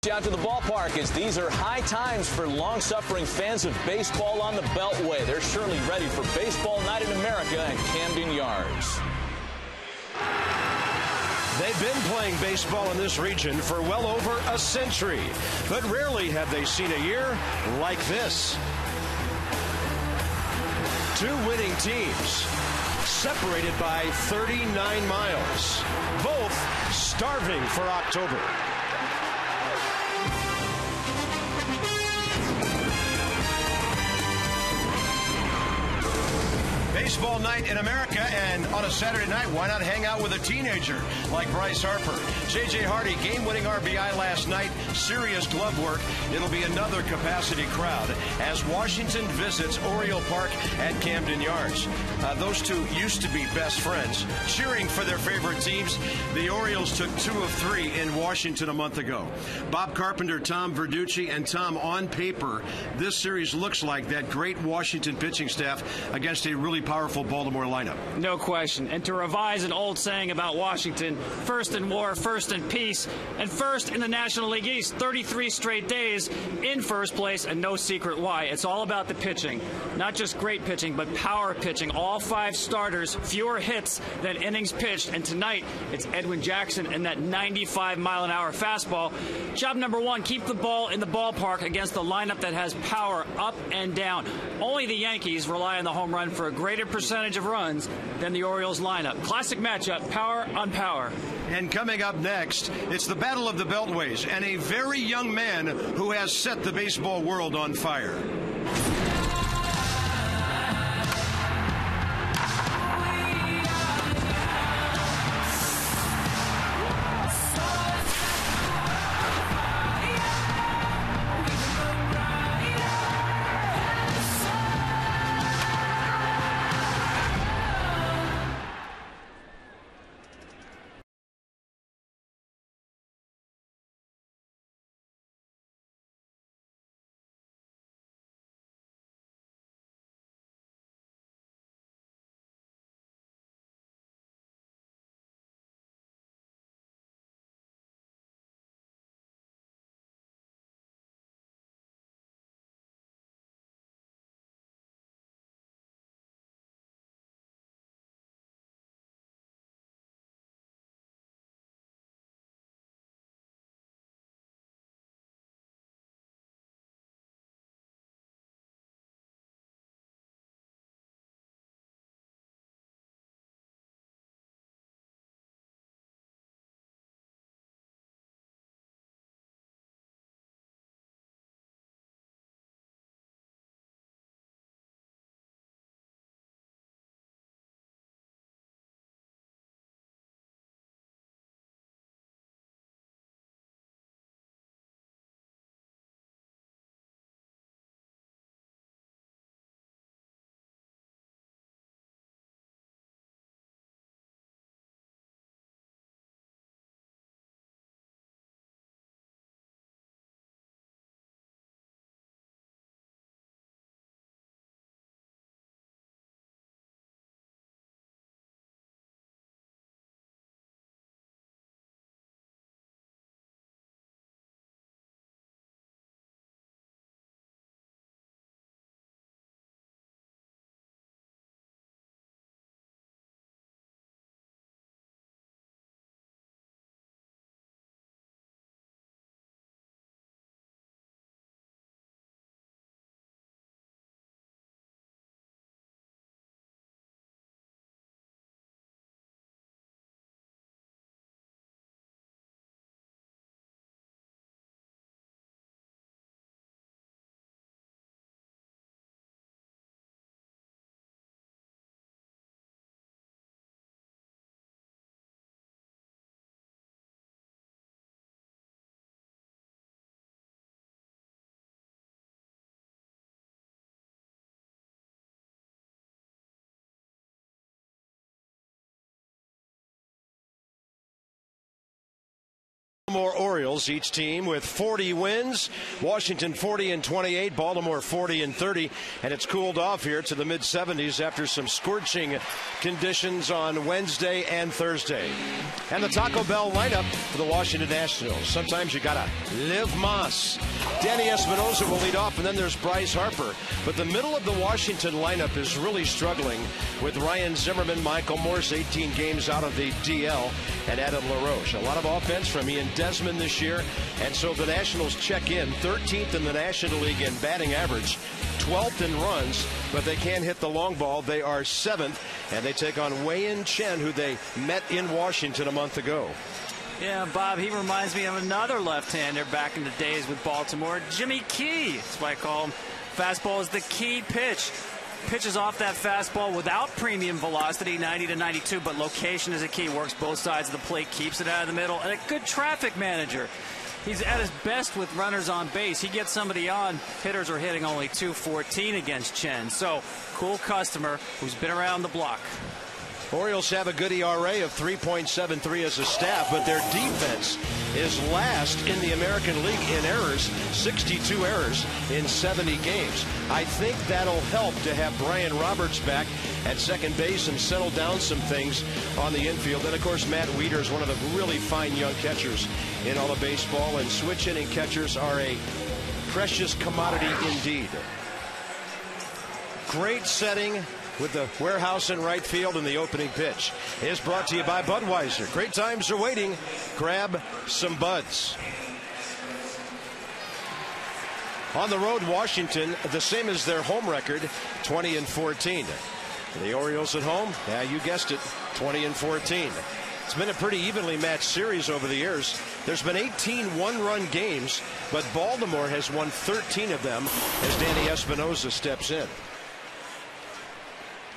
Out to the ballpark, as these are high times for long-suffering fans of baseball on the Beltway. They're surely ready for baseball night in America at Camden Yards. They've been playing baseball in this region for well over a century, but rarely have they seen a year like this. Two winning teams, separated by 39 miles, both starving for October. Baseball night in America, and on a Saturday night, why not hang out with a teenager like Bryce Harper? J.J. Hardy, game-winning RBI last night, serious glove work. It'll be another capacity crowd as Washington visits Oriole Park at Camden Yards. Those two used to be best friends, cheering for their favorite teams. The Orioles took 2 of 3 in Washington a month ago. Bob Carpenter, Tom Verducci, and Tom, on paper, this series looks like that great Washington pitching staff against a really powerful Baltimore lineup. No question. And to revise an old saying about Washington, first in war, first in peace, and first in the National League East, 33 straight days in first place, and no secret why. It's all about the pitching. Not just great pitching, but power pitching. All 5 starters, fewer hits than innings pitched, and tonight it's Edwin Jackson and that 95-mile-an-hour fastball. Job number 1, keep the ball in the ballpark against the lineup that has power up and down. Only the Yankees rely on the home run for a greater percentage of runs than the Orioles lineup. Classic matchup, power on power. And coming up next, it's the Battle of the Beltways and a very young man who has set the baseball world on fire. Baltimore Orioles, each team with 40 wins. Washington 40-28, Baltimore 40-30, and it's cooled off here to the mid-70s after some scorching conditions on Wednesday and Thursday. And the Taco Bell lineup for the Washington Nationals. Sometimes you gotta live mas. Danny Espinosa will lead off, and then there's Bryce Harper. But the middle of the Washington lineup is really struggling with Ryan Zimmerman, Michael Morse, 18 games out of the DL, and Adam LaRoche. A lot of offense from Ian Desmond this year, and so the Nationals check in 13th in the National League in batting average, 12th in runs, but they can't hit the long ball. They are 7th, and they take on Wei-Yin Chen, who they met in Washington a month ago. Yeah, Bob, he reminds me of another left-hander back in the days with Baltimore, Jimmy Key. That's why I call him. Fastball is the key pitch. Pitches off that fastball without premium velocity, 90 to 92, but location is a key. Works both sides of the plate, keeps it out of the middle, and a good traffic manager. He's at his best with runners on base. He gets somebody on. Hitters are hitting only .214 against Chen. So, cool customer who's been around the block. Orioles have a good ERA of 3.73 as a staff, but their defense is last in the American League in errors, 62 errors in 70 games. I think that'll help to have Brian Roberts back at second base and settle down some things on the infield. And, of course, Matt Wieters is one of the really fine young catchers in all of baseball, and switch inning catchers are a precious commodity indeed. Great setting with the warehouse in right field, and the opening pitch is brought to you by Budweiser. Great times are waiting. Grab some buds. On the road, Washington, the same as their home record, 20-14. The Orioles at home, yeah, you guessed it, 20-14. It's been a pretty evenly matched series over the years. There's been 18 one-run games, but Baltimore has won 13 of them as Danny Espinosa steps in.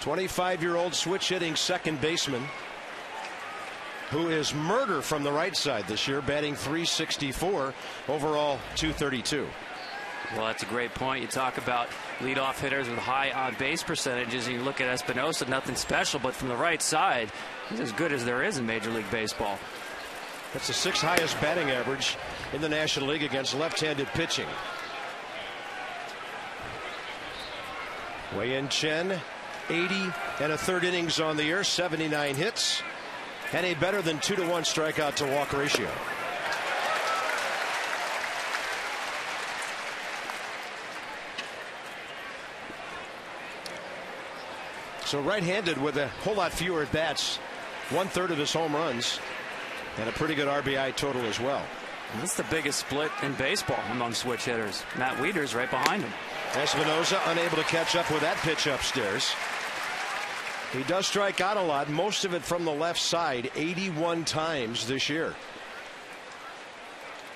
25-year-old switch-hitting second baseman who is murder from the right side this year, batting .364, overall .232. Well, that's a great point. You talk about leadoff hitters with high on-base percentages, and you look at Espinosa, nothing special, but from the right side, he's as good as there is in Major League Baseball. That's the 6th highest batting average in the National League against left-handed pitching. Wei-Yin Chen, 80 and a third innings on the year, 79 hits, and a better than 2-to-1 strikeout to walk ratio. So right-handed with a whole lot fewer at bats, 1/3 of his home runs, and a pretty good RBI total as well. And that's the biggest split in baseball among switch hitters. Matt Wieters right behind him. Espinosa unable to catch up with that pitch upstairs. He does strike out a lot, most of it from the left side, 81 times this year.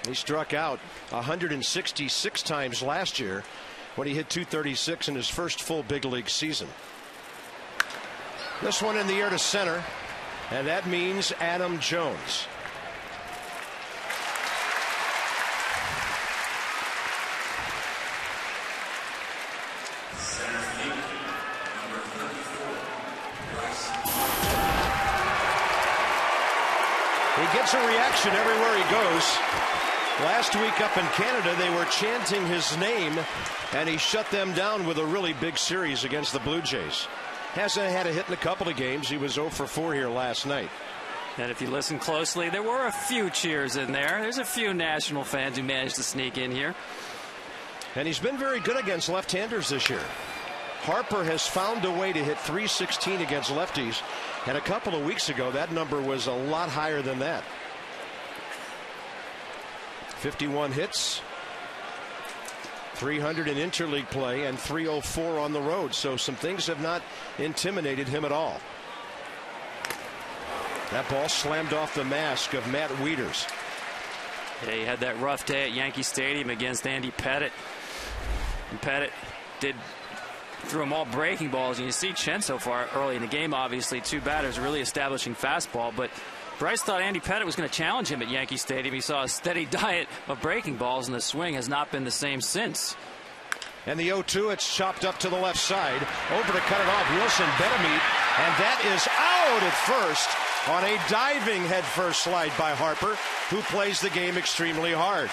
He struck out 166 times last year when he hit .236 in his first full big league season. This one in the air to center, and that means Adam Jones. He gets a reaction everywhere he goes. Last week up in Canada, they were chanting his name, and he shut them down with a really big series against the Blue Jays. Hasn't had a hit in a couple of games. He was 0 for 4 here last night. And if you listen closely, there were a few cheers in there. There's a few National fans who managed to sneak in here. And he's been very good against left-handers this year. Harper has found a way to hit .316 against lefties, and a couple of weeks ago that number was a lot higher than that. 51 hits, 300 in interleague play, and 304 on the road, so some things have not intimidated him at all. That ball slammed off the mask of Matt Wieters. Yeah, he had that rough day at Yankee Stadium against Andy Pettitte. And Pettitte threw him all breaking balls, and you see Chen so far early in the game, obviously two batters really establishing fastball, but Bryce thought Andy Pettitte was going to challenge him at Yankee Stadium. He saw a steady diet of breaking balls, and the swing has not been the same since. And the 0-2, it's chopped up to the left side. Over to cut it off. Wilson Betemit And that is out at first on a diving headfirst slide by Harper, who plays the game extremely hard.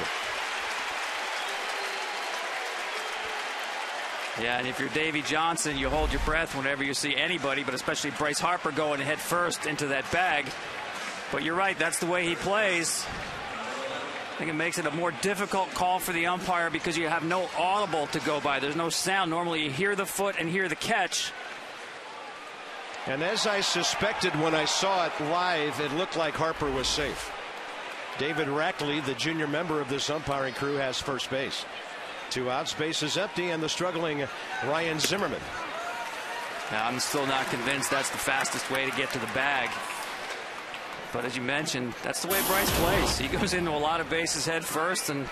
Yeah, and if you're Davey Johnson, you hold your breath whenever you see anybody, but especially Bryce Harper going head first into that bag. But you're right, that's the way he plays. I think it makes it a more difficult call for the umpire because you have no audible to go by. There's no sound. Normally you hear the foot and hear the catch. And as I suspected when I saw it live, it looked like Harper was safe. David Rackley, the junior member of this umpiring crew, has first base. 2 outs, base is empty, and the struggling Ryan Zimmerman. Now, I'm still not convinced that's the fastest way to get to the bag. But as you mentioned, that's the way Bryce plays. He goes into a lot of bases head first and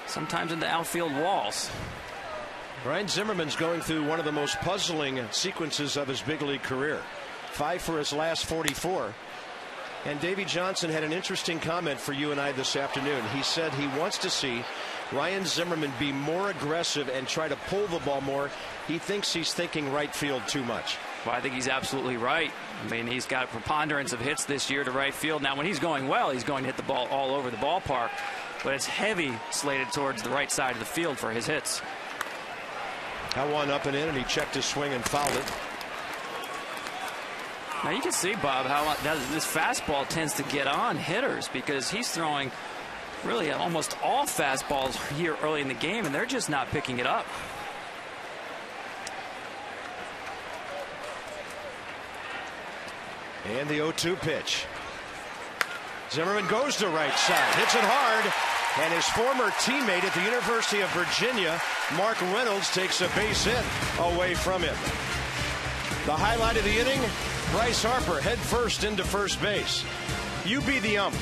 sometimes into outfield walls. Ryan Zimmerman's going through one of the most puzzling sequences of his big league career. 5 for his last 44. And Davey Johnson had an interesting comment for you and I this afternoon. He said he wants to see Ryan Zimmerman be more aggressive and try to pull the ball more. He thinks he's thinking right field too much. Well, I think he's absolutely right. I mean, he's got a preponderance of hits this year to right field. Now, when he's going well, he's going to hit the ball all over the ballpark. But it's heavy slated towards the right side of the field for his hits. That one up and in, and he checked his swing and fouled it. Now, you can see, Bob, how this fastball tends to get on hitters because he's throwing really almost all fastballs here early in the game, and they're just not picking it up. And the 0-2 pitch. Zimmerman goes to right side, hits it hard, and his former teammate at the University of Virginia, Mark Reynolds, takes a base hit away from him. The highlight of the inning, Bryce Harper head first into first base. You be the ump.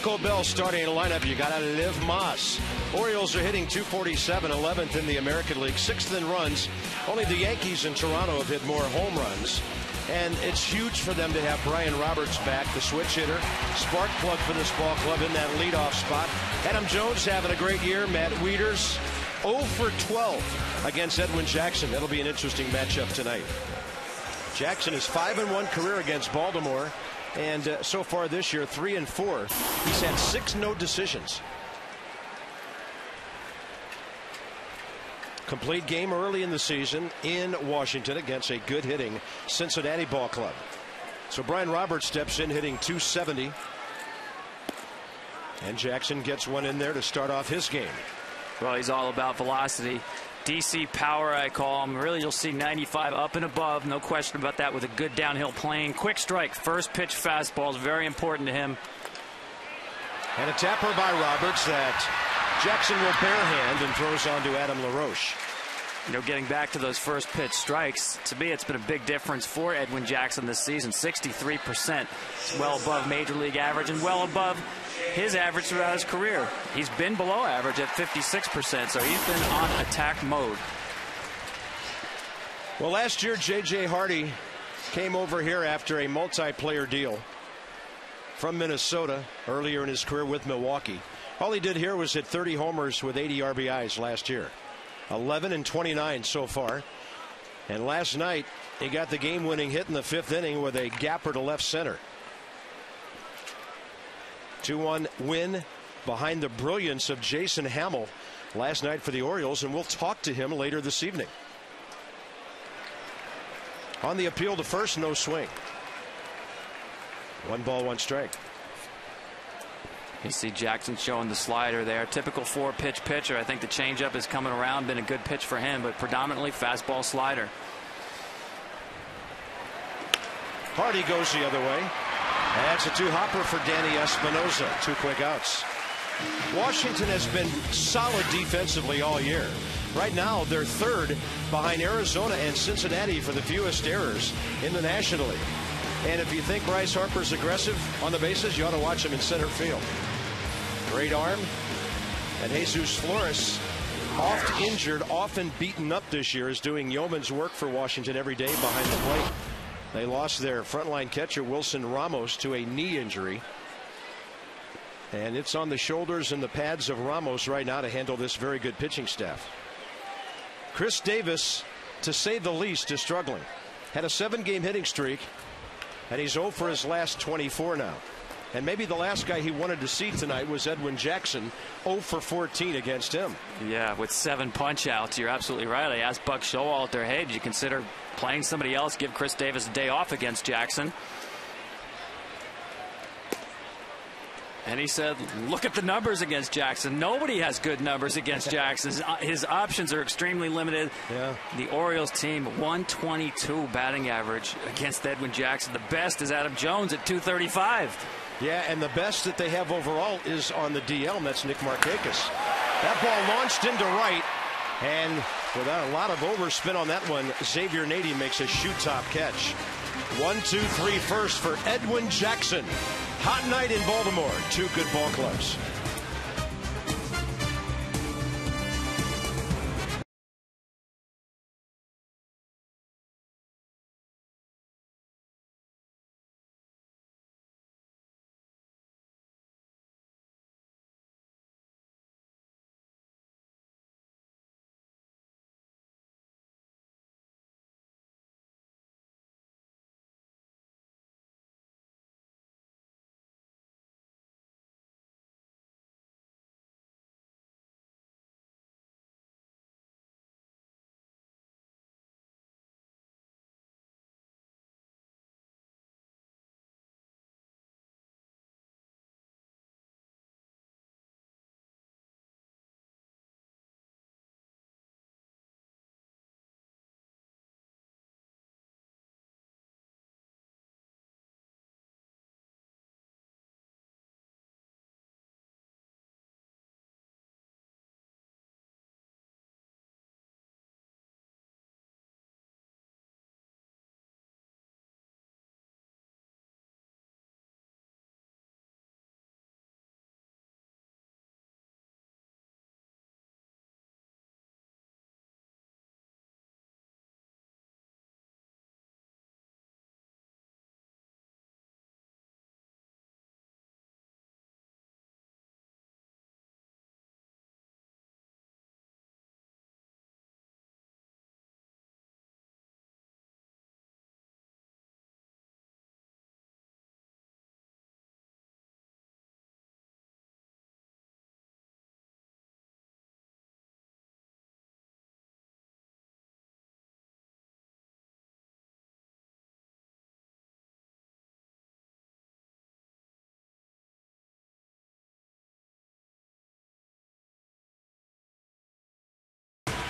Taco Bell starting lineup. You got to live Moss. Orioles are hitting .247, 11th in the American League, 6th in runs. Only the Yankees and Toronto have hit more home runs. And it's huge for them to have Brian Roberts back, the switch hitter, spark plug for this ball club in that leadoff spot. Adam Jones having a great year. Matt Wieters 0 for 12 against Edwin Jackson. That'll be an interesting matchup tonight. Jackson is 5-1 career against Baltimore. And so far this year, 3-4. He's had 6 no decisions. Complete game early in the season in Washington against a good hitting Cincinnati ball club. So Brian Roberts steps in hitting .270. And Jackson gets one in there to start off his game. Well, he's all about velocity. DC power, I call him. Really, you'll see 95 up and above. No question about that with a good downhill plane. Quick strike, first pitch fastball is very important to him. And a tapper by Roberts that Jackson will barehand and throws on to Adam LaRoche. You know, getting back to those first pitch strikes, to me, it's been a big difference for Edwin Jackson this season. 63%. It's well above major league average and well above his average throughout his career. He's been below average at 56%, so he's been on attack mode. Well, last year, J.J. Hardy came over here after a multiplayer deal from Minnesota earlier in his career with Milwaukee. All he did here was hit 30 homers with 80 RBIs last year. 11 and 29 so far. And last night, he got the game-winning hit in the 5th inning with a gapper to left center. 2-1 win behind the brilliance of Jason Hamill last night for the Orioles, and we'll talk to him later this evening. On the appeal to first, no swing. 1 ball, 1 strike. You see Jackson showing the slider there. Typical 4-pitch pitcher. I think the changeup is coming around. Been a good pitch for him, but predominantly fastball slider. Hardy goes the other way. That's a 2-hopper for Danny Espinosa. 2 quick outs. Washington has been solid defensively all year. Right now, they're 3rd behind Arizona and Cincinnati for the fewest errors in the National League. And if you think Bryce Harper's aggressive on the bases, you ought to watch him in center field. Great arm. And Jesus Flores, oft injured, often beaten up this year, is doing yeoman's work for Washington every day behind the plate. They lost their frontline catcher, Wilson Ramos, to a knee injury. And it's on the shoulders and the pads of Ramos right now to handle this very good pitching staff. Chris Davis, to say the least, is struggling. Had a 7-game hitting streak, and he's 0 for his last 24 now. And maybe the last guy he wanted to see tonight was Edwin Jackson, 0 for 14 against him. Yeah, with 7 punch-outs, you're absolutely right. I asked Buck Showalter, hey, did you consider playing somebody else, give Chris Davis a day off against Jackson? And he said, look at the numbers against Jackson. Nobody has good numbers against Jackson. His options are extremely limited. Yeah. The Orioles team, 122 batting average against Edwin Jackson. The best is Adam Jones at 235. Yeah, and the best that they have overall is on the DL, and that's Nick Markakis. That ball launched into right, and without a lot of overspin on that one, Xavier Nady makes a shoot-top catch. 1-2-3 first for Edwin Jackson. Hot night in Baltimore. 2 good ball clubs.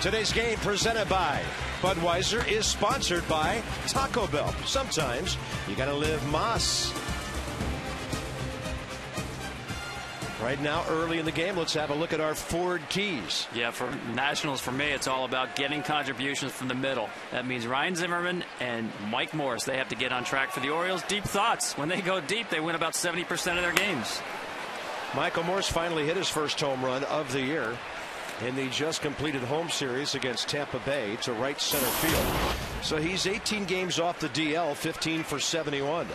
Today's game presented by Budweiser is sponsored by Taco Bell. Sometimes you gotta live Mas. Right now, early in the game, let's have a look at our Ford keys. Yeah, for Nationals, for me, it's all about getting contributions from the middle. That means Ryan Zimmerman and Mike Morse. They have to get on track for the Orioles. Deep thoughts. When they go deep, they win about 70% of their games. Michael Morse finally hit his first home run of the year in the just completed home series against Tampa Bay to right center field. So he's 18 games off the DL, 15 for 71.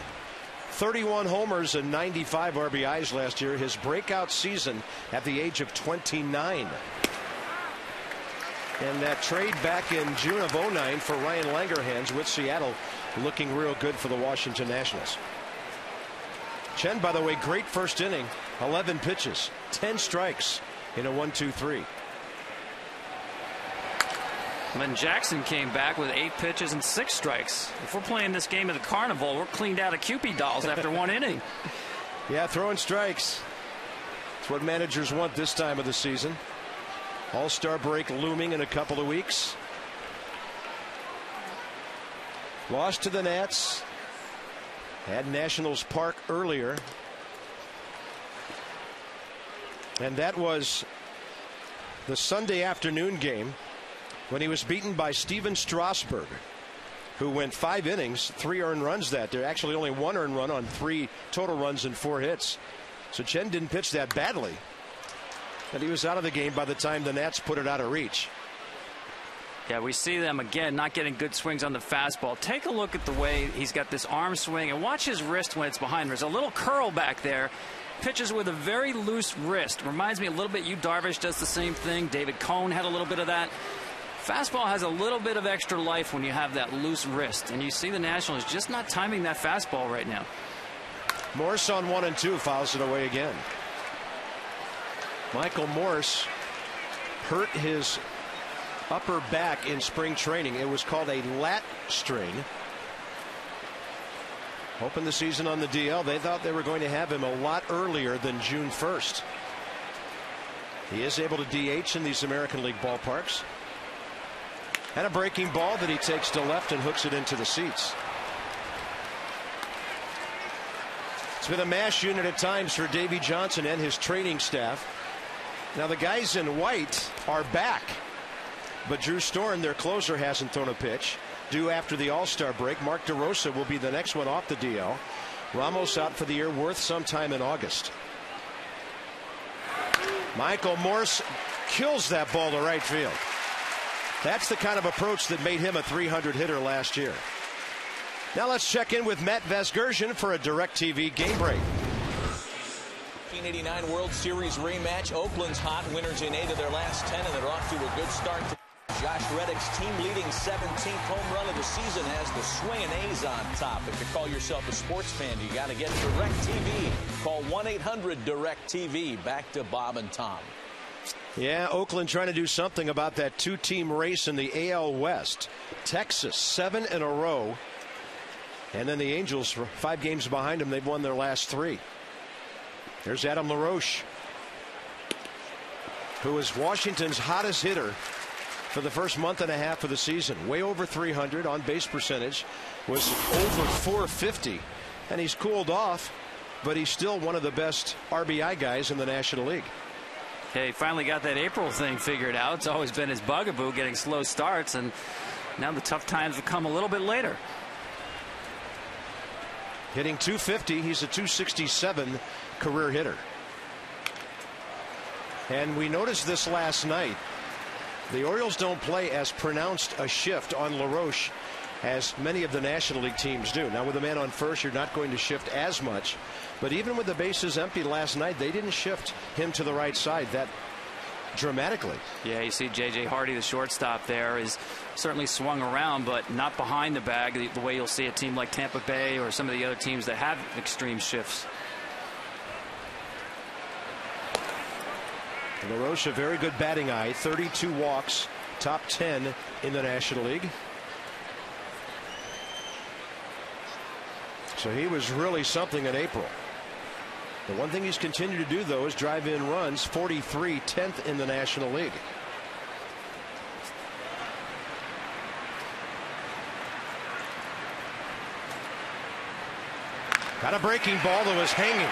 31 homers and 95 RBIs last year, his breakout season at the age of 29. And that trade back in June of 09 for Ryan Langerhans with Seattle looking real good for the Washington Nationals. Chen, by the way, great first inning, 11 pitches, 10 strikes in a 1-2-3. When Jackson came back with 8 pitches and 6 strikes. If we're playing this game at the Carnival, we're cleaned out of Kewpie dolls after 1 inning. Yeah, throwing strikes. It's what managers want this time of the season. All-Star break looming in a couple of weeks. Lost to the Nats. Had Nationals Park earlier. And that was the Sunday afternoon game when he was beaten by Steven Strasburg, who went 5 innings, 3 earned runs that day. Actually only 1 earned run on 3 total runs and 4 hits. So Chen didn't pitch that badly. And he was out of the game by the time the Nats put it out of reach. Yeah, we see them again not getting good swings on the fastball. Take a look at the way he's got this arm swing and watch his wrist when it's behind. There's a little curl back there. Pitches with a very loose wrist. Reminds me a little bit, Yu Darvish does the same thing. David Cohn had a little bit of that. Fastball has a little bit of extra life when you have that loose wrist, and you see the Nationals just not timing that fastball right now. Morse on 1-2 fouls it away again. Michael Morse hurt his upper back in spring training. It was called a lat strain. Opened the season on the DL. They thought they were going to have him a lot earlier than June 1st. He is able to DH in these American League ballparks. And a breaking ball that he takes to left and hooks it into the seats. It's been a mash unit at times for Davey Johnson and his training staff. Now the guys in white are back, but Drew Storn, their closer, hasn't thrown a pitch. Due after the All-Star break, Mark DeRosa will be the next one off the DL. Ramos out for the year, Worth sometime in August. Michael Morse kills that ball to right field. That's the kind of approach that made him a 300 hitter last year. Now let's check in with Matt Vasgersian for a DirecTV game break. 1989 World Series rematch. Oakland's hot, winners in 8 of their last 10, and they're off to a good start. Josh Reddick's team-leading 17th home run of the season has the swinging A's on top. If you call yourself a sports fan, you got to get DirecTV. Call 1-800-DirecTV. Back to Bob and Tom. Yeah, Oakland trying to do something about that 2-team race in the AL West. Texas 7 in a row, and then the Angels 5 games behind them. They've won their last 3. There's Adam LaRoche, who is Washington's hottest hitter for the first month and a half of the season. Way over 300 on base percentage, was over 450, and he's cooled off, but he's still one of the best RBI guys in the National League. Hey, he finally got that April thing figured out. It's always been his bugaboo, getting slow starts, and now the tough times will come a little bit later. Hitting .250, he's a .267 career hitter. And we noticed this last night. The Orioles don't play as pronounced a shift on LaRoche as many of the National League teams do. Now with a man on first, you're not going to shift as much, but even with the bases empty last night, they didn't shift him to the right side that dramatically. Yeah, you see J.J. Hardy, the shortstop there, is certainly swung around, but not behind the bag the way you'll see a team like Tampa Bay or some of the other teams that have extreme shifts. LaRoche, a very good batting eye, 32 walks, top 10 in the National League. So he was really something in April. The one thing he's continued to do, though, is drive in runs. 43, 10th in the National League. Got a breaking ball that was hanging.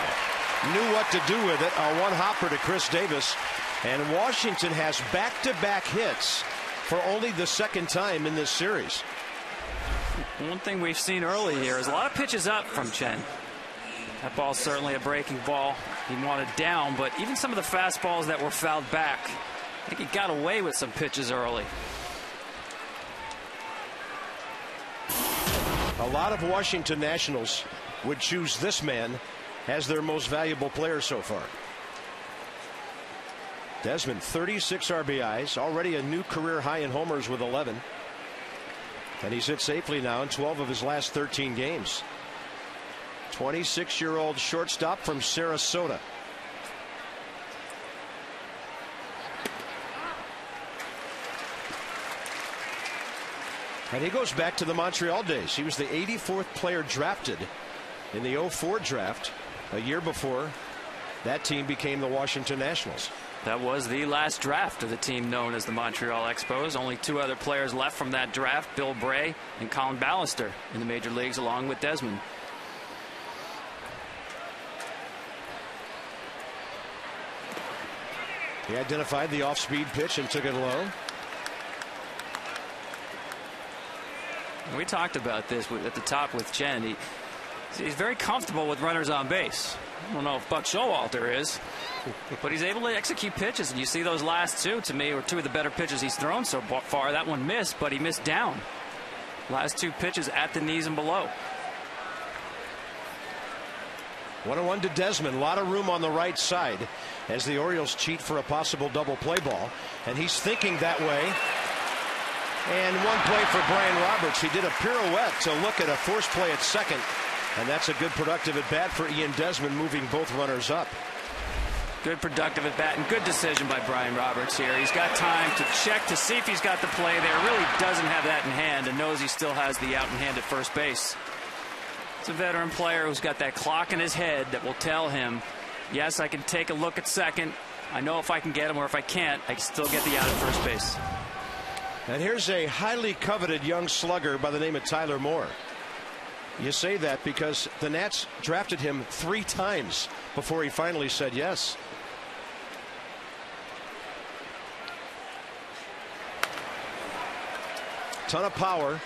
knew what to do with it. A one-hopper to Chris Davis. And Washington has back-to-back hits for only the second time in this series. One thing we've seen early here is a lot of pitches up from Chen. That ball's certainly a breaking ball. He wanted down, but even some of the fastballs that were fouled back, I think he got away with some pitches early. A lot of Washington Nationals would choose this man as their most valuable player so far. Desmond, 36 RBIs, already a new career high in homers with 11. And he's hit safely now in 12 of his last 13 games. 26-year-old shortstop from Sarasota. And he goes back to the Montreal days. He was the 84th player drafted in the 04 draft, a year before that team became the Washington Nationals. That was the last draft of the team known as the Montreal Expos. Only two other players left from that draft, Bill Bray and Colin Ballister in the major leagues along with Desmond. He identified the off-speed pitch and took it low. We talked about this at the top with Chen. He's very comfortable with runners on base. I don't know if Buck Showalter is, but he's able to execute pitches. And you see those last two, to me, were two of the better pitches he's thrown so far. That one missed, but he missed down. Last two pitches at the knees and below. 1-1 to Desmond. A lot of room on the right side as the Orioles cheat for a possible double play ball. And he's thinking that way. And one play for Brian Roberts. He did a pirouette to look at a force play at second. And that's a good productive at bat for Ian Desmond, moving both runners up. Good productive at bat and good decision by Brian Roberts here. He's got time to check to see if he's got the play there. Really doesn't have that in hand and knows he still has the out in hand at first base. It's a veteran player who's got that clock in his head that will tell him, yes, I can take a look at second. I know if I can get him, or if I can't, I can still get the out at first base. And here's a highly coveted young slugger by the name of Tyler Moore. You say that because the Nats drafted him 3 times before he finally said yes. Ton of power.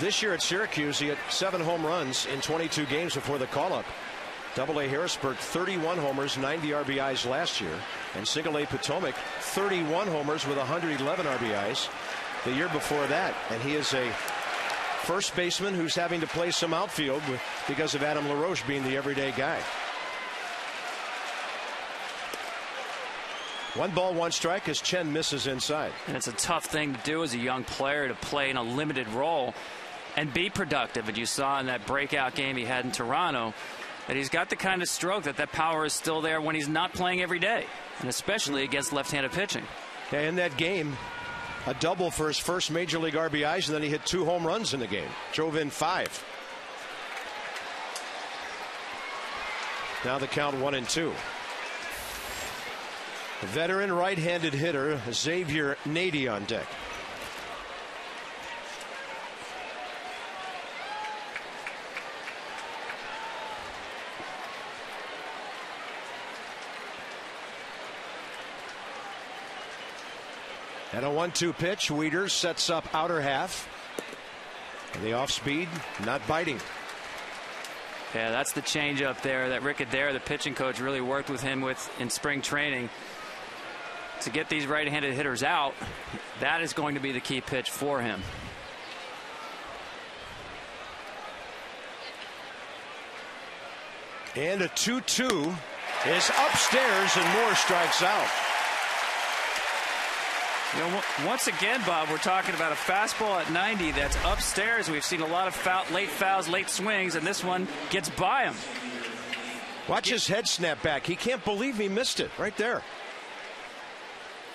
This year at Syracuse, he had 7 home runs in 22 games before the call-up. Double-A Harrisburg, 31 homers, 90 RBIs last year. And Single-A Potomac, 31 homers with 111 RBIs the year before that. And he is a first baseman who's having to play some outfield because of Adam LaRoche being the everyday guy. 1 ball, 1 strike as Chen misses inside. And it's a tough thing to do as a young player, to play in a limited role and be productive. And you saw in that breakout game he had in Toronto that he's got the kind of stroke that power is still there when he's not playing every day, and especially against left-handed pitching. Yeah, in that game, a double for his first major league RBIs, and then he hit 2 home runs in the game. Drove in 5. Now the count 1-2. Veteran right-handed hitter Xavier Nady on deck. And a 1-2 pitch. Wieters sets up outer half. And the off speed not biting. Yeah, that's the changeup there that Rick Adair, the pitching coach, really worked with him with in spring training to get these right-handed hitters out. That is going to be the key pitch for him. And a 2-2 is upstairs, and Moore strikes out. You know, once again, Bob, we're talking about a fastball at 90 that's upstairs. We've seen a lot of late fouls, late swings, and this one gets by him. Watch his head snap back. He can't believe he missed it right there.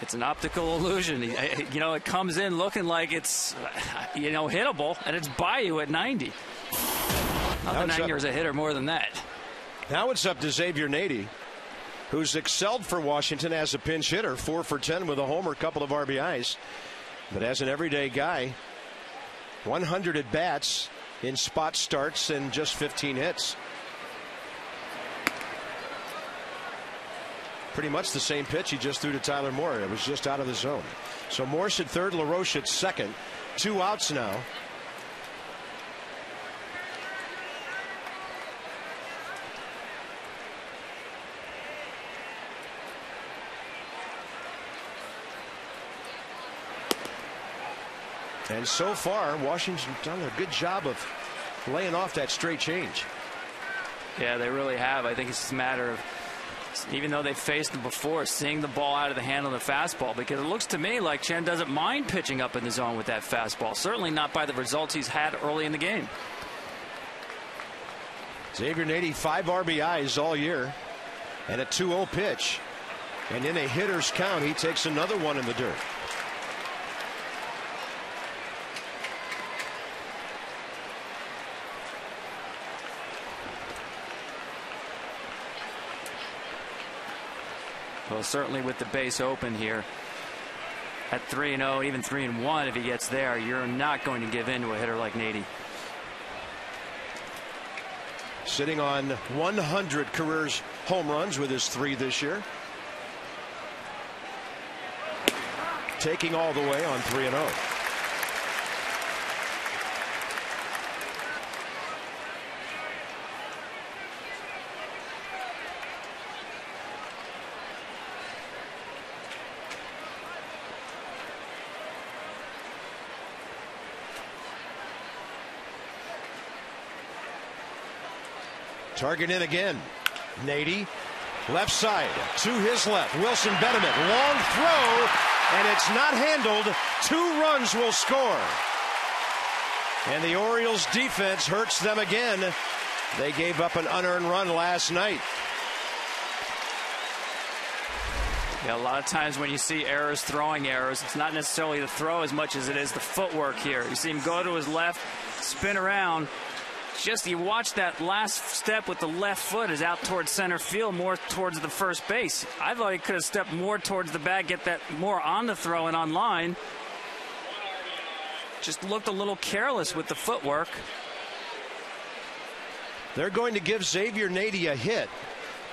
It's an optical illusion. You know, it comes in looking like it's, you know, hittable, and it's by you at 90. Nothing 9 years a hitter more than that. Now it's up to Xavier Nady, who's excelled for Washington as a pinch hitter, 4 for 10 with a homer, couple of RBIs. But as an everyday guy, 100 at bats in spot starts and just 15 hits. Pretty much the same pitch he just threw to Tyler Moore. It was just out of the zone. So Morse at third, LaRoche at second. 2 outs now. And so far, Washington's done a good job of laying off that straight change. Yeah, they really have. I think it's just a matter of, even though they faced him before, seeing the ball out of the hand on the fastball, because it looks to me like Chen doesn't mind pitching up in the zone with that fastball. Certainly not by the results he's had early in the game. Xavier Nady, 5 RBIs all year and a 2-0 pitch. And in a hitter's count, he takes another one in the dirt. Well, certainly with the base open here at 3-0, even 3-1, if he gets there, you're not going to give in to a hitter like Nady. Sitting on 100 careers home runs with his 3 this year. Taking all the way on 3-0. Target in again. Nady, left side to his left. Wilson Betterman, long throw, and it's not handled. 2 runs will score. And the Orioles defense hurts them again. They gave up an unearned run last night. Yeah, a lot of times when you see errors, throwing errors, it's not necessarily the throw as much as it is the footwork here. You see him go to his left, spin around. Just you watch that last step with the left foot is out towards center field, more towards the first base. I thought he could have stepped more towards the bag, get that more on the throw and on line. Just looked a little careless with the footwork. They're going to give Xavier Nady a hit,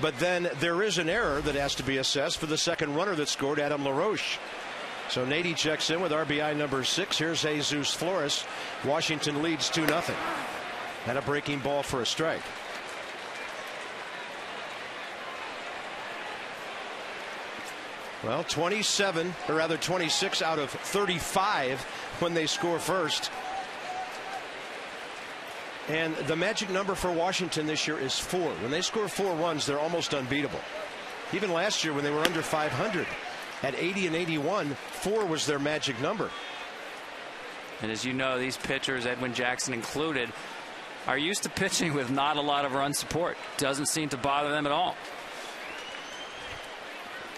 but then there is an error that has to be assessed for the second runner that scored, Adam LaRoche. So Nady checks in with RBI number 6. Here's Jesus Flores. Washington leads 2-0. And a breaking ball for a strike. Well, 27, or rather 26 out of 35 when they score first. And the magic number for Washington this year is 4. When they score 4 runs, they're almost unbeatable. Even last year when they were under 500 at 80 and 81, 4 was their magic number. And as you know, these pitchers, Edwin Jackson included, are used to pitching with not a lot of run support. Doesn't seem to bother them at all.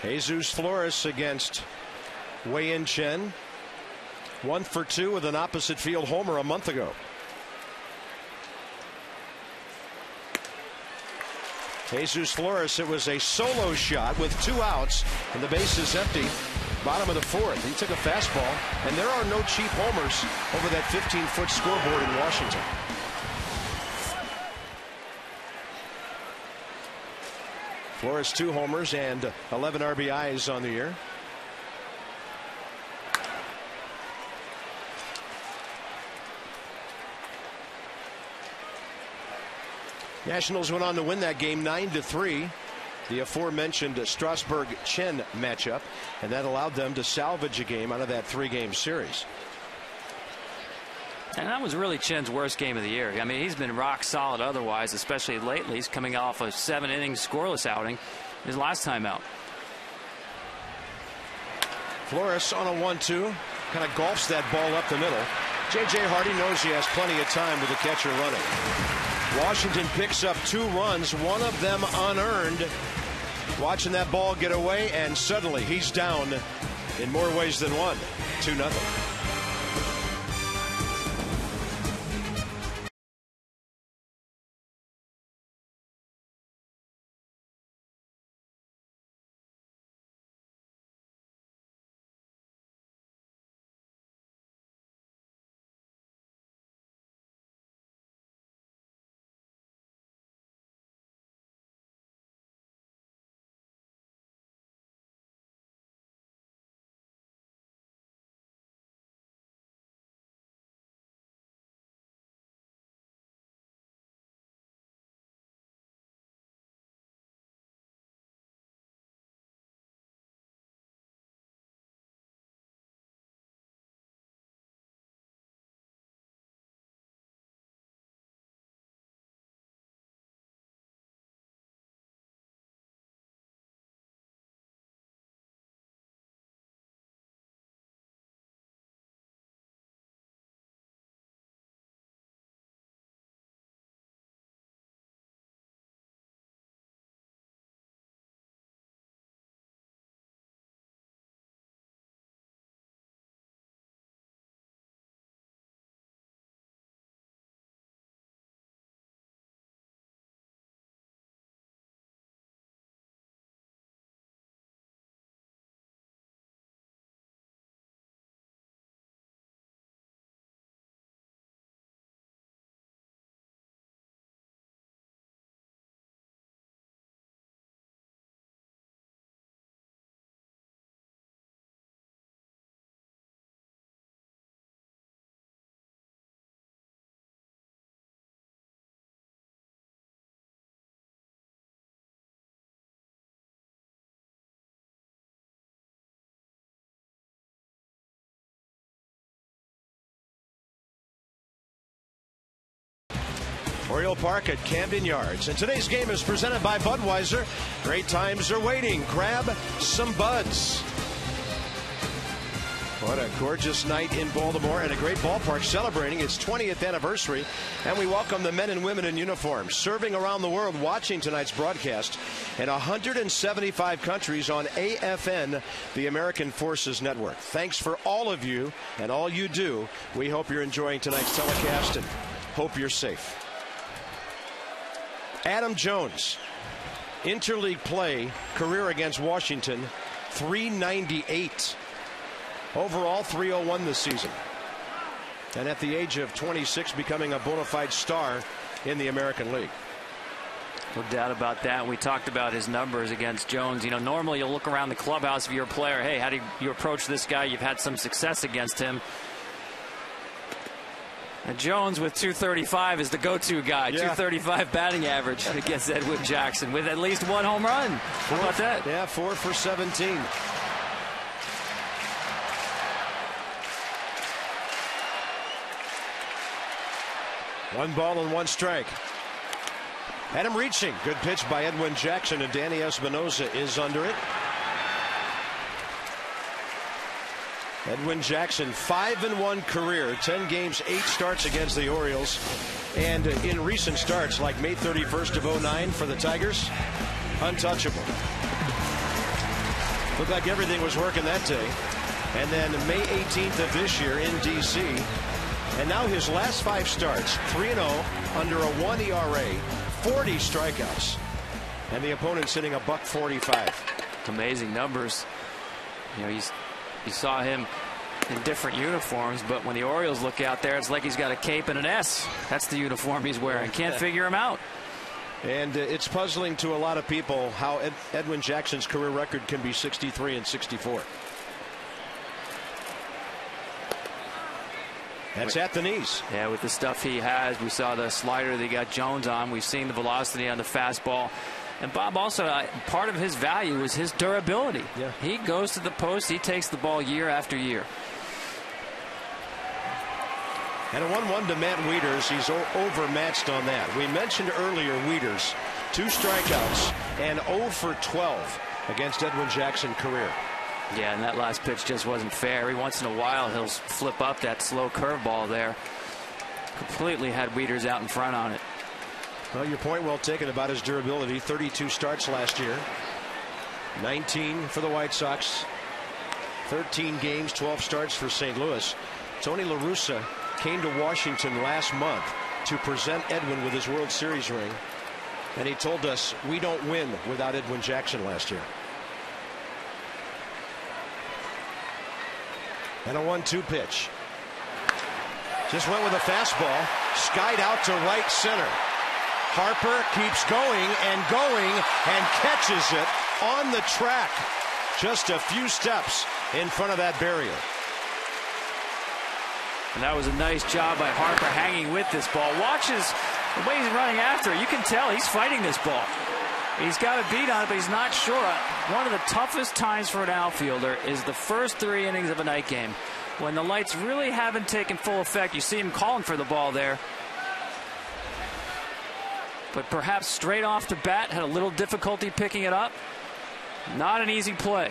Jesus Flores against Wei-Yin Chen. 1 for 2 with an opposite field homer a month ago. Jesus Flores, it was a solo shot with 2 outs and the base is empty. Bottom of the 4th. He took a fastball, and there are no cheap homers over that 15-foot scoreboard in Washington. Flores 2 homers and 11 RBIs on the year. Nationals went on to win that game 9-3. The aforementioned Strasburg-Chen matchup, and that allowed them to salvage a game out of that 3-game series. And that was really Chen's worst game of the year. I mean, he's been rock solid otherwise, especially lately. He's coming off a 7-inning scoreless outing his last time out. Flores on a 1-2, kind of golfs that ball up the middle. J.J. Hardy knows he has plenty of time with the catcher running. Washington picks up 2 runs, one of them unearned. Watching that ball get away, and suddenly he's down in more ways than one. 2-0. Oriole Park at Camden Yards. And today's game is presented by Budweiser. Great times are waiting. Grab some buds. What a gorgeous night in Baltimore and a great ballpark celebrating its 20th anniversary. And we welcome the men and women in uniform serving around the world watching tonight's broadcast in 175 countries on AFN, the American Forces Network. Thanks for all of you and all you do. We hope you're enjoying tonight's telecast and hope you're safe. Adam Jones, interleague play, career against Washington, .398. Overall, .301 this season. And at the age of 26, becoming a bona fide star in the American League. No doubt about that. We talked about his numbers against Jones. You know, normally you'll look around the clubhouse if you're a player. Hey, how do you approach this guy? You've had some success against him. And Jones with .235 is the go-to guy. Yeah. .235 batting average against Edwin Jackson with at least one home run. How about that? Yeah, 4 for 17. One ball and one strike. Adam reaching. Good pitch by Edwin Jackson, and Danny Espinosa is under it. Edwin Jackson, 5-1 career, 10 games, 8 starts against the Orioles. And in recent starts, like May 31st of '09 for the Tigers, untouchable. Looked like everything was working that day. And then May 18th of this year in D.C., and now his last 5 starts, 3-0, under a 1 ERA, 40 strikeouts, and the opponent sitting a .145. Amazing numbers. You know, you saw him in different uniforms, but when the Orioles look out there, it's like he's got a cape and an S. That's the uniform he's wearing. Can't figure him out. And it's puzzling to a lot of people how Edwin Jackson's career record can be 63 and 64. That's at the knees. Yeah, with the stuff he has. We saw the slider that he got Jones on. We've seen the velocity on the fastball. And Bob, also, part of his value is his durability. Yeah. He goes to the post. He takes the ball year after year. And a 1-1 to Matt Wieters. He's overmatched on that. We mentioned earlier Wieters, 2 strikeouts and 0 for 12 against Edwin Jackson career. Yeah, and that last pitch just wasn't fair. Every once in a while, he'll flip up that slow curveball there. Completely had Wieters out in front on it. Well, your point well taken about his durability. 32 starts last year. 19 for the White Sox. 13 games, 12 starts for St. Louis. Tony La Russa came to Washington last month to present Edwin with his World Series ring. And he told us, we don't win without Edwin Jackson last year. And a 1-2 pitch. Just went with a fastball. Skied out to right center. Harper keeps going and catches it on the track. Just a few steps in front of that barrier. And that was a nice job by Harper hanging with this ball. Watches the way he's running after it. You can tell he's fighting this ball. He's got a beat on it, but he's not sure. One of the toughest times for an outfielder is the first 3 innings of a night game. When the lights really haven't taken full effect, you see him calling for the ball there. But perhaps straight off the bat, had a little difficulty picking it up. Not an easy play.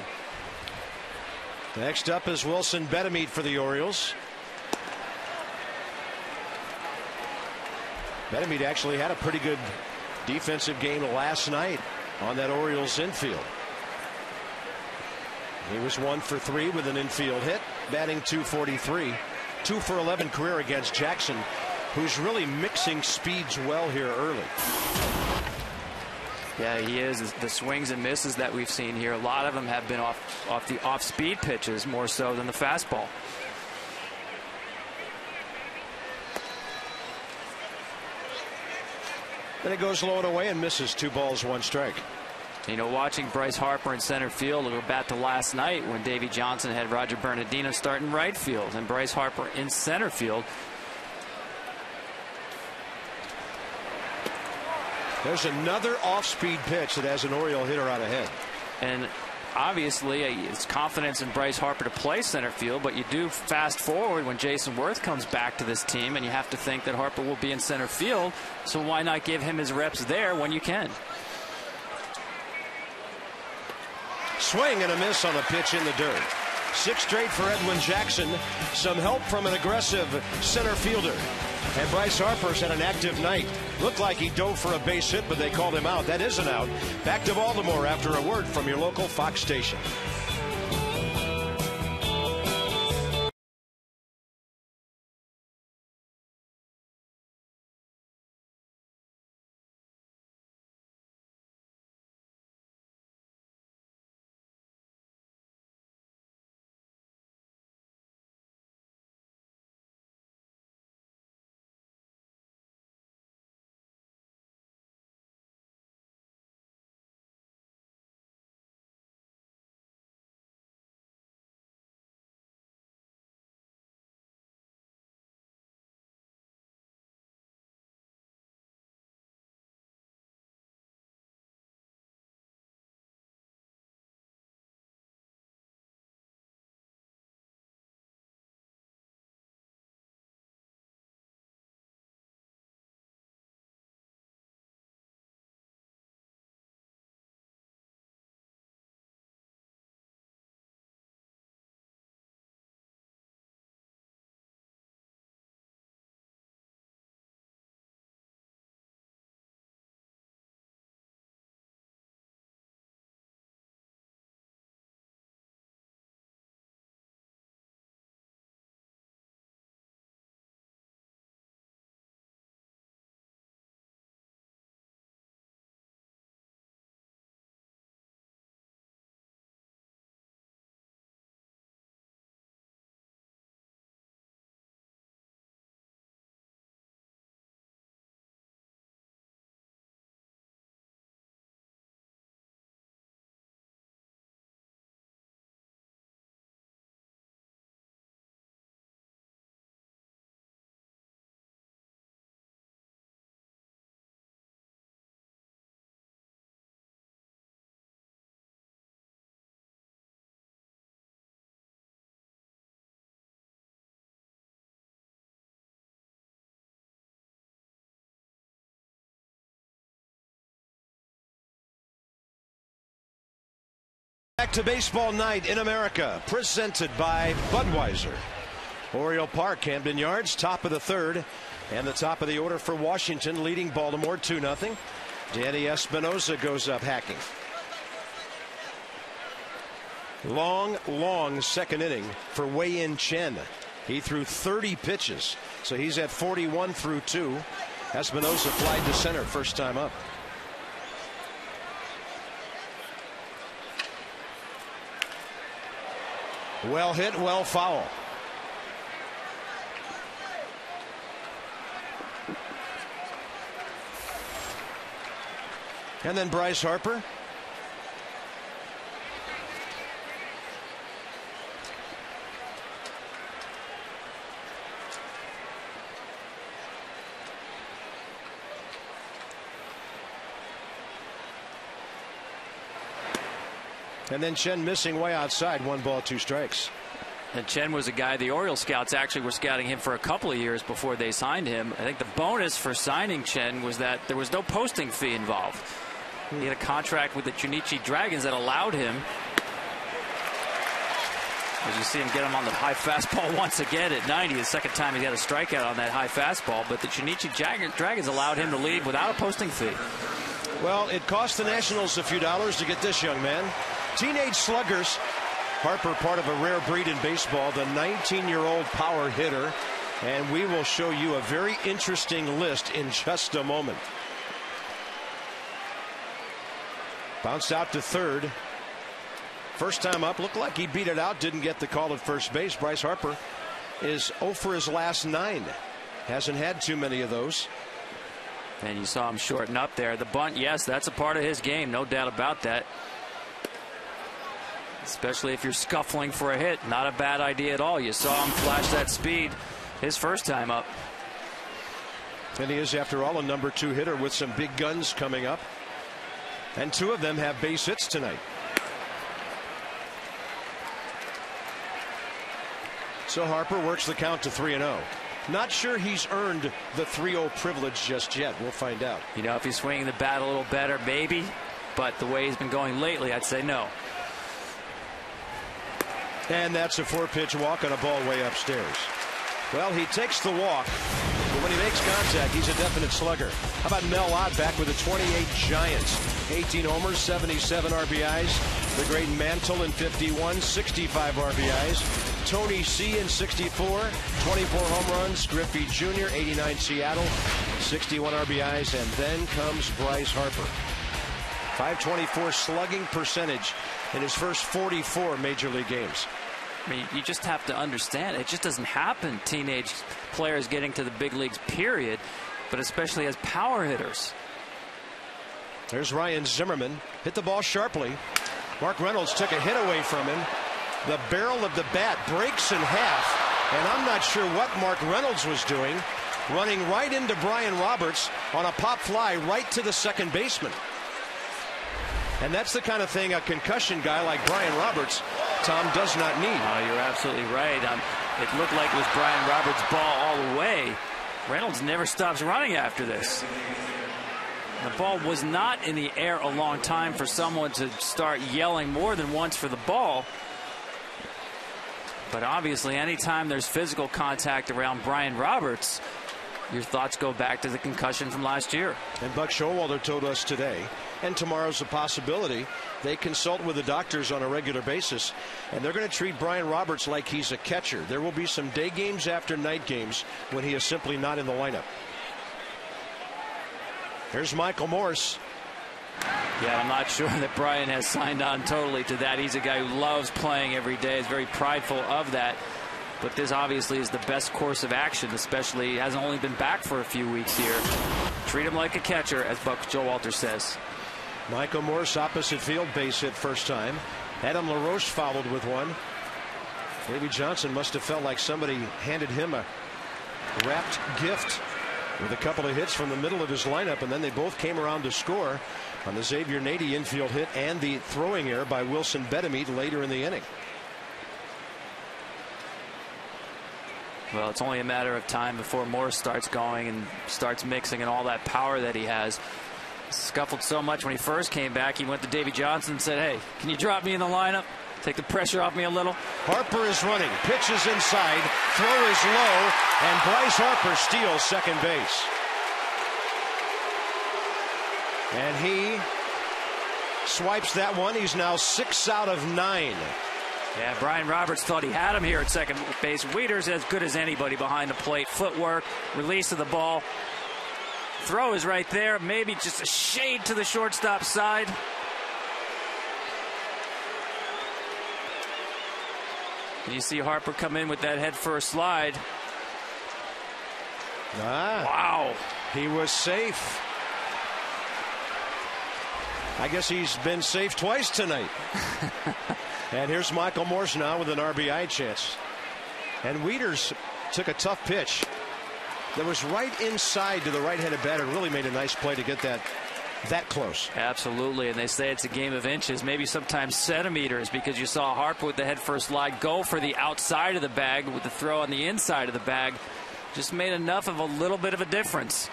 Next up is Wilson Betemit for the Orioles. Betemit actually had a pretty good defensive game last night on that Orioles infield. He was 1 for 3 with an infield hit, batting .243. 2 for 11 career against Jackson, who's really mixing speeds well here early. Yeah, he is. The swings and misses that we've seen here, a lot of them have been off the off-speed pitches more so than the fastball. Then it goes low and away and misses. 2 balls, 1 strike. You know, watching Bryce Harper in center field, we'll go back to last night when Davey Johnson had Roger Bernardino starting right field and Bryce Harper in center field. There's another off-speed pitch that has an Oriole hitter out ahead. And obviously it's confidence in Bryce Harper to play center field, but you do fast forward when Jason Worth comes back to this team, and you have to think that Harper will be in center field, so why not give him his reps there when you can? Swing and a miss on a pitch in the dirt. 6 straight for Edwin Jackson. Some help from an aggressive center fielder. And Bryce Harper's had an active night. Looked like he dove for a base hit, but they called him out. That is an out. Back to Baltimore after a word from your local Fox station. Back to baseball night in America, presented by Budweiser. Oriole Park, Camden Yards, top of the third, and the top of the order for Washington, leading Baltimore 2-0. Danny Espinosa goes up hacking. Long second inning for Wei-Yin Chen. He threw 30 pitches, so he's at 41 through 2. Espinosa flied to center first time up. Well hit, well foul. And then Bryce Harper. And then Chen missing way outside. 1 ball, 2 strikes. And Chen was a guy the Orioles scouts actually were scouting him for a couple of years before they signed him. I think the bonus for signing Chen was that there was no posting fee involved. He had a contract with the Chunichi Dragons that allowed him. As you see him get him on the high fastball once again at 90, the second time he got a strikeout on that high fastball. But the Chunichi Dragons allowed him to leave without a posting fee. Well, it cost the Nationals a few dollars to get this young man. Teenage sluggers. Harper, part of a rare breed in baseball, the 19-year-old power hitter. And we will show you a very interesting list in just a moment. Bounced out to third. First time up, looked like he beat it out, didn't get the call at first base. Bryce Harper is 0 for his last 9. Hasn't had too many of those. And you saw him shorten up there. The bunt, yes, that's a part of his game, no doubt about that. Especially if you're scuffling for a hit. Not a bad idea at all. You saw him flash that speed his first time up. And he is, after all, a number 2 hitter with some big guns coming up. And 2 of them have base hits tonight. So Harper works the count to 3-0. Not sure he's earned the 3-0 privilege just yet. We'll find out. You know, if he's swinging the bat a little better, maybe. But the way he's been going lately, I'd say no. And that's a 4-pitch walk on a ball way upstairs. Well, he takes the walk, but when he makes contact, he's a definite slugger. How about Mel Ott back with the 28 Giants? 18 homers, 77 RBIs. The great Mantle in 51, 65 RBIs. Tony C in 64, 24 home runs. Griffey Jr., 89 Seattle, 61 RBIs. And then comes Bryce Harper. 524 slugging percentage in his first 44 major league games. I mean, you just have to understand, it just doesn't happen, teenage players getting to the big leagues, period, but especially as power hitters. There's Ryan Zimmerman, hit the ball sharply. Mark Reynolds took a hit away from him. The barrel of the bat breaks in half, and I'm not sure what Mark Reynolds was doing, running right into Brian Roberts on a pop fly right to the second baseman. And that's the kind of thing a concussion guy like Brian Roberts, Tom, does not need. Oh, you're absolutely right. It looked like it was Brian Roberts' ball all the way. Reynolds never stops running after this. The ball was not in the air a long time for someone to start yelling more than once for the ball. But obviously, anytime there's physical contact around Brian Roberts, your thoughts go back to the concussion from last year. And Buck Showalter told us today, and tomorrow's a possibility, they consult with the doctors on a regular basis, and they're going to treat Brian Roberts like he's a catcher. There will be some day games after night games when he is simply not in the lineup. Here's Michael Morse. Yeah, I'm not sure that Brian has signed on totally to that. He's a guy who loves playing every day, is very prideful of that. But this obviously is the best course of action, especially he hasn't only been back for a few weeks here. Treat him like a catcher, as Buck Showalter says. Michael Morse, opposite field, base hit first time. Adam LaRoche followed with one. Davey Johnson must have felt like somebody handed him a wrapped gift with a couple of hits from the middle of his lineup, and then they both came around to score on the Xavier Nady infield hit and the throwing error by Wilson Betemit later in the inning. Well, it's only a matter of time before Morse starts going and starts mixing and all that power that he has. Scuffled so much when he first came back. He went to Davey Johnson and said, hey, can you drop me in the lineup? Take the pressure off me a little. Harper is running. Pitches inside. Throw is low. And Bryce Harper steals second base. And he swipes that one. He's now 6 out of 9. Yeah, Brian Roberts thought he had him here at second base. Wieters as good as anybody behind the plate. Footwork, release of the ball. Throw is right there. Maybe just a shade to the shortstop side. And you see Harper come in with that head first slide. Wow. He was safe. I guess he's been safe twice tonight. And here's Michael Morse now with an RBI chance. And Wieters took a tough pitch that was right inside to the right-handed batter. Really made a nice play to get that close. Absolutely, and they say it's a game of inches, maybe sometimes centimeters, because you saw Harper with the head first slide go for the outside of the bag with the throw on the inside of the bag. Just made enough of a little bit of a difference.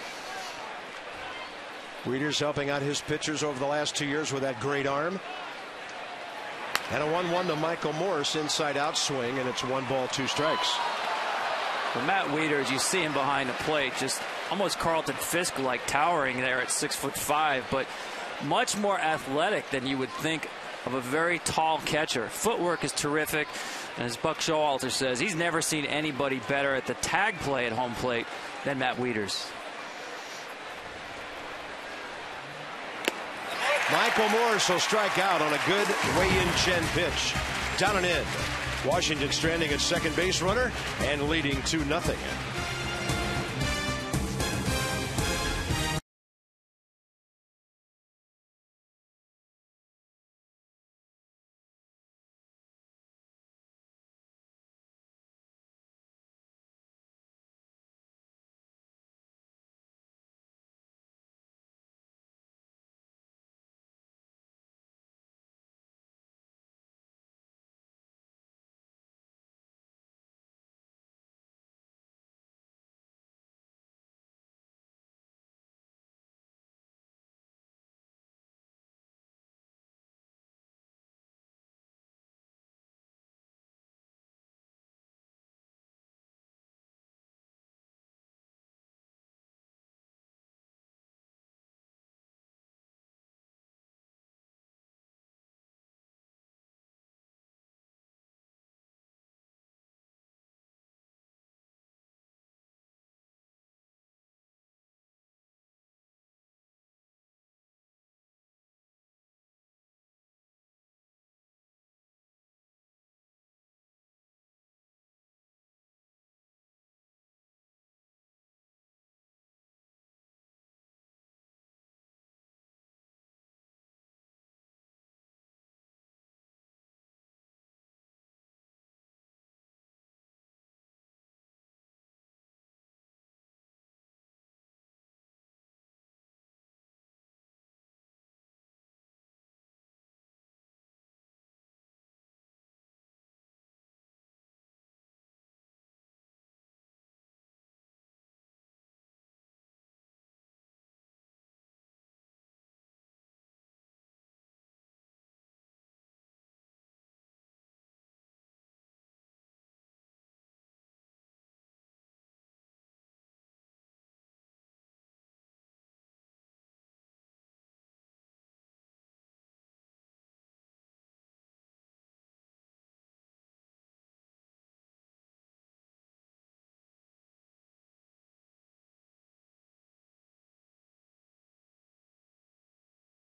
Wieters helping out his pitchers over the last 2 years with that great arm. And a 1-1 to Michael Morse, inside out swing, and it's 1 ball, 2 strikes. Well, Matt Wieters, you see him behind the plate, just almost Carlton Fisk-like, towering there at 6'5", but much more athletic than you would think of a very tall catcher. Footwork is terrific, and as Buck Showalter says, he's never seen anybody better at the tag play at home plate than Matt Wieters. Michael Morse will strike out on a good Wei-Yin Chen pitch. Down and in. Washington stranding at second base runner and leading 2-0.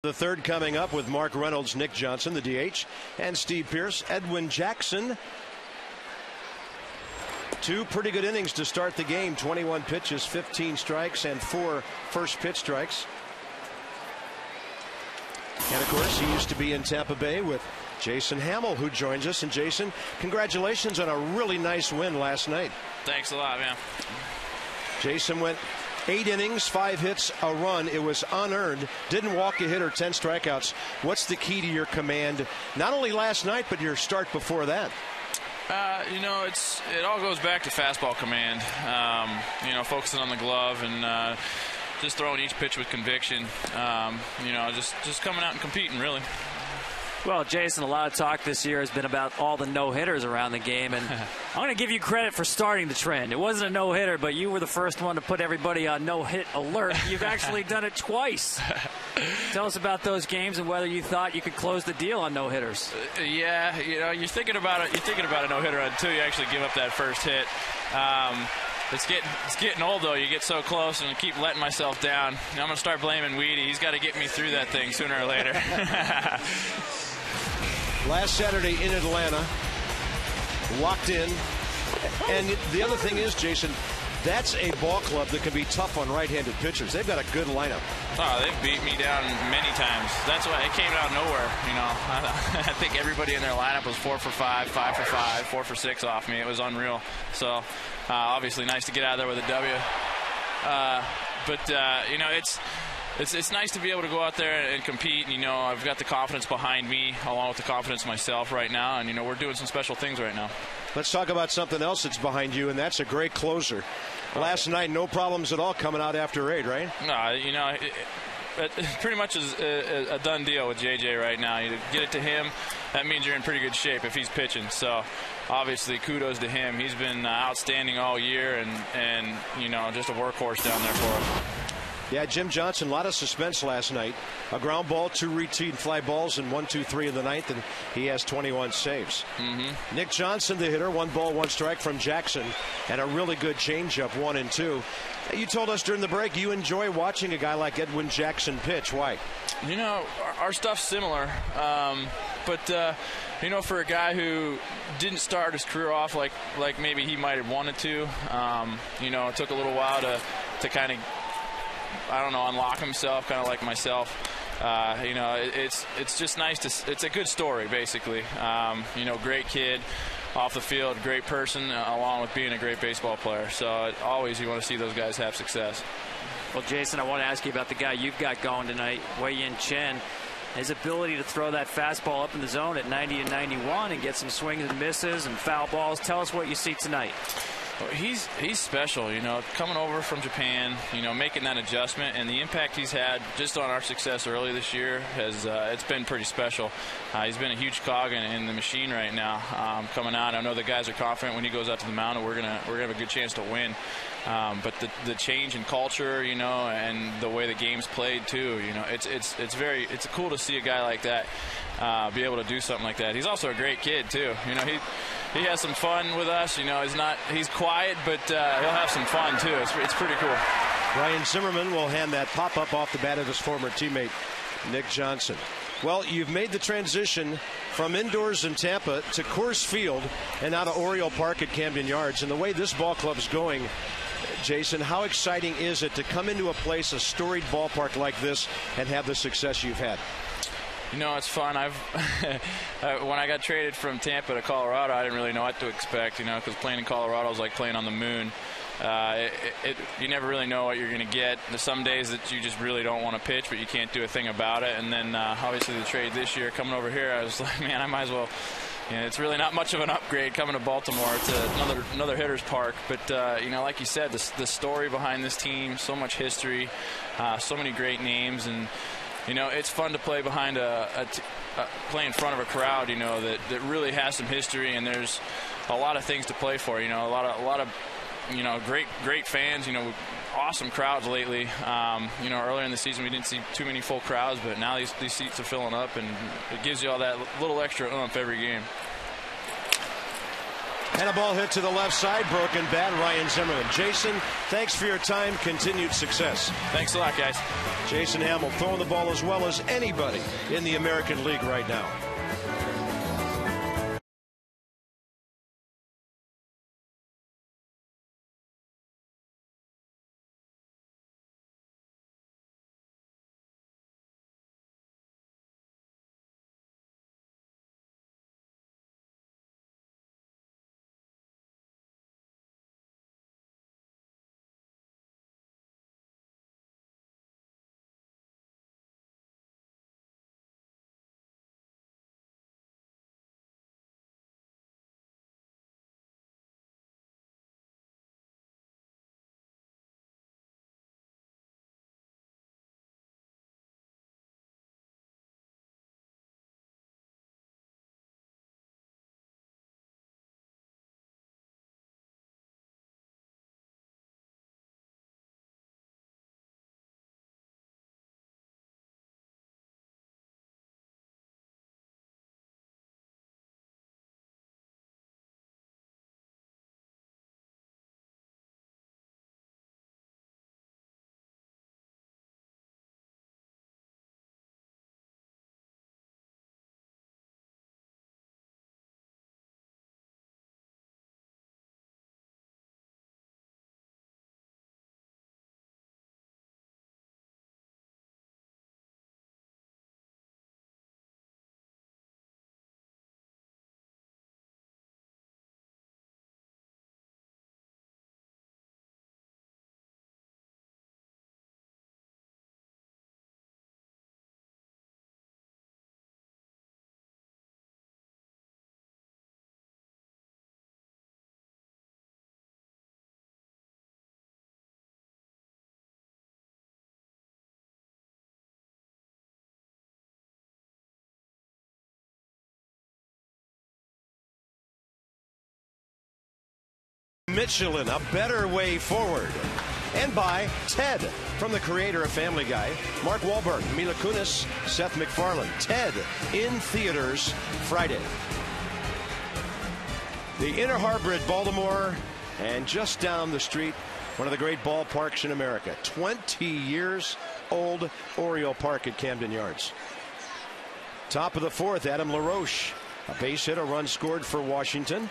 The third coming up with Mark Reynolds, Nick Johnson, the DH, and Steve Pearce, Edwin Jackson. Two pretty good innings to start the game. 21 pitches, 15 strikes, and 4 first pitch strikes. And of course, he used to be in Tampa Bay with Jason Hamill, who joins us. And Jason, congratulations on a really nice win last night. Thanks a lot, man. Jason went 8 innings, 5 hits, a run. It was unearned. Didn't walk a hitter, 10 strikeouts. What's the key to your command, not only last night, but your start before that? You know, it all goes back to fastball command. You know, focusing on the glove and just throwing each pitch with conviction. You know, just coming out and competing, really. Well, Jason, a lot of talk this year has been about all the no-hitters around the game, and I'm going to give you credit for starting the trend. It wasn't a no-hitter, but you were the first one to put everybody on no-hit alert. You've actually done it twice. Tell us about those games and whether you thought you could close the deal on no-hitters. Yeah, you know, you're thinking about it. You're thinking about a no-hitter until you actually give up that first hit. It's getting old, though. You get so close, and I keep letting myself down. I'm going to start blaming Weedy. He's got to get me through that thing sooner or later. Last Saturday in Atlanta, locked in. And the other thing is, Jason, that's a ball club that can be tough on right-handed pitchers. They've got a good lineup. Oh, they've beat me down many times. That's why it came out of nowhere. You know, I think everybody in their lineup was 4 for 5, 5 for 5, 4 for 6 off me. It was unreal. So, obviously, nice to get out of there with a W. You know, it's nice to be able to go out there and compete. And, you know, I've got the confidence behind me along with the confidence myself right now. And, you know, we're doing some special things right now. Let's talk about something else that's behind you, and that's a great closer. Last night, no problems at all coming out after 8, right? No, you know, it pretty much is a done deal with JJ right now. You get it to him, that means you're in pretty good shape if he's pitching. So, obviously, kudos to him. He's been outstanding all year and you know, just a workhorse down there for us. Yeah, Jim Johnson, a lot of suspense last night. A ground ball, 2 routine fly balls in 1, 2, 3 in the ninth, and he has 21 saves. Nick Johnson, the hitter, 1 ball, 1 strike from Jackson, and a really good changeup, 1 and 2. You told us during the break you enjoy watching a guy like Edwin Jackson pitch. Why? You know, our stuff's similar, but you know, for a guy who didn't start his career off like maybe he might have wanted to, you know, it took a little while to kind of, I don't know, unlock himself, kind of like myself. You know, it's just nice to. It's a good story, basically. You know, great kid off the field, great person, along with being a great baseball player. So always you want to see those guys have success. Well, Jason, I want to ask you about the guy you've got going tonight, Wei-Yin Chen. His ability to throw that fastball up in the zone at 90 and 91 and get some swings and misses and foul balls. Tell us what you see tonight. He's special, you know, coming over from Japan, you know, making that adjustment, and the impact he's had just on our success early this year has it's been pretty special. He's been a huge cog in the machine right now. Coming out, I know the guys are confident when he goes out to the mound, we're gonna have a good chance to win. But the change in culture, you know, and the way the game's played too, you know, it's cool to see a guy like that be able to do something like that. He's also a great kid too. You know, he has some fun with us. You know, he's quiet, but he'll have some fun too. It's pretty cool. Ryan Zimmerman will hand that pop-up off the bat of his former teammate, Nick Johnson. Well, you've made the transition from indoors in Tampa to Coors Field and now to Oriole Park at Camden Yards. And the way this ball club's going, Jason, how exciting is it to come into a place, a storied ballpark like this, and have the success you've had? You know, it's fun. When I got traded from Tampa to Colorado, I didn't really know what to expect, you know, because playing in Colorado was like playing on the moon. You never really know what you're going to get. There's some days that you just really don't want to pitch, but you can't do a thing about it. And then, obviously, the trade this year, coming over here, I was like, man, I might as well. You know, it's really not much of an upgrade coming to Baltimore. It's another hitter's park. But, you know, like you said, the story behind this team, so much history, so many great names. And, you know, it's fun to play behind play in front of a crowd, you know, that really has some history, and there's a lot of things to play for. You know, a lot of you know, great fans. You know, awesome crowds lately. You know, earlier in the season we didn't see too many full crowds, but now these seats are filling up, and it gives you all that little extra oomph every game. And a ball hit to the left side, broken bat, Ryan Zimmerman. Jason, thanks for your time. Continued success. Thanks a lot, guys. Jason Hamill throwing the ball as well as anybody in the American League right now. Michelin, a better way forward. And by Ted, from the creator of Family Guy, Mark Wahlberg, Mila Kunis, Seth MacFarlane. Ted in theaters Friday. The Inner Harbor at Baltimore, and just down the street, one of the great ballparks in America. 20 years old Oriole Park at Camden Yards. Top of the fourth, Adam LaRoche. A base hit, a run scored for Washington.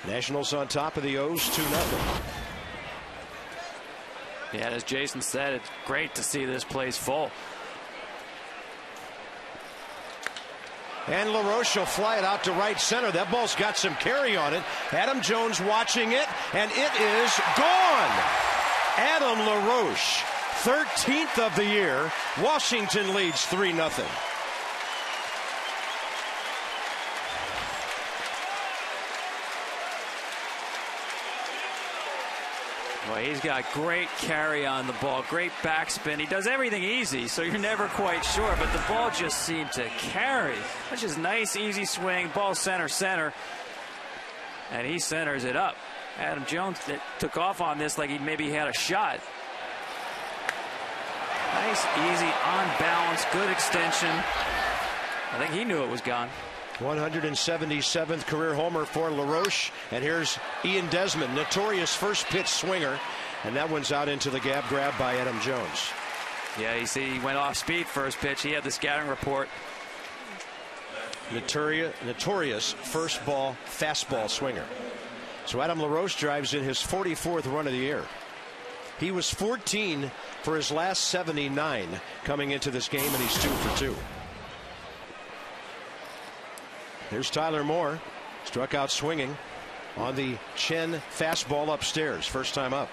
Nationals on top of the O's 2-0. Yeah, as Jason said, it's great to see this place full. And LaRoche will fly it out to right center. That ball's got some carry on it. Adam Jones watching it, and it is gone. Adam LaRoche, 13th of the year. Washington leads 3-0. Well, he's got great carry on the ball, great backspin. He does everything easy, so you're never quite sure, but the ball just seemed to carry. That's just nice, easy swing, ball center, and he centers it up. Adam Jones took off on this like he maybe had a shot. Nice, easy, on balance, good extension. I think he knew it was gone. 177th career homer for LaRoche. And here's Ian Desmond, notorious first pitch swinger. And that one's out into the gap, grabbed by Adam Jones. Yeah, you see he went off speed first pitch. He had the scouting report. Notorious first ball fastball swinger. So Adam LaRoche drives in his 44th run of the year. He was 14 for his last 79 coming into this game, and he's 2 for 2. Here's Tyler Moore, struck out swinging on the Chen fastball upstairs, first time up.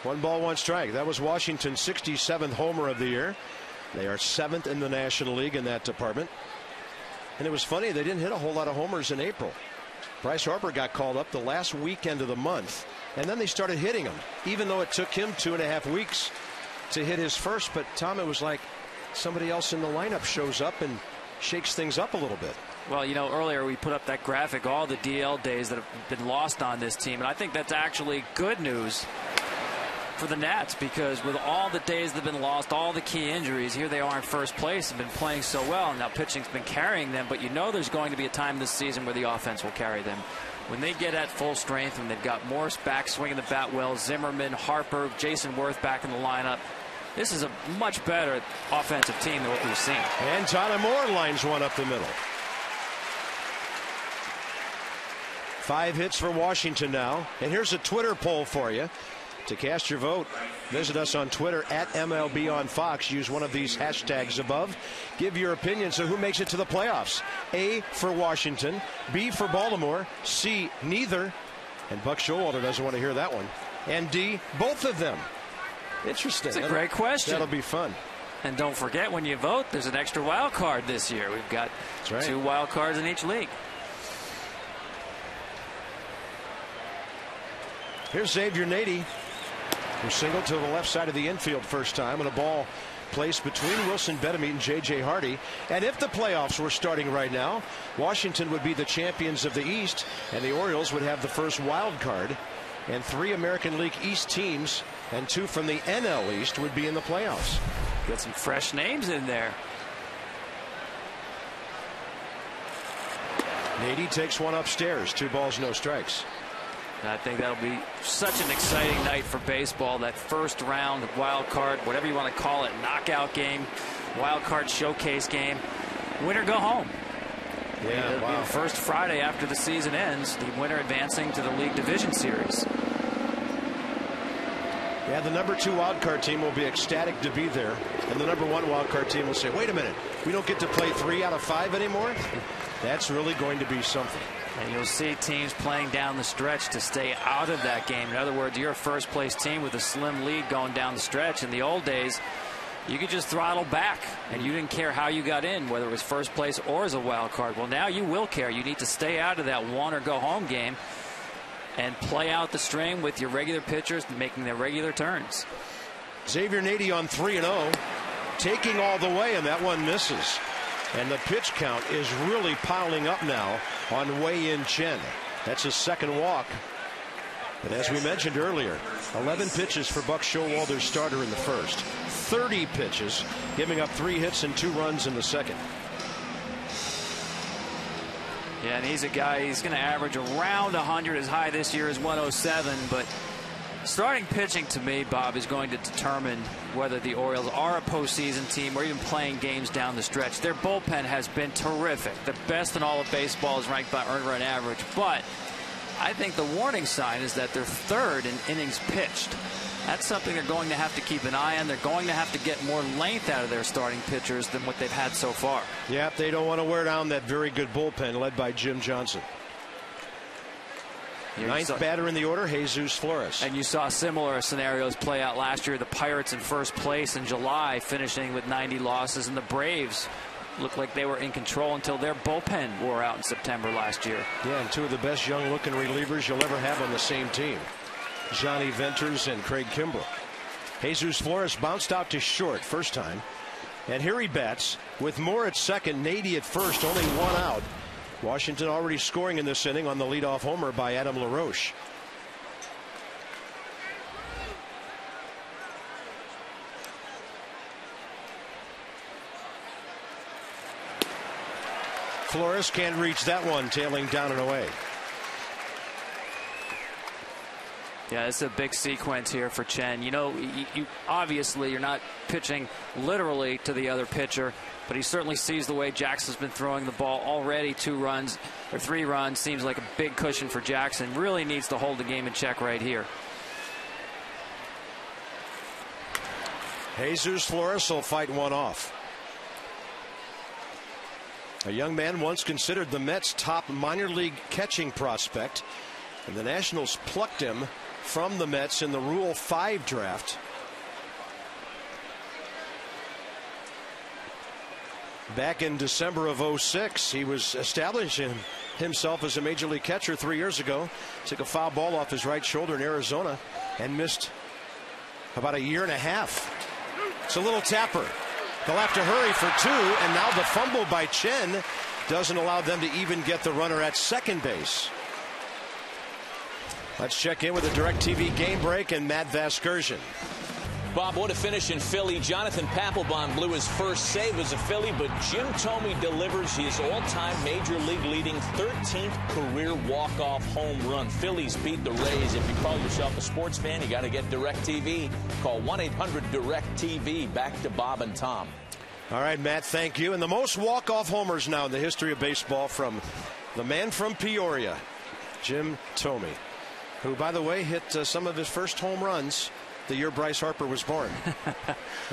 One ball, one strike. That was Washington's 67th homer of the year. They are 7th in the National League in that department. And it was funny, they didn't hit a whole lot of homers in April. Bryce Harper got called up the last weekend of the month, and then they started hitting him, even though it took him 2.5 weeks to hit his first. But Tom, it was like somebody else in the lineup shows up and shakes things up a little bit. Well, you know, earlier we put up that graphic, all the DL days that have been lost on this team, and I think that's actually good news for the Nats, because with all the days that have been lost, all the key injuries, here they are in first place and been playing so well. Now pitching's been carrying them, but you know there's going to be a time this season where the offense will carry them. When they get at full strength, when they've got Morse back swinging the bat well, Zimmerman, Harper, Jason Worth back in the lineup, this is a much better offensive team than what we've seen. And Tyler Moore lines one up the middle. 5 hits for Washington now. And here's a Twitter poll for you. To cast your vote, visit us on Twitter at MLB on Fox. Use one of these hashtags above. Give your opinion. So who makes it to the playoffs? A, for Washington. B, for Baltimore. C, neither. And Buck Showalter doesn't want to hear that one. And D, both of them. Interesting. That's a great question. That'll be fun. And don't forget, when you vote, there's an extra wild card this year. We've got 2 wild cards in each league. Here's Xavier Nady, who singled to the left side of the infield first time, and a ball placed between Wilson Betemit and J.J. Hardy. And if the playoffs were starting right now, Washington would be the champions of the East, and the Orioles would have the first wild card, and 3 American League East teams and 2 from the NL East would be in the playoffs. Got some fresh names in there. Nady takes one upstairs. 2 balls, no strikes. I think that'll be such an exciting night for baseball. That first round wild card, whatever you want to call it, knockout game, wild card showcase game. Winner go home. Yeah, It'll be the first Friday after the season ends. The winner advancing to the League Division Series. Yeah, the number 2 wild card team will be ecstatic to be there, and the number 1 wild card team will say, "Wait a minute, we don't get to play 3 out of 5 anymore." That's really going to be something. And you'll see teams playing down the stretch to stay out of that game. In other words, you're a first place team with a slim lead going down the stretch. In the old days, you could just throttle back and you didn't care how you got in, whether it was first place or as a wild card. Well, now you will care. You need to stay out of that one or go home game and play out the string with your regular pitchers making their regular turns. Xavier Nady on 3-0, taking all the way, and that one misses. And the pitch count is really piling up now on Wei-Yin Chen. That's his second walk. But as we mentioned earlier, 11 pitches for Buck Showalter, starter in the first. 30 pitches, giving up 3 hits and 2 runs in the second. Yeah, and he's a guy, he's going to average around 100. As high this year as 107. But starting pitching, to me, Bob, is going to determine whether the Orioles are a postseason team or even playing games down the stretch. Their bullpen has been terrific. The best in all of baseball is ranked by earned run average. But I think the warning sign is that they're 3rd in innings pitched. That's something they're going to have to keep an eye on. They're going to have to get more length out of their starting pitchers than what they've had so far. Yeah, they don't want to wear down that very good bullpen led by Jim Johnson. Ninth batter in the order, Jesus Flores. And you saw similar scenarios play out last year. The Pirates in first place in July, finishing with 90 losses, and the Braves looked like they were in control until their bullpen wore out in September last year. Yeah, and 2 of the best young-looking relievers you'll ever have on the same team, Johnny Venters and Craig Kimbrell. Jesus Flores bounced out to short first time, and here he bats with Moore at second, Nady at first, only 1 out. Washington already scoring in this inning on the leadoff homer by Adam LaRoche. Flores can't reach that one, tailing down and away. Yeah, it's a big sequence here for Chen. You know, you obviously you're not pitching literally to the other pitcher, but he certainly sees the way Jackson's been throwing the ball already. 2 runs or 3 runs seems like a big cushion for Jackson. Really needs to hold the game in check right here. Jesus Flores will fight one off. A young man once considered the Mets' top minor league catching prospect, and the Nationals plucked him from the Mets in the Rule 5 draft. Back in December of '06, he was establishing himself as a major league catcher 3 years ago. Took a foul ball off his right shoulder in Arizona and missed about 1.5 years. It's a little tapper. They'll have to hurry for 2, and now the fumble by Chen doesn't allow them to even get the runner at second base. Let's check in with the DirecTV game break and Matt Vasgersian. Bob, what a finish in Philly. Jonathan Papelbon blew his first save as a Philly, but Jim Thome delivers his all-time Major League leading 13th career walk-off home run. Phillies beat the Rays. If you call yourself a sports fan, you got to get DirecTV. Call 1-800-DirecTV. Back to Bob and Tom. All right, Matt, thank you. And the most walk-off homers now in the history of baseball from the man from Peoria, Jim Thome, who, by the way, hit some of his first home runs the year Bryce Harper was born.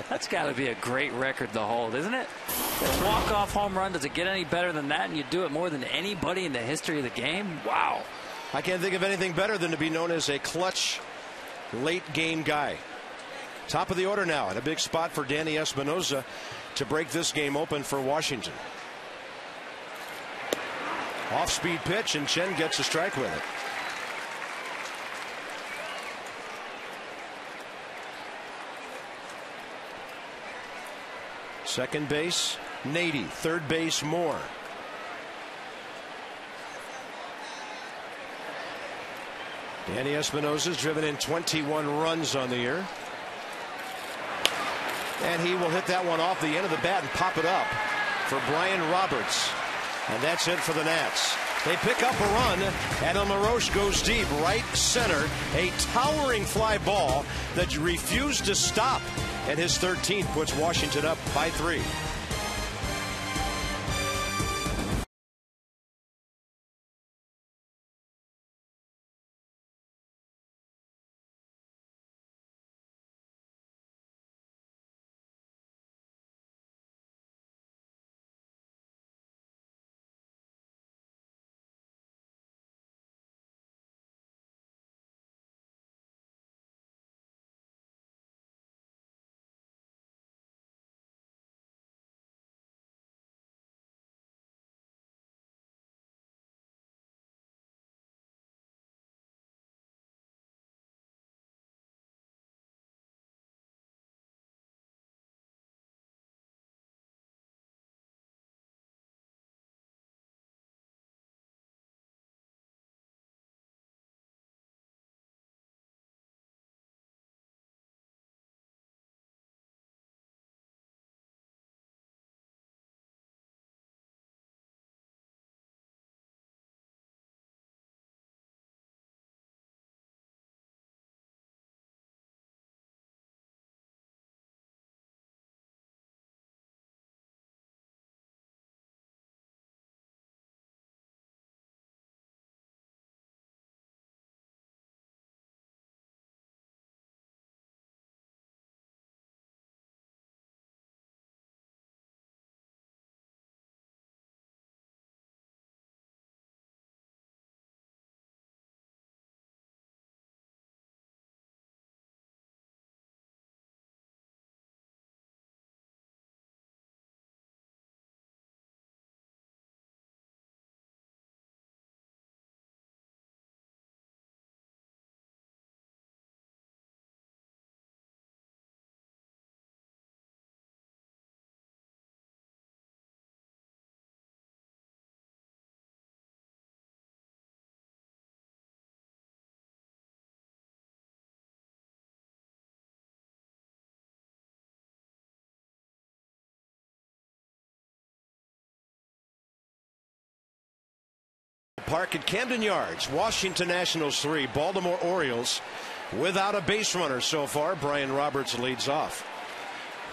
That's got to be a great record to hold, isn't it? A walk-off home run, does it get any better than that? And you do it more than anybody in the history of the game? Wow. I can't think of anything better than to be known as a clutch late-game guy. Top of the order now, and a big spot for Danny Espinosa to break this game open for Washington. Off-speed pitch, and Chen gets a strike with it. Second base, Nady. Third base, Moore. Danny Espinosa's driven in 21 runs on the year. And he will hit that one off the end of the bat and pop it up for Brian Roberts. And that's it for the Nats. They pick up a run, and LaRoche goes deep right center. A towering fly ball that refused to stop. And his 13th puts Washington up by 3. Park at Camden Yards. Washington Nationals 3, Baltimore Orioles without a base runner so far. Brian Roberts leads off.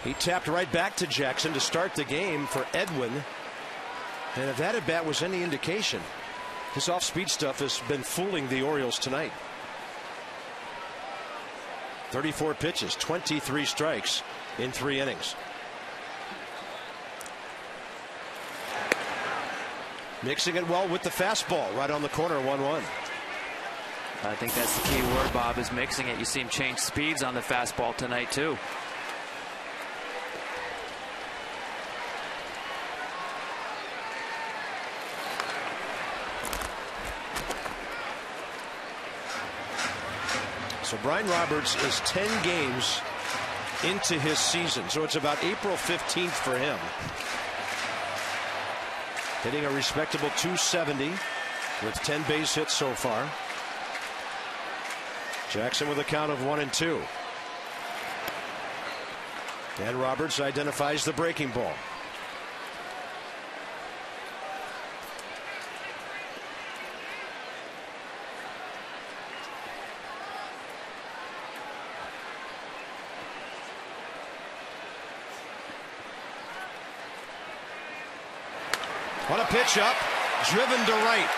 He tapped right back to Jackson to start the game for Edwin. And if that at bat was any indication, his off-speed stuff has been fooling the Orioles tonight. 34 pitches, 23 strikes in 3 innings. Mixing it well with the fastball right on the corner, 1-1. I think that's the key word, Bob, is mixing it. You see him change speeds on the fastball tonight, too. So Brian Roberts is 10 games into his season, so it's about April 15th for him. hitting a respectable .270 with 10 base hits so far. Jackson with a count of 1-2. And Roberts identifies the breaking ball. On a pitch up, driven to right.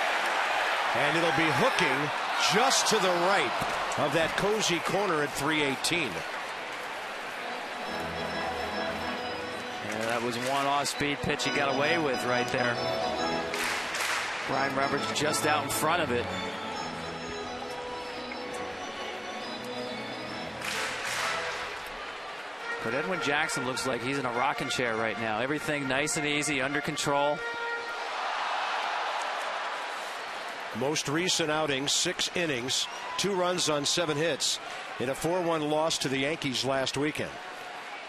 And it'll be hooking just to the right of that cozy corner at 318. Yeah, that was one off-speed pitch he got away with right there. Brian Roberts just out in front of it. But Edwin Jackson looks like he's in a rocking chair right now. Everything nice and easy, under control. Most recent outings, 6 innings, 2 runs on 7 hits in a 4-1 loss to the Yankees last weekend.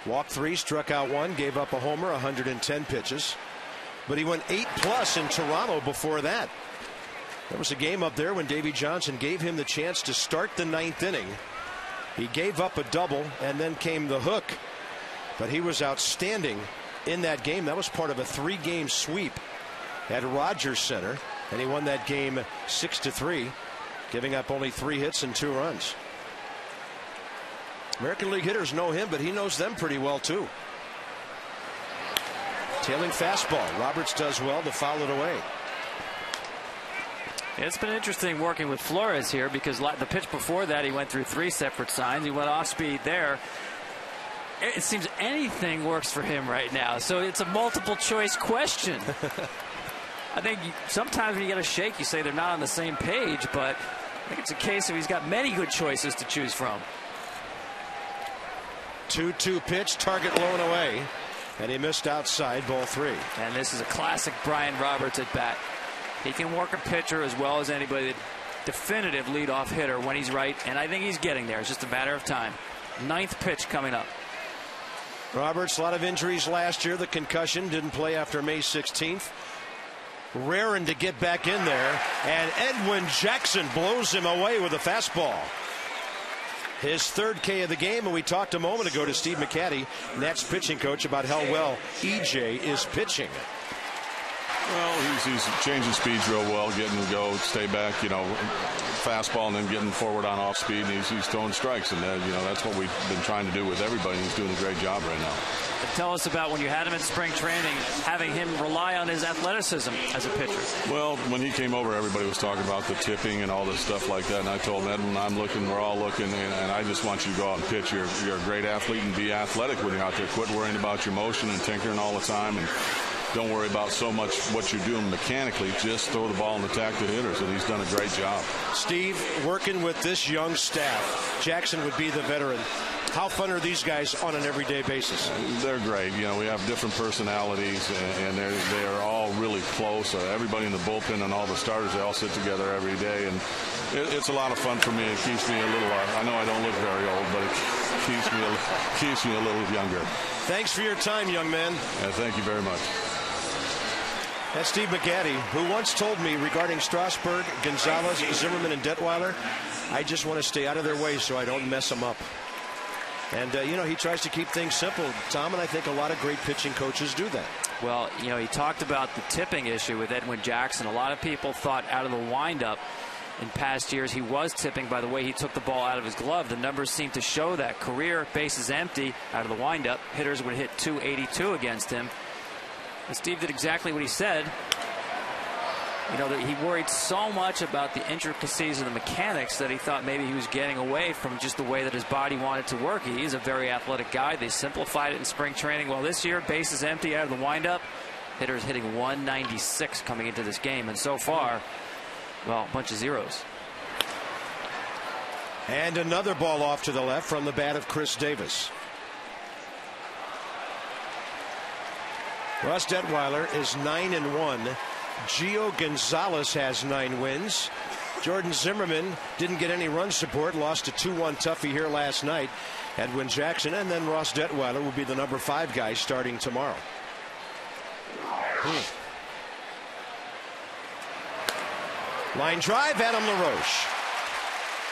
Walked 3, struck out 1, gave up a homer, 110 pitches. But he went 8+ in Toronto before that. There was a game up there when Davey Johnson gave him the chance to start the 9th inning. He gave up a double and then came the hook. But he was outstanding in that game. That was part of a 3-game sweep at Rogers Center. And he won that game 6-3, giving up only 3 hits and 2 runs. American League hitters know him, but he knows them pretty well too. Tailing fastball. Roberts does well to foul it away. It's been interesting working with Flores here because the pitch before that he went through 3 separate signs. He went off speed there. It seems anything works for him right now. So it's a multiple choice question. I think sometimes when you get a shake, you say they're not on the same page, but I think it's a case of he's got many good choices to choose from. 2-2 pitch, target low and away, and he missed outside, ball 3. And this is a classic Brian Roberts at bat. He can work a pitcher as well as anybody. Definitive leadoff hitter when he's right, and I think he's getting there. It's just a matter of time. 9th pitch coming up. Roberts, a lot of injuries last year. The concussion, didn't play after May 16th. Raring to get back in there, and Edwin Jackson blows him away with a fastball. His 3rd K of the game, and we talked a moment ago to Steve McCatty, Nats pitching coach, about how well EJ is pitching. Well, he's changing speeds real well, getting to go, stay back, fastball, and then getting forward on off speed. And he's throwing strikes, and that's what we've been trying to do with everybody. He's doing a great job right now. And tell us about when you had him in spring training, having him rely on his athleticism as a pitcher. Well, when he came over, everybody was talking about the tipping and all this stuff like that. And I told him, Edwin, I'm looking, we're all looking, and I just want you to go out and pitch. You're a great athlete and be athletic when you're out there. Quit worrying about your motion and tinkering all the time, and don't worry about so much what you're doing mechanically. Just throw the ball and attack the hitters, and he's done a great job. Steve, working with this young staff, Jackson would be the veteran. How fun are these guys on an everyday basis? They're great. We have different personalities, and they are all really close. Everybody in the bullpen and all the starters, they all sit together every day, and it's a lot of fun for me. It keeps me a little. I know I don't look very old, but it keeps me a little younger. Thanks for your time, young man. Thank you very much. That's Steve McCatty, who once told me regarding Strasburg, Gonzalez, Zimmerman, and Detweiler, I just want to stay out of their way so I don't mess them up. And, he tries to keep things simple, Tom, and I think a lot of great pitching coaches do that. Well, he talked about the tipping issue with Edwin Jackson. A lot of people thought out of the windup in past years he was tipping by the way he took the ball out of his glove. The numbers seem to show that. Career bases empty out of the windup. Hitters would hit .282 against him. And Steve did exactly what he said. That he worried so much about the intricacies of the mechanics that he thought maybe he was getting away from just the way that his body wanted to work. He's a very athletic guy. They simplified it in spring training. Well, this year, bases empty out of the windup. Hitters hitting 196 coming into this game. And so far, well, a bunch of zeros. And another ball off to the left from the bat of Chris Davis. Ross Detweiler is 9-1. Gio Gonzalez has 9 wins. Jordan Zimmerman didn't get any run support, lost a 2-1 toughie here last night. Edwin Jackson, and then Ross Detweiler will be the number 5 guy starting tomorrow. Line drive, Adam LaRoche.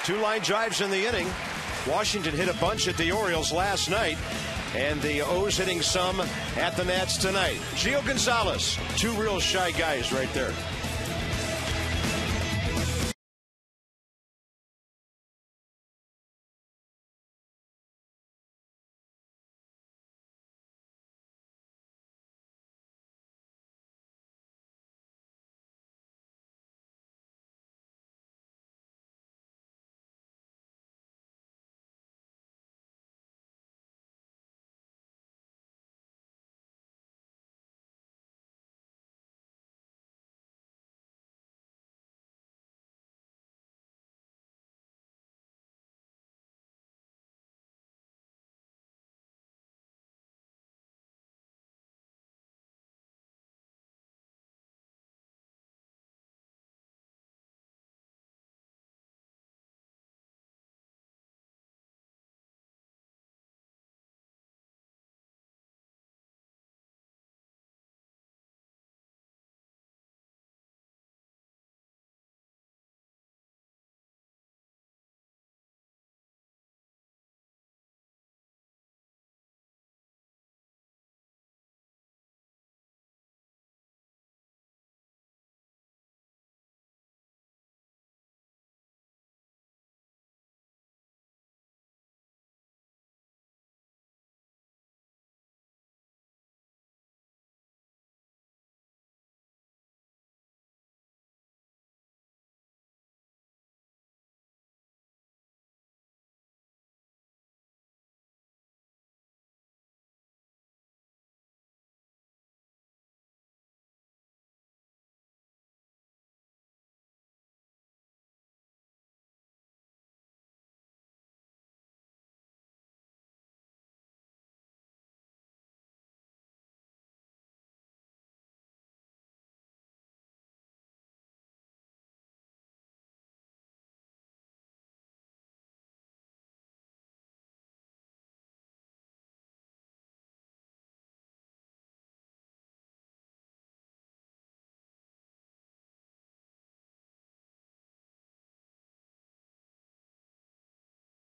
2 line drives in the inning. Washington hit a bunch at the Orioles last night, and the O's hitting some at the Nats tonight. Gio Gonzalez, 2 real shy guys right there.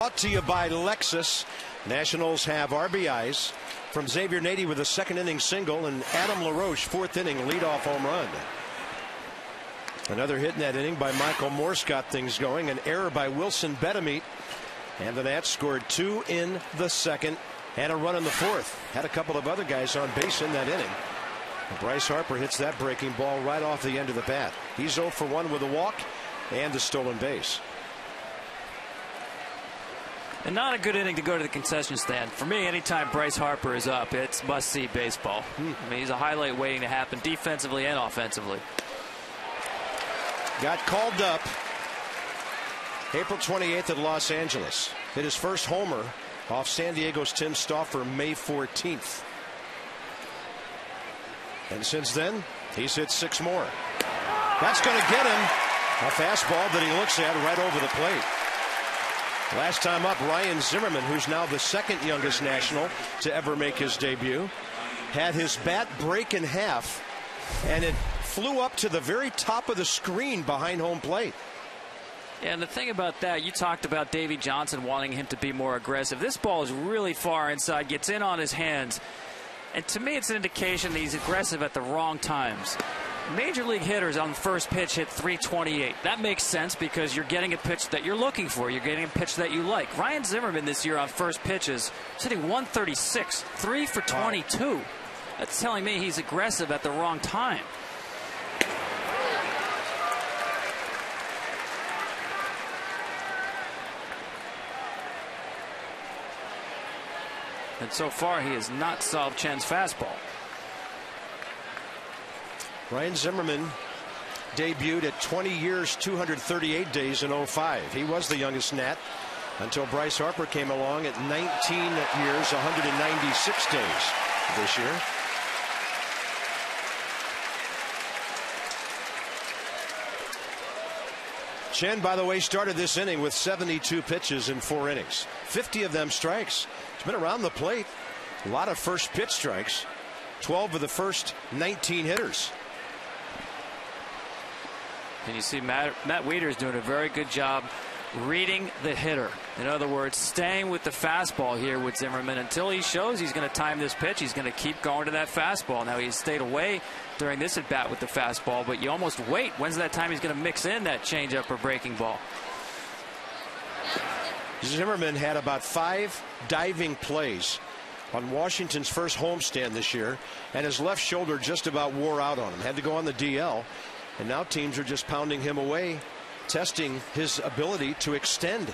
Brought to you by Lexus. Nationals have RBIs from Xavier Nady with a 2nd inning single, and Adam LaRoche 4th inning leadoff home run. Another hit in that inning by Michael Morse got things going. An error by Wilson Betemit, and the Nats scored 2 in the 2nd and a run in the 4th. Had a couple of other guys on base in that inning. And Bryce Harper hits that breaking ball right off the end of the bat. He's 0 for 1 with a walk and a stolen base. And not a good inning to go to the concession stand. For me, anytime Bryce Harper is up, it's must-see baseball. I mean, he's a highlight waiting to happen defensively and offensively. Got called up April 28th at Los Angeles. Hit his first homer off San Diego's Tim Stauffer May 14th. And since then, he's hit 6 more. That's going to get him a fastball that he looks at right over the plate. Last time up, Ryan Zimmerman, who's now the 2nd youngest National to ever make his debut, had his bat break in half, and it flew up to the very top of the screen behind home plate. Yeah, and the thing about that, you talked about Davey Johnson wanting him to be more aggressive. This ball is really far inside, gets in on his hands, and to me it's an indication that he's aggressive at the wrong times. Major league hitters on the first pitch hit 328. That makes sense because you're getting a pitch that you're looking for. You're getting a pitch that you like. Ryan Zimmerman this year on first pitches is hitting 136, 3 for 22. That's telling me he's aggressive at the wrong time. And so far he has not solved Chen's fastball. Ryan Zimmerman debuted at 20 years, 238 days in 05. He was the youngest Nat until Bryce Harper came along at 19 years, 196 days this year. Chen, by the way, started this inning with 72 pitches in 4 innings. 50 of them strikes. He's been around the plate. A lot of first pitch strikes. 12 of the first 19 hitters. And you see Matt Wieters doing a very good job reading the hitter. In other words, staying with the fastball here with Zimmerman until he shows he's going to time this pitch. He's going to keep going to that fastball. Now, he's stayed away during this at bat with the fastball, but you almost wait. When's that time he's going to mix in that changeup or breaking ball? Zimmerman had about 5 diving plays on Washington's first homestand this year, and his left shoulder just about wore out on him. Had to go on the DL, and now teams are just pounding him away, testing his ability to extend.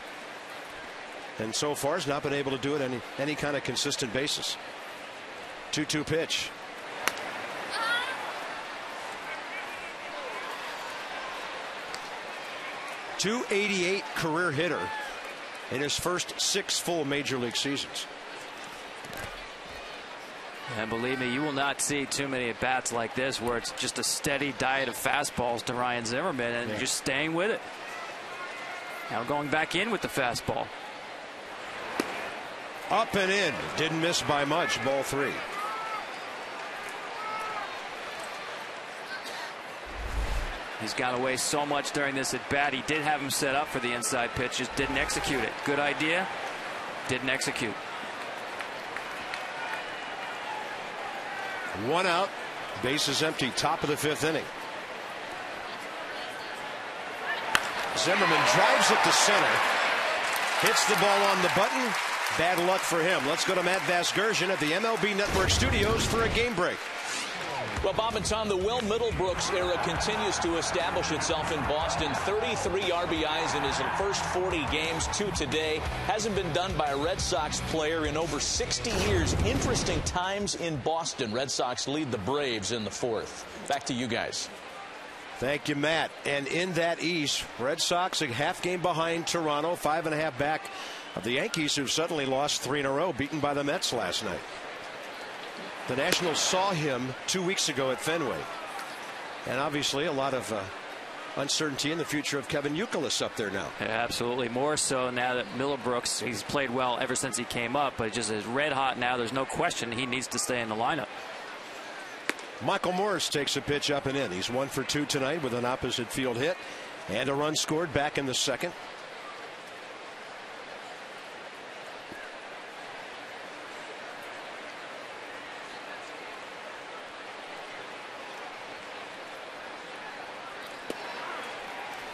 And so far has not been able to do it on any kind of consistent basis. 2-2 pitch. .288 career hitter in his first 6 full major league seasons. And believe me, you will not see too many at bats like this where it's just a steady diet of fastballs to Ryan Zimmerman and just staying with it. Now going back in with the fastball. Up and in. Didn't miss by much. Ball 3. He's got away so much during this at bat. He did have him set up for the inside pitch, just didn't execute it. Good idea, didn't execute. 1 out, bases empty, top of the 5th inning. Zimmerman drives it to center, hits the ball on the button. Bad luck for him. Let's go to Matt Vasgersian at the MLB Network studios for a game break. Well, Bob and Tom, the Will Middlebrooks era continues to establish itself in Boston. 33 RBIs in his first 40 games, 2 today. Hasn't been done by a Red Sox player in over 60 years. Interesting times in Boston. Red Sox lead the Braves in the 4th. Back to you guys. Thank you, Matt. And in that East, Red Sox a half game behind Toronto, 5.5 back of the Yankees, who suddenly lost 3 in a row, beaten by the Mets last night. The Nationals saw him 2 weeks ago at Fenway. And obviously a lot of uncertainty in the future of Kevin Youkilis up there now. Yeah, absolutely. More so now that Middlebrooks, he's played well ever since he came up, but just is red hot now. There's no question he needs to stay in the lineup. Michael Morris takes a pitch up and in. He's 1 for 2 tonight with an opposite field hit and a run scored back in the 2nd.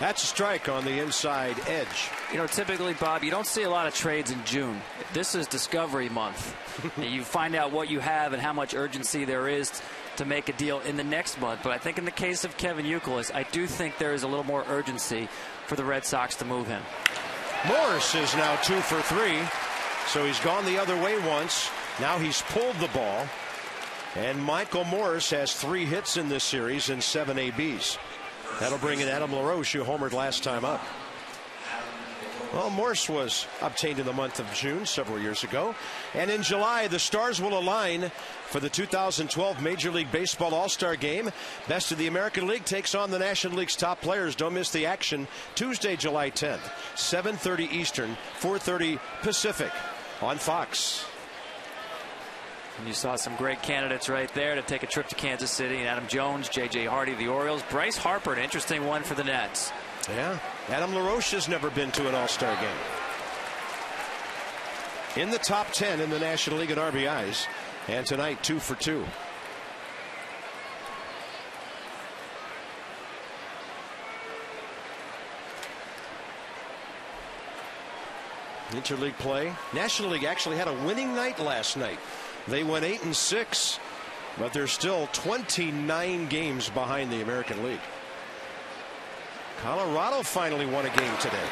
That's a strike on the inside edge. You know, typically, Bob, you don't see a lot of trades in June. This is Discovery Month. You find out what you have and how much urgency there is to make a deal in the next month. But I think in the case of Kevin Youkilis, I do think there is a little more urgency for the Red Sox to move him. Morris is now 2 for 3. So he's gone the other way once. Now he's pulled the ball. And Michael Morris has 3 hits in this series and 7 ABs. That'll bring in Adam LaRoche, who homered last time up. Well, Morse was obtained in the month of June several years ago. And in July, the stars will align for the 2012 Major League Baseball All-Star Game. Best of the American League takes on the National League's top players. Don't miss the action Tuesday, July 10th, 7:30 Eastern, 4:30 Pacific on Fox. And you saw some great candidates right there to take a trip to Kansas City. Adam Jones, J.J. Hardy, the Orioles. Bryce Harper, an interesting one for the Nets. Yeah, Adam LaRoche has never been to an All-Star game. In the top 10 in the National League in RBIs. And tonight, 2 for 2. Interleague play. National League actually had a winning night last night. They went 8-6, but they're still 29 games behind the American League. Colorado finally won a game today.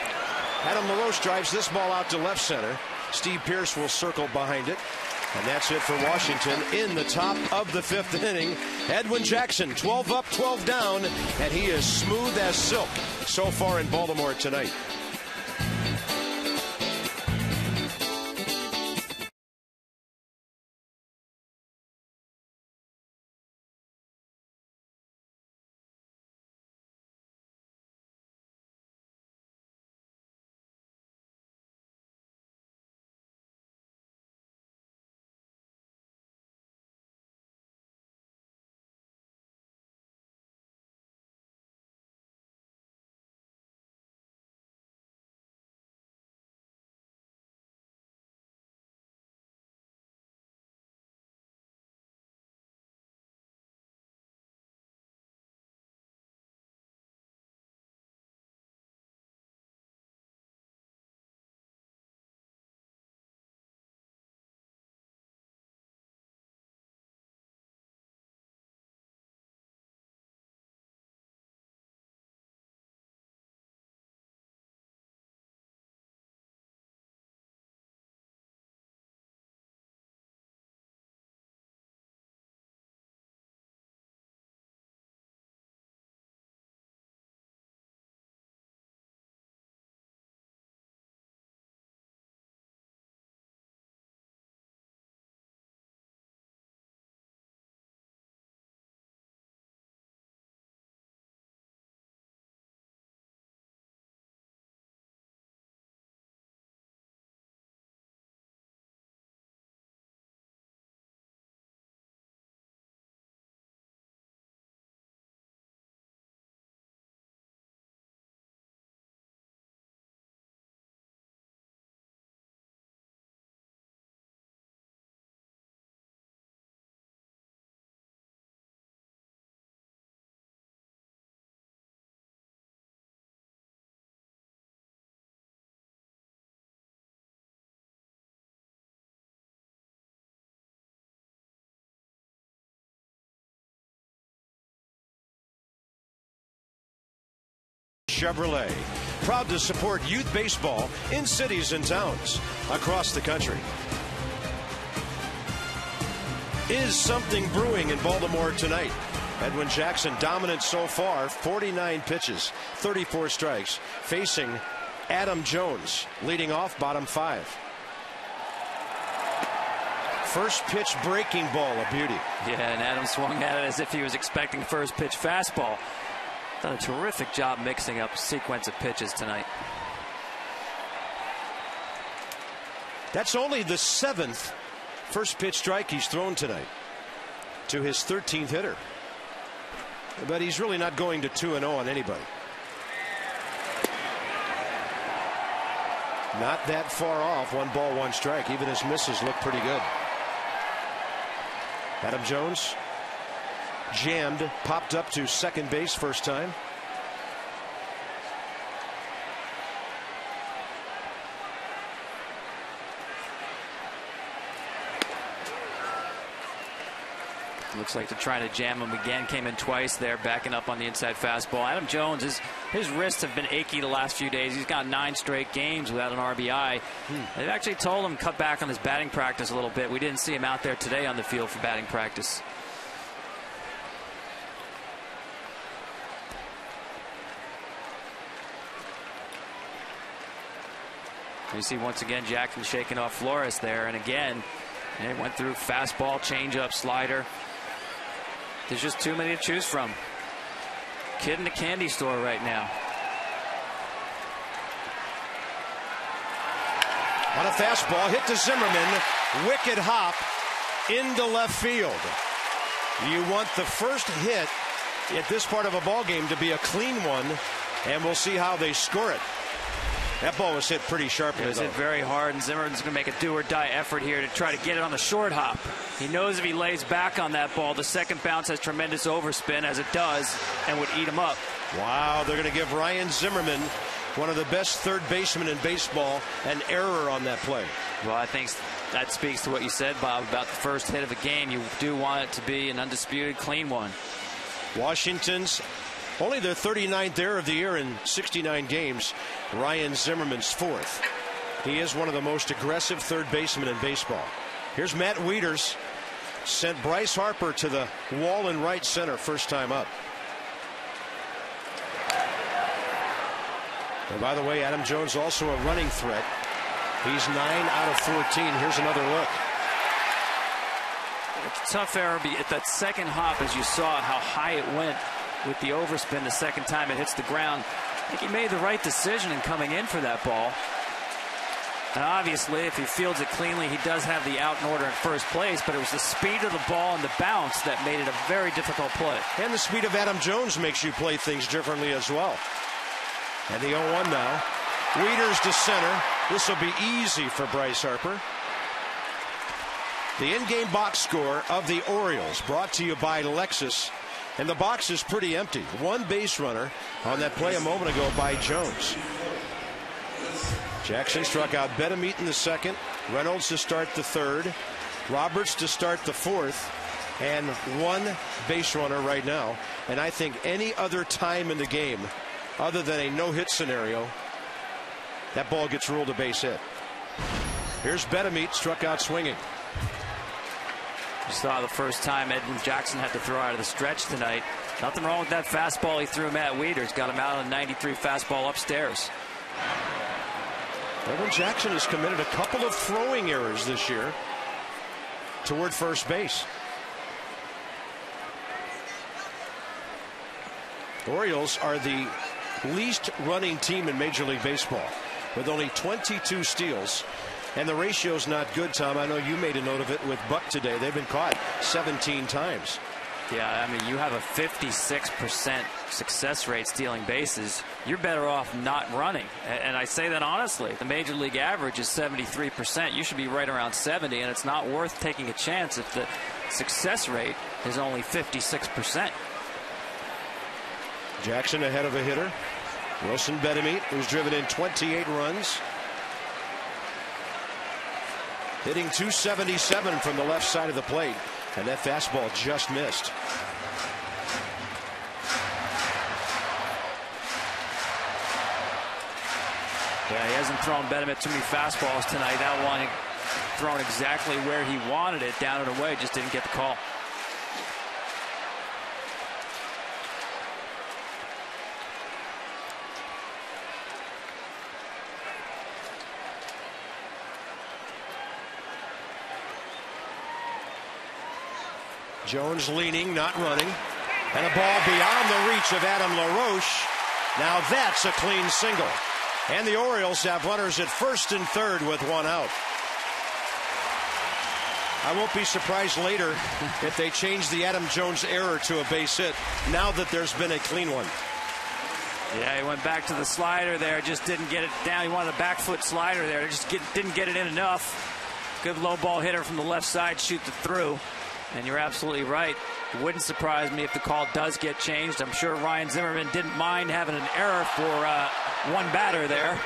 Adam LaRoche drives this ball out to left center. Steve Pearce will circle behind it. And that's it for Washington in the top of the 5th inning. Edwin Jackson, 12 up, 12 down, and he is smooth as silk so far in Baltimore tonight. Chevrolet, proud to support youth baseball in cities and towns across the country. Is something brewing in Baltimore tonight? Edwin Jackson dominant so far, 49 pitches, 34 strikes, facing Adam Jones, leading off bottom 5. First pitch breaking ball, a beauty. Yeah, and Adam swung at it as if he was expecting first pitch fastball. Done a terrific job mixing up a sequence of pitches tonight. That's only the 7th first pitch strike he's thrown tonight to his 13th hitter. But he's really not going to 2-0 on anybody. Not that far off. 1 ball, 1 strike. Even his misses look pretty good. Adam Jones jammed, popped up to second base first time. Looks like they're trying to jam him again. Came in twice there, backing up on the inside fastball. Adam Jones, his wrists have been achy the last few days. He's got 9 straight games without an RBI. They've actually told him cut back on his batting practice a little bit. We didn't see him out there today on the field for batting practice. You see once again Jackson shaking off Flores there, and again it went through fastball, changeup, slider. There's just too many to choose from. Kid in the candy store right now. On a fastball, hit to Zimmerman, wicked hop into left field. You want the first hit at this part of a ball game to be a clean one, and we'll see how they score it. That ball was hit pretty sharply. It was hit very hard, and Zimmerman's going to make a do-or-die effort here to try to get it on the short hop. He knows if he lays back on that ball, the second bounce has tremendous overspin, as it does, and would eat him up. Wow, they're going to give Ryan Zimmerman, one of the best third basemen in baseball, an error on that play. Well, I think that speaks to what you said, Bob, about the first hit of a game. You do want it to be an undisputed clean one. Washington's only their 39th error of the year in 69 games. Ryan Zimmerman's 4th. He is one of the most aggressive third basemen in baseball. Here's Matt Wieters. Sent Bryce Harper to the wall in right center first time up. And by the way, Adam Jones also a running threat. He's 9 out of 14. Here's another look. It's a tough error at that second hop, as you saw how high it went with the overspin the second time it hits the ground. I think he made the right decision in coming in for that ball. And obviously, if he fields it cleanly, he does have the out in order in first place, but it was the speed of the ball and the bounce that made it a very difficult play. And the speed of Adam Jones makes you play things differently as well. And the 0-1 now. Wieters to center. This will be easy for Bryce Harper. The in-game box score of the Orioles, brought to you by Lexus. And the box is pretty empty. 1 base runner on that play a moment ago by Jones. Jackson struck out Betemeat in the 2nd. Reynolds to start the 3rd. Roberts to start the 4th. And 1 base runner right now. And I think any other time in the game, other than a no-hit scenario, that ball gets ruled a base hit. Here's Betemeat, struck out swinging. You saw the first time Edwin Jackson had to throw out of the stretch tonight. Nothing wrong with that fastball he threw Matt Wieters. Got him out on a 93 fastball upstairs. Edwin Jackson has committed a couple of throwing errors this year toward first base. Orioles are the least running team in Major League Baseball with only 22 steals. And the ratio's not good, Tom. I know you made a note of it with Buck today. They've been caught 17 times. Yeah, I mean, you have a 56% success rate stealing bases. You're better off not running. And I say that honestly. The Major League average is 73%. You should be right around 70, and it's not worth taking a chance if the success rate is only 56%. Jackson ahead of a hitter. Wilson Betemeat, who's driven in 28 runs. Hitting .277 from the left side of the plate. And that fastball just missed. Yeah, he hasn't thrown Betterman too many fastballs tonight. That one thrown exactly where he wanted it, down and away, just didn't get the call. Jones leaning, not running. And a ball beyond the reach of Adam LaRoche. Now that's a clean single. And the Orioles have runners at first and third with one out. I won't be surprised later if they change the Adam Jones error to a base hit now that there's been a clean one. Yeah, he went back to the slider there, just didn't get it down. He wanted a back foot slider there, just didn't get it in enough. Good low ball hitter from the left side, shoot it through. And you're absolutely right. It wouldn't surprise me if the call does get changed. I'm sure Ryan Zimmerman didn't mind having an error for one batter there.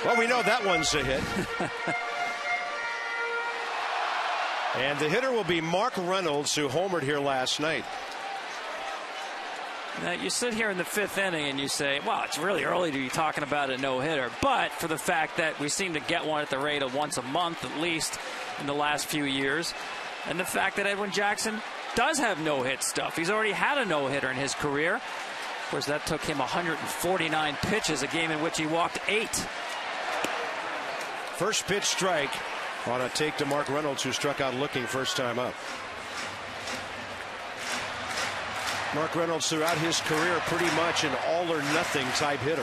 Well, we know that one's a hit. And the hitter will be Mark Reynolds, who homered here last night. Now, you sit here in the fifth inning and you say, well, it's really early to be talking about a no-hitter. But for the fact that we seem to get one at the rate of once a month, at least, in the last few years, and the fact that Edwin Jackson does have no-hit stuff. He's already had a no-hitter in his career. Of course, that took him 149 pitches, a game in which he walked 8. First pitch strike on a take to Mark Reynolds, who struck out looking first time up. Mark Reynolds throughout his career pretty much an all-or-nothing type hitter.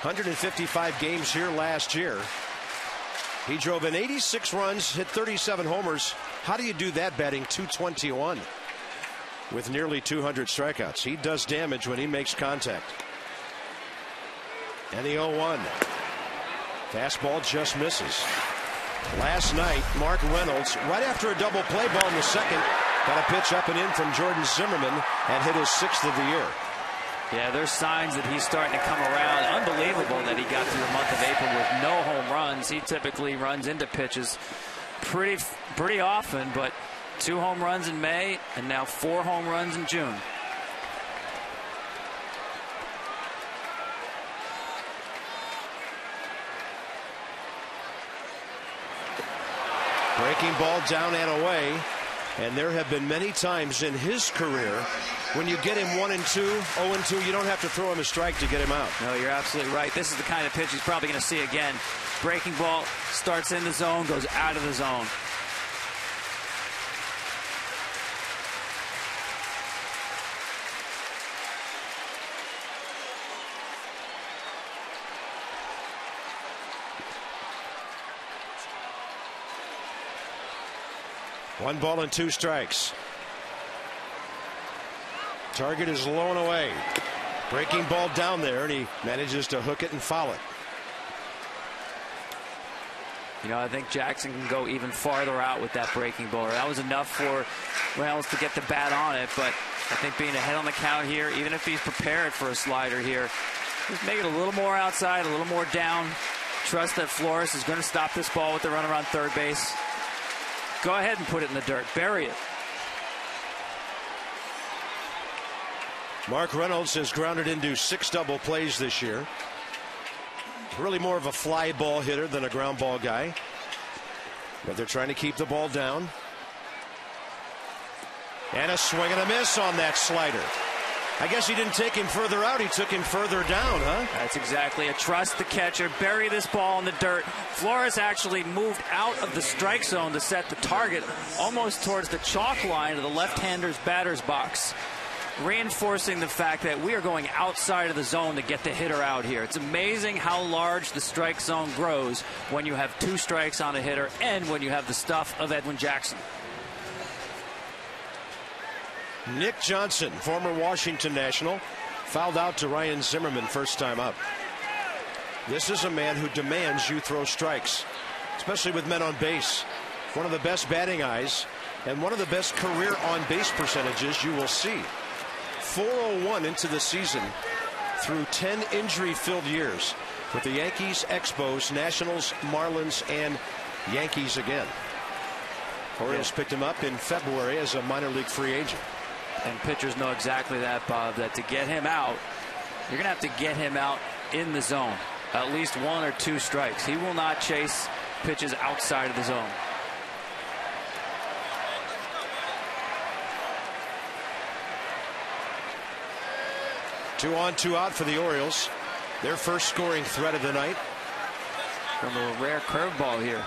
155 games here last year. He drove in 86 runs, hit 37 homers. How do you do that batting .221 with nearly 200 strikeouts? He does damage when he makes contact. And the 0-1. Fastball just misses. Last night, Mark Reynolds, right after a double play ball in the second, got a pitch up and in from Jordan Zimmerman and hit his 6th of the year. Yeah, there's signs that he's starting to come around. Unbelievable that he got through the month of April with no home runs. He typically runs into pitches pretty often, but 2 home runs in May and now 4 home runs in June. Breaking ball down and away. And there have been many times in his career when you get him 1-2, 0-2, you don't have to throw him a strike to get him out. No, you're absolutely right. This is the kind of pitch he's probably going to see again. Breaking ball starts in the zone, goes out of the zone. One ball and 2 strikes. Target is low and away. Breaking ball down there, and he manages to hook it and foul it. You know, I think Jackson can go even farther out with that breaking ball. That was enough for Reynolds to get the bat on it, but I think being ahead on the count here, even if he's prepared for a slider here, just make it a little more outside, a little more down. Trust that Flores is going to stop this ball with the run around third base. Go ahead and put it in the dirt. Bury it. Mark Reynolds has grounded into 6 double plays this year. Really more of a fly ball hitter than a ground ball guy. But they're trying to keep the ball down. And a swing and a miss on that slider. I guess he didn't take him further out. He took him further down, huh? That's exactly it. Trust the catcher. Bury this ball in the dirt. Flores actually moved out of the strike zone to set the target almost towards the chalk line of the left-hander's batter's box, reinforcing the fact that we are going outside of the zone to get the hitter out here. It's amazing how large the strike zone grows when you have 2 strikes on a hitter and when you have the stuff of Edwin Jackson. Nick Johnson, former Washington National, fouled out to Ryan Zimmerman first time up. This is a man who demands you throw strikes, especially with men on base. One of the best batting eyes and one of the best career on base percentages you will see. 401 into the season through 10 injury-filled years with the Yankees, Expos, Nationals, Marlins, and Yankees again. Orioles picked him up in February as a minor league free agent. And pitchers know exactly that, Bob, that to get him out, you're going to have to get him out in the zone. At least 1 or 2 strikes. He will not chase pitches outside of the zone. Two on, two out for the Orioles. Their first scoring threat of the night. From a rare curveball here.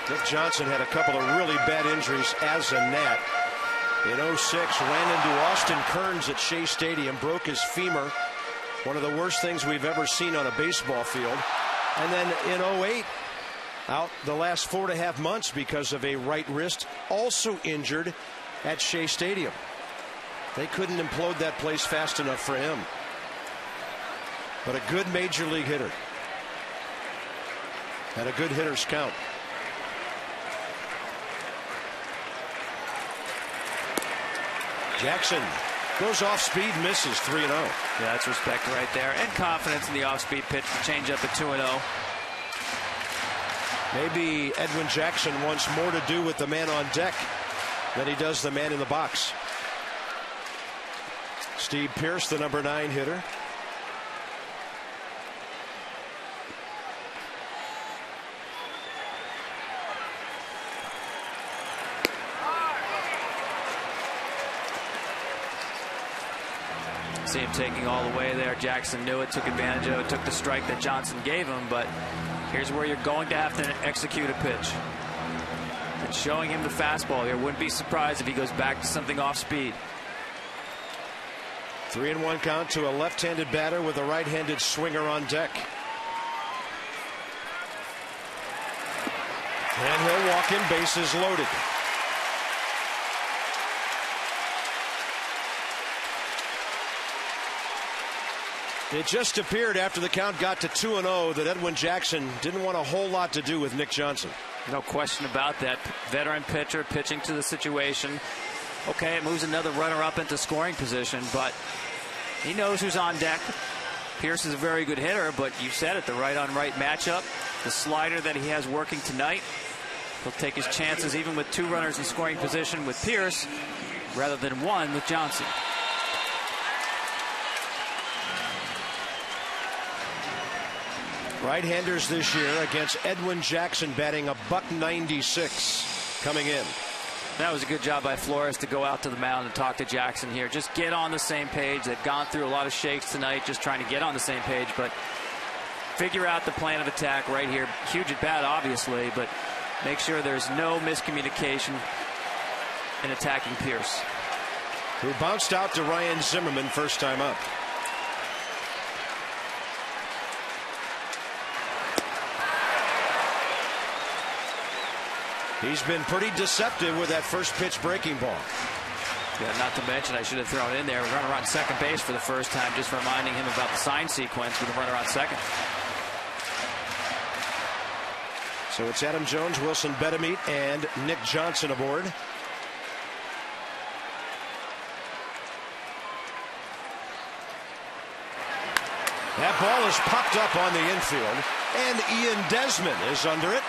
Nick Johnson had a couple of really bad injuries as a Nat. In 06, ran into Austin Kearns at Shea Stadium, broke his femur. One of the worst things we've ever seen on a baseball field. And then in 08, out the last 4.5 months because of a right wrist, also injured at Shea Stadium. They couldn't implode that place fast enough for him. But a good major league hitter. And a good hitter's count. Jackson goes off speed, misses 3-0. Yeah, that's respect right there. And confidence in the off-speed pitch to change up at 2-0. Maybe Edwin Jackson wants more to do with the man on deck than he does the man in the box. Steve Pearce, the number 9 hitter. See him taking all the way there. Jackson knew it, took advantage of it, took the strike that Johnson gave him, but here's where you're going to have to execute a pitch. And showing him the fastball here. Wouldn't be surprised if he goes back to something off speed. 3-1 count to a left-handed batter with a right-handed swinger on deck. And he'll walk in, bases loaded. It just appeared after the count got to 2-0 that Edwin Jackson didn't want a whole lot to do with Nick Johnson. No question about that. Veteran pitcher pitching to the situation. Okay, it moves another runner up into scoring position, but he knows who's on deck. Pearce is a very good hitter, but you said it, the right-on-right matchup. The slider that he has working tonight. He'll take his chances even with 2 runners in scoring position with Pearce rather than 1 with Johnson. Right-handers this year against Edwin Jackson batting a .196 coming in. That was a good job by Flores to go out to the mound and talk to Jackson here. Just get on the same page. They've gone through a lot of shakes tonight just trying to get on the same page, but figure out the plan of attack right here. Huge at bat, obviously, but make sure there's no miscommunication in attacking Pearce. Who bounced out to Ryan Zimmerman first time up. He's been pretty deceptive with that first pitch breaking ball. Yeah, not to mention, I should have thrown in there, a runner on second base for the first time, just reminding him about the sign sequence with a runner on second. So it's Adam Jones, Wilson Betemit, and Nick Johnson aboard. That ball is popped up on the infield, and Ian Desmond is under it.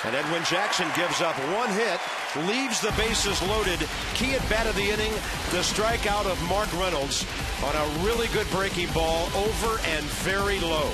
And Edwin Jackson gives up 1 hit, leaves the bases loaded. Key at bat of the inning, the strikeout of Mark Reynolds on a really good breaking ball, over and very low.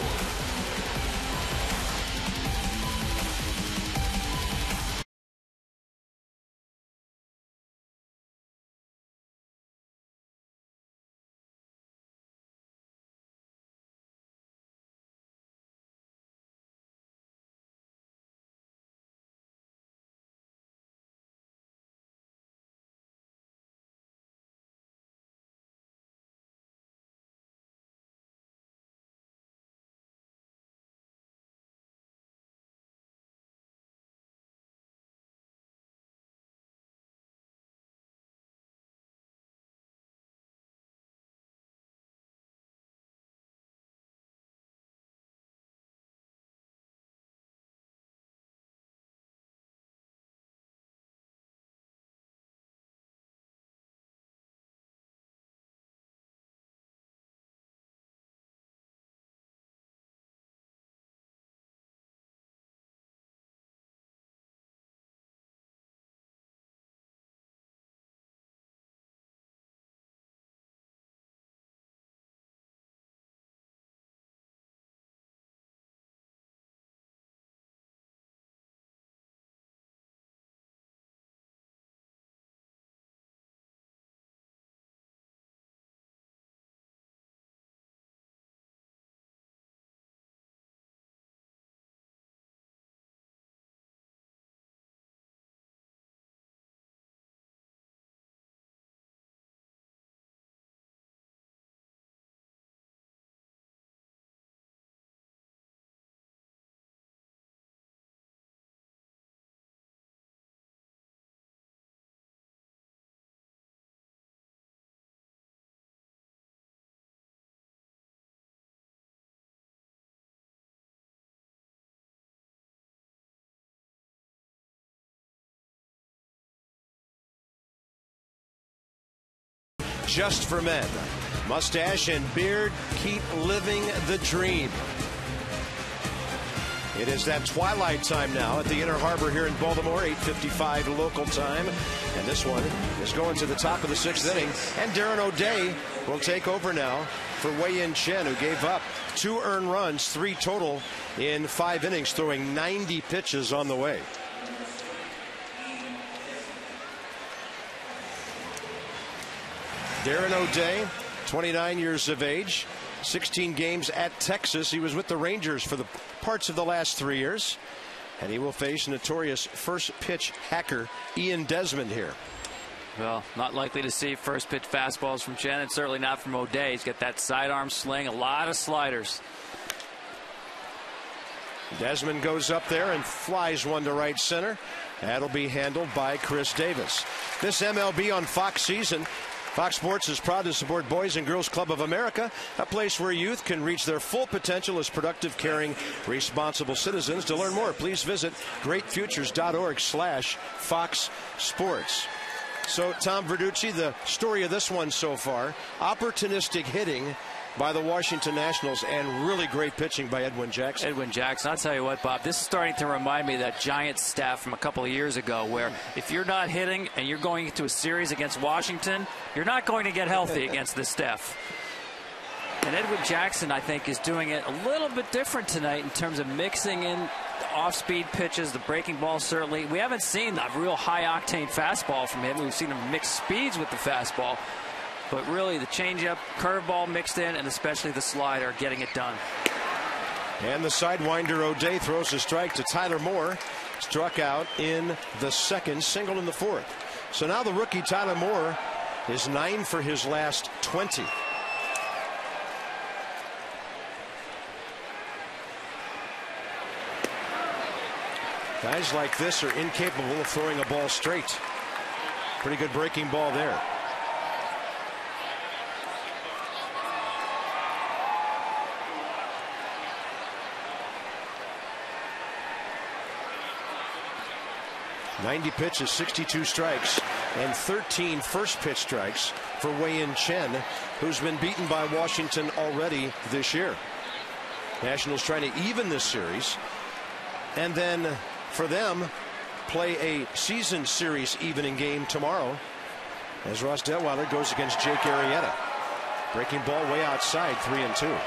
just for men. Mustache and beard keep living the dream. It is that twilight time now at the Inner Harbor here in Baltimore, 8:55 local time. And this one is going to the top of the 6th inning. And Darren O'Day will take over now for Wei-Yin Chen, who gave up 2 earned runs, 3 total in 5 innings, throwing 90 pitches on the way. Darren O'Day, 29 years of age, 16 games at Texas. He was with the Rangers for the parts of the last 3 years. And he will face notorious first pitch hacker Ian Desmond here. Well, not likely to see first pitch fastballs from Chen, and certainly not from O'Day. He's got that sidearm sling, a lot of sliders. Desmond goes up there and flies one to right center. That'll be handled by Chris Davis. This MLB on Fox season, Fox Sports is proud to support Boys and Girls Club of America, a place where youth can reach their full potential as productive, caring, responsible citizens. To learn more, please visit greatfutures.org/Fox Sports. So, Tom Verducci, the story of this one so far, opportunistic hitting by the Washington Nationals and really great pitching by Edwin Jackson. Edwin Jackson, I'll tell you what, Bob, this is starting to remind me of that Giants staff from a couple of years ago, where if you're not hitting and you're going into a series against Washington, you're not going to get healthy against this staff. And Edwin Jackson, I think, is doing it a little bit different tonight in terms of mixing in the off-speed pitches, the breaking ball certainly. We haven't seen a real high-octane fastball from him. We've seen him mix speeds with the fastball. But really, the changeup, curveball mixed in, and especially the slider, getting it done. And the sidewinder O'Day throws a strike to Tyler Moore. Struck out in the 2nd, single in the 4th. So now the rookie Tyler Moore is 9 for his last 20. Guys like this are incapable of throwing a ball straight. Pretty good breaking ball there. .90 pitches, 62 strikes, and 13 first pitch strikes for Wei-Yin Chen, who's been beaten by Washington already this year. Nationals trying to even this series, and then for them play a season series evening game tomorrow as Ross Detweiler goes against Jake Arrieta. Breaking ball way outside, 3-2.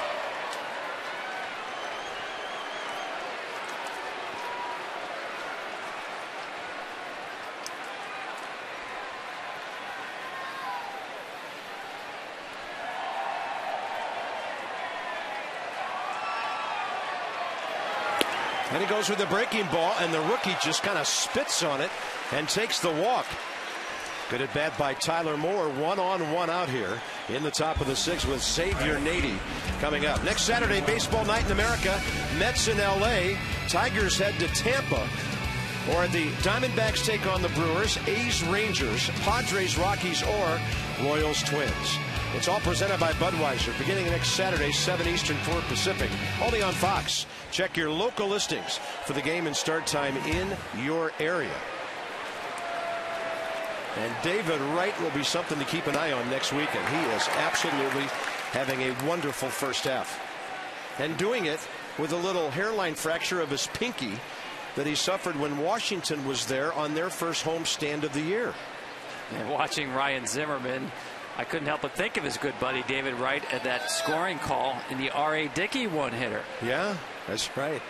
And he goes with the breaking ball, and the rookie just kind of spits on it and takes the walk. Good at bat by Tyler Moore. 1 on, 1 out here in the top of the 6th with Xavier Nady coming up. Next Saturday, baseball night in America. Mets in L.A. Tigers head to Tampa. Or the Diamondbacks take on the Brewers, A's Rangers, Padres Rockies, or Royals Twins. It's all presented by Budweiser, beginning next Saturday, 7 Eastern, 4 Pacific, only on Fox. Check your local listings for the game and start time in your area. And David Wright will be something to keep an eye on next weekend. He is absolutely having a wonderful first half. And doing it with a little hairline fracture of his pinky that he suffered when Washington was there on their first homestand of the year. And watching Ryan Zimmerman, I couldn't help but think of his good buddy David Wright at that scoring call in the R.A. Dickey one-hitter. Yeah, that's right.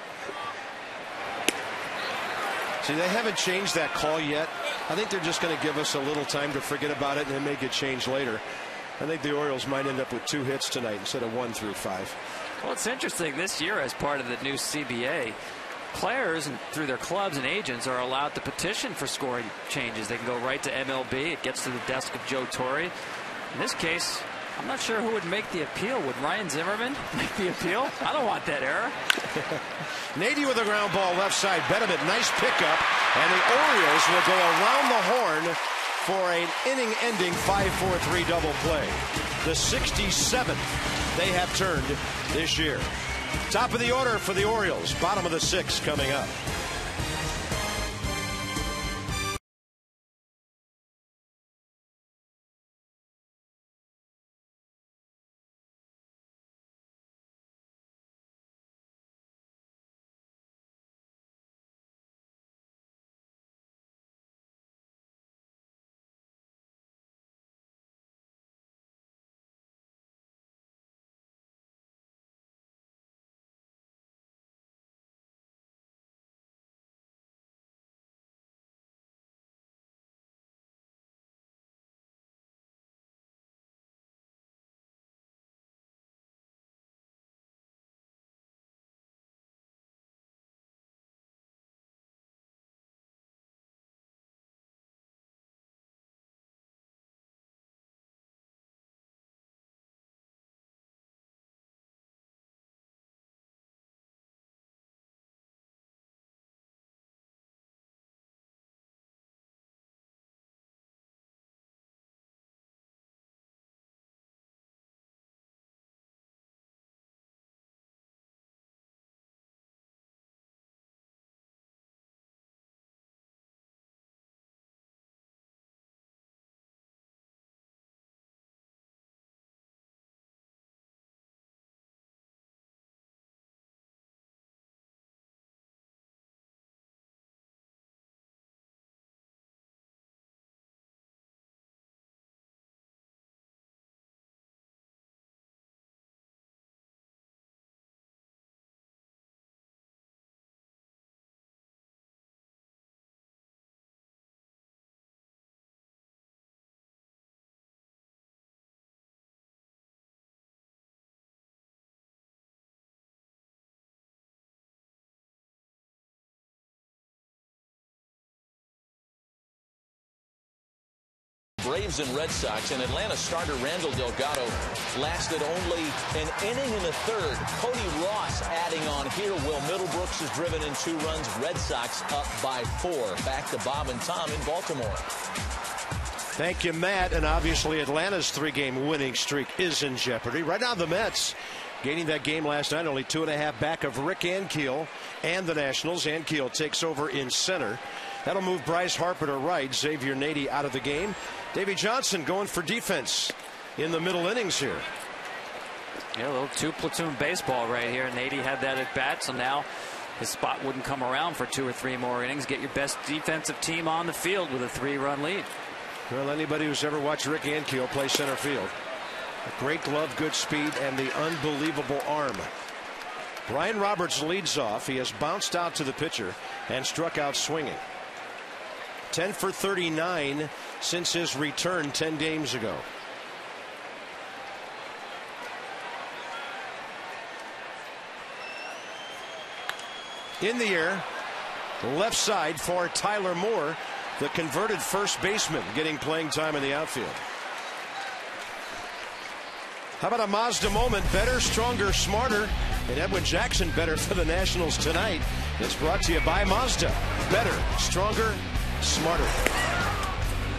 See, they haven't changed that call yet. I think they're just going to give us a little time to forget about it and then make it change later. I think the Orioles might end up with 2 hits tonight instead of 1 through 5. Well, it's interesting this year as part of the new CBA. Players and through their clubs and agents are allowed to petition for scoring changes. They can go right to MLB. It gets to the desk of Joe Torre. In this case, I'm not sure who would make the appeal. Would Ryan Zimmerman make the appeal? I don't want that error. Nady with a ground ball left side. Betterman, nice pickup. And the Orioles will go around the horn for an inning-ending 5-4-3 double play. The 67th they have turned this year. Top of the order for the Orioles. Bottom of the 6th coming up. Braves and Red Sox, and Atlanta starter Randall Delgado lasted only an inning and a third. Cody Ross adding on here. Will Middlebrooks has driven in 2 runs. Red Sox up by 4. Back to Bob and Tom in Baltimore. Thank you, Matt. And obviously Atlanta's 3-game winning streak is in jeopardy. Right now the Mets gaining that game last night, only 2.5 back of Rick Ankiel and the Nationals. Ankiel takes over in center. That'll move Bryce Harper to right. Xavier Nady out of the game. Davey Johnson going for defense in the middle innings here. Yeah, a little 2-platoon baseball right here. Nady had that at bat, so now his spot wouldn't come around for 2 or 3 more innings. Get your best defensive team on the field with a 3-run lead. Well, anybody who's ever watched Rick Ankiel play center field, a great glove, good speed, and the unbelievable arm. Brian Roberts leads off. He has bounced out to the pitcher and struck out swinging. 10 for 39 since his return 10 games ago. In the air, left side for Tyler Moore, the converted first baseman, getting playing time in the outfield. How about a Mazda moment? Better, stronger, smarter. And Edwin Jackson better for the Nationals tonight. It's brought to you by Mazda. Better, stronger, smarter.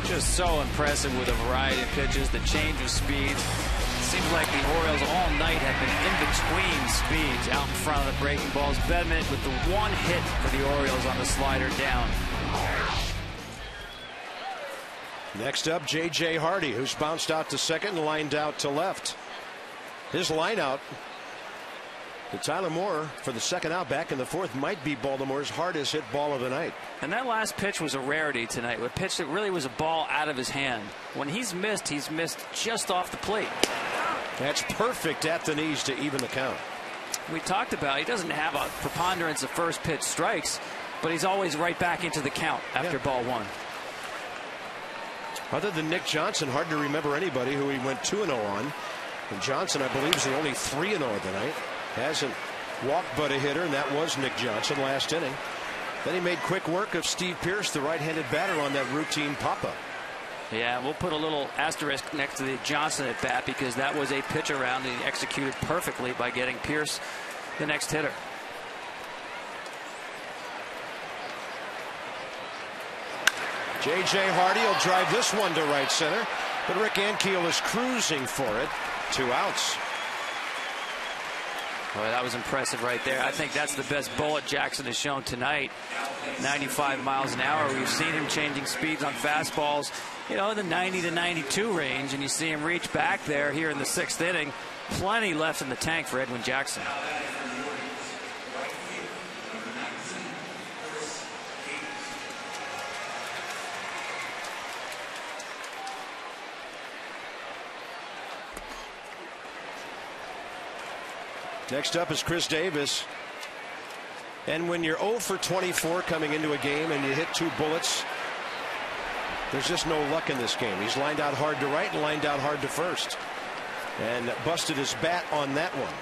Just so impressive with a variety of pitches, the change of speed. Seems like the Orioles all night have been in between speeds out in front of the breaking balls. Bedman with the 1 hit for the Orioles on the slider down. Next up, J.J. Hardy, who's bounced out to second and lined out to left. His line out to Tyler Moore for the second out back in the 4th might be Baltimore's hardest hit ball of the night. And that last pitch was a rarity tonight. A pitch that really was a ball out of his hand. When he's missed just off the plate. That's perfect at the knees to even the count. We talked about he doesn't have a preponderance of first pitch strikes, but he's always right back into the count after ball 1. Other than Nick Johnson, hard to remember anybody who he went 2-0 on. And Johnson, I believe, is the only 3-0 tonight. Hasn't walked but a hitter, and that was Nick Johnson last inning. Then he made quick work of Steve Pearce, the right-handed batter, on that routine pop-up. Yeah, we'll put a little asterisk next to the Johnson at bat because that was a pitch around and he executed perfectly by getting Pearce the next hitter. J.J. Hardy will drive this one to right center, but Rick Ankiel is cruising for it. 2 outs. Boy, that was impressive right there. I think that's the best bullet Jackson has shown tonight. 95 miles an hour. We've seen him changing speeds on fastballs, in the 90 to 92 range, and you see him reach back there here in the 6th inning. Plenty left in the tank for Edwin Jackson. Next up is Chris Davis. And when you're 0 for 24 coming into a game and you hit 2 bullets, there's just no luck in this game. He's lined out hard to right and lined out hard to first. And busted his bat on that one.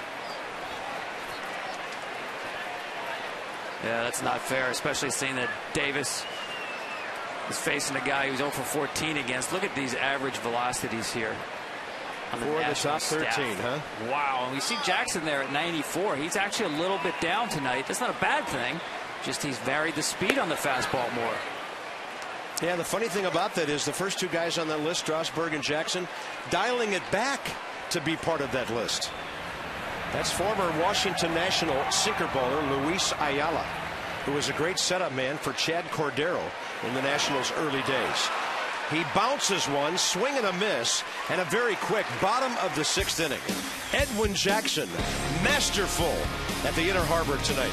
Yeah, that's not fair, especially seeing that Davis is facing a guy who's 0 for 14 against. Look at these average velocities here. On For the top 13, huh? Wow. And we see Jackson there at 94. He's actually a little bit down tonight. That's not a bad thing. Just he's varied the speed on the fastball more. Yeah, the funny thing about that is the first 2 guys on that list, Strasburg and Jackson, dialing it back to be part of that list. That's former Washington National sinker baller Luis Ayala, who was a great setup man for Chad Cordero in the Nationals' early days. He bounces one, swing and a miss, and a very quick bottom of the 6th inning. Edwin Jackson, masterful at the Inner Harbor tonight.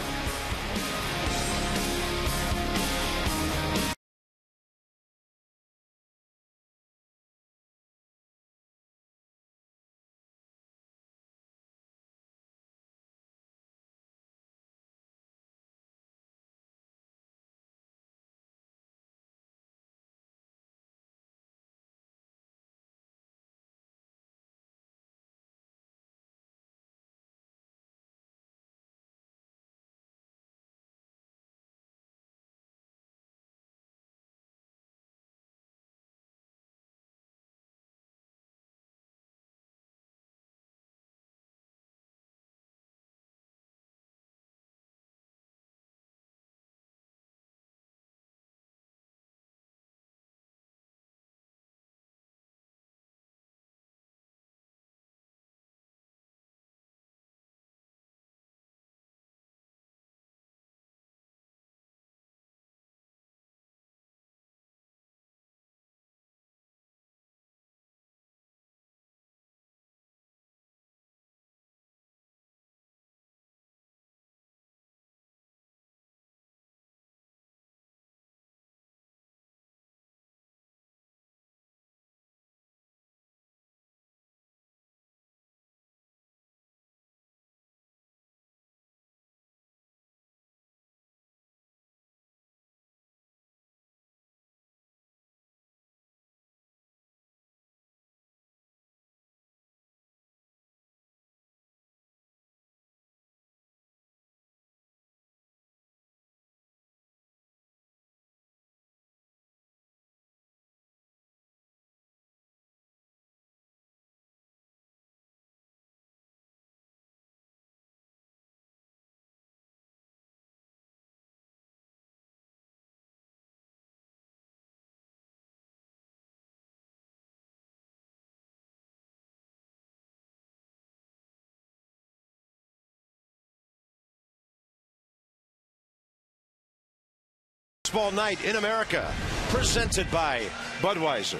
Baseball night in America, presented by Budweiser.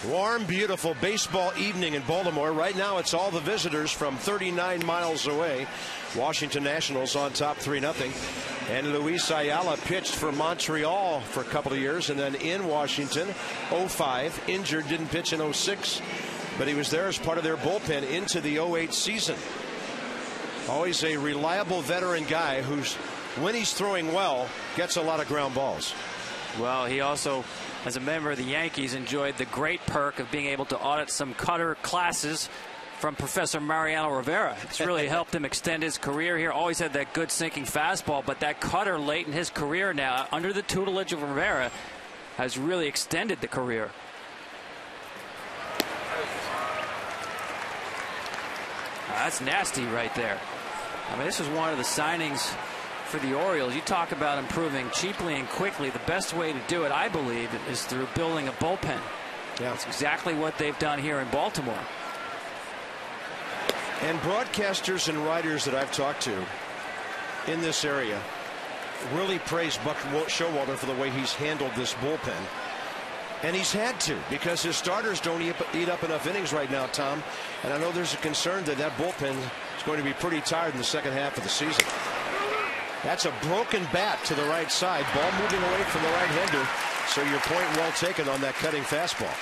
Warm, beautiful baseball evening in Baltimore. Right now, it's all the visitors from 39 miles away. Washington Nationals on top 3-0. And Luis Ayala pitched for Montreal for a couple of years, and then in Washington, 05, injured, didn't pitch in 06, but he was there as part of their bullpen into the 08 season. Always a reliable veteran guy who's, when he's throwing well, gets a lot of ground balls. Well, he also, as a member of the Yankees, enjoyed the great perk of being able to audit some cutter classes from Professor Mariano Rivera. It's really helped him extend his career here. Always had that good sinking fastball, but that cutter late in his career now, under the tutelage of Rivera, has really extended the career. That's nasty right there. I mean, this is one of the signings for the Orioles. You talk about improving cheaply and quickly. The best way to do it, I believe, is through building a bullpen. Yeah. That's exactly what they've done here in Baltimore. And broadcasters and writers that I've talked to in this area really praise Buck Showalter for the way he's handled this bullpen. And he's had to, because his starters don't eat up enough innings right now, Tom. And I know there's a concern that that bullpen is going to be pretty tired in the second half of the season. That's a broken bat to the right side. Ball moving away from the right-hander. So your point well taken on that cutting fastball.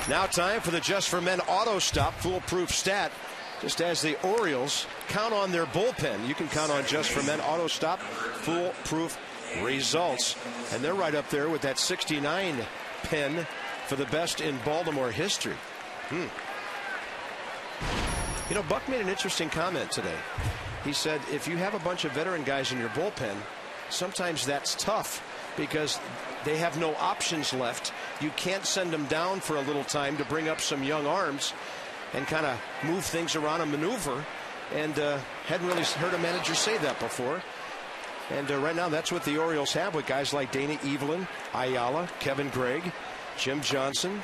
Now time for the Just for Men auto stop foolproof stat. Just as the Orioles count on their bullpen, you can count on Just for Men auto stop foolproof results. And they're right up there with that 69 pen for the best in Baltimore history. You know, Buck made an interesting comment today. He said if you have a bunch of veteran guys in your bullpen, sometimes that's tough because they have no options left. You can't send them down for a little time to bring up some young arms and kind of move things around and maneuver. And hadn't really heard a manager say that before. And right now that's what the Orioles have with guys like Dana Evelyn, Ayala, Kevin Gregg, Jim Johnson.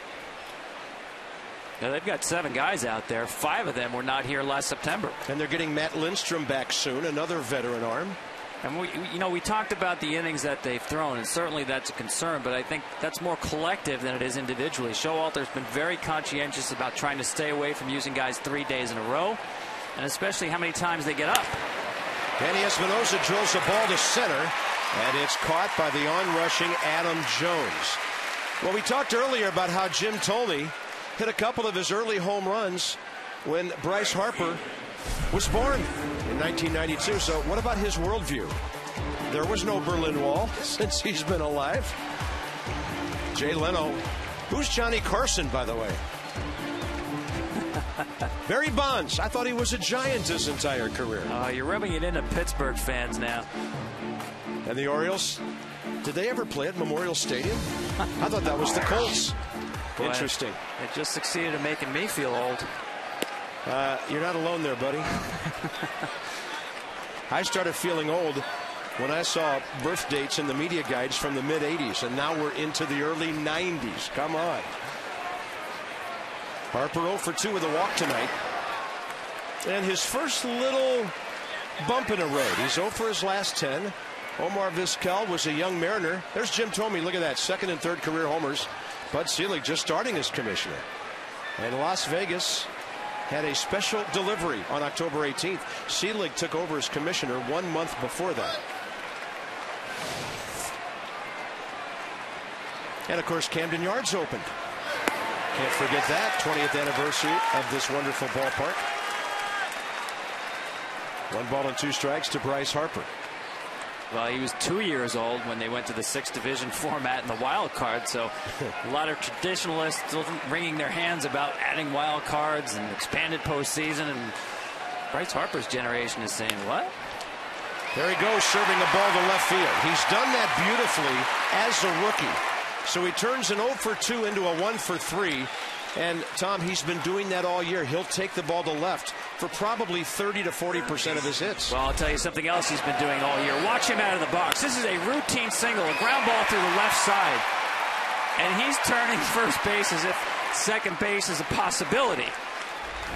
Now they've got 7 guys out there. 5 of them were not here last September. And they're getting Matt Lindstrom back soon, another veteran arm. And we talked about the innings that they've thrown, and certainly that's a concern, but I think that's more collective than it is individually. Showalter's been very conscientious about trying to stay away from using guys 3 days in a row, and especially how many times they get up. Danny Espinosa drills the ball to center, and it's caught by the on-rushing Adam Jones. Well, we talked earlier about how Jim Thome hit a couple of his early home runs when Bryce Harper was born in 1992. So what about his worldview? There was no Berlin Wall since he's been alive. Jay Leno. Who's Johnny Carson, by the way? Barry Bonds. I thought he was a Giant his entire career. You're rubbing it into Pittsburgh fans now. And the Orioles, did they ever play at Memorial Stadium? I thought that was the Colts. Boy, interesting. It just succeeded in making me feel old. You're not alone there, buddy. I started feeling old when I saw birth dates in the media guides from the mid-'80s, and now we're into the early 90s. Come on. Harper 0 for 2 with a walk tonight. And his first little bump in a road. He's 0 for his last 10. Omar Vizquel was a young Mariner. There's Jim Thome. Look at that. 2nd and 3rd career homers. Bud Selig just starting as commissioner. And Las Vegas had a special delivery on October 18th. Selig took over as commissioner 1 month before that. And of course, Camden Yards opened. Can't forget that. 20th anniversary of this wonderful ballpark. 1 ball and 2 strikes to Bryce Harper. Well, he was 2 years old when they went to the 6th division format in the wild card. So a lot of traditionalists still wringing their hands about adding wild cards and expanded postseason. And Bryce Harper's generation is saying, what? There he goes, serving a ball to left field. He's done that beautifully as a rookie. So he turns an 0 for 2 into a 1 for 3. And, Tom, he's been doing that all year. He'll take the ball to left for probably 30 to 40% of his hits. Well, I'll tell you something else he's been doing all year. Watch him out of the box. This is a routine single, a ground ball through the left side. And he's turning first base as if second base is a possibility.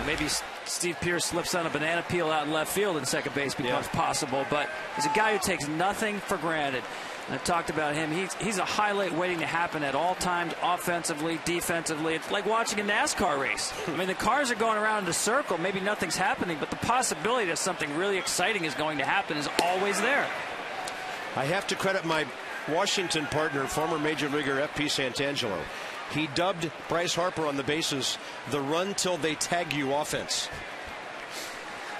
Maybe Steve Pearce slips on a banana peel out in left field and second base becomes possible. But he's a guy who takes nothing for granted. And I talked about him. He's a highlight waiting to happen at all times, offensively, defensively. It's like watching a NASCAR race. I mean, the cars are going around in a circle. Maybe nothing's happening, but the possibility that something really exciting is going to happen is always there. I have to credit my Washington partner, former Major Leaguer F.P. Santangelo. He dubbed Bryce Harper on the bases the run till they tag you offense.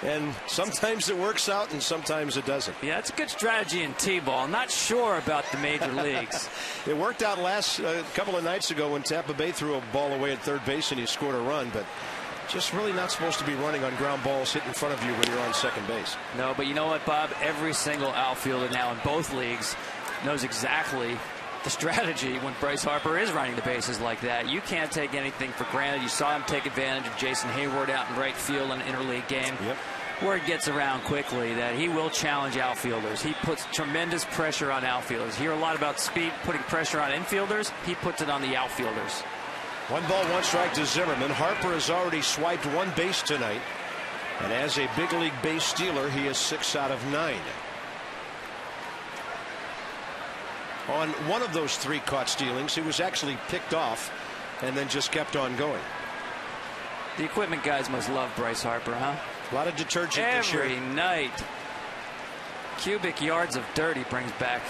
And sometimes it works out and sometimes it doesn't. Yeah, it's a good strategy in T-ball. I'm not sure about the major leagues. It worked out last couple of nights ago when Tampa Bay threw a ball away at third base and he scored a run, but just really not supposed to be running on ground balls hit in front of you when you're on second base. No, but you know what, Bob? Every single outfielder now in both leagues knows exactly the strategy when Bryce Harper is running the bases like that. You can't take anything for granted. You saw him take advantage of Jason Hayward out in right field in an interleague game. Word gets around quickly that he will challenge outfielders. He puts tremendous pressure on outfielders. You hear a lot about speed putting pressure on infielders. He puts it on the outfielders. 1 ball, 1 strike to Zimmerman. Harper has already swiped 1 base tonight. And as a big league base stealer, he is 6 out of 9. On one of those 3 caught stealings, he was actually picked off and then just kept on going. The equipment guys must love Bryce Harper, huh? A lot of detergent this year. Every night. Cubic yards of dirt he brings back.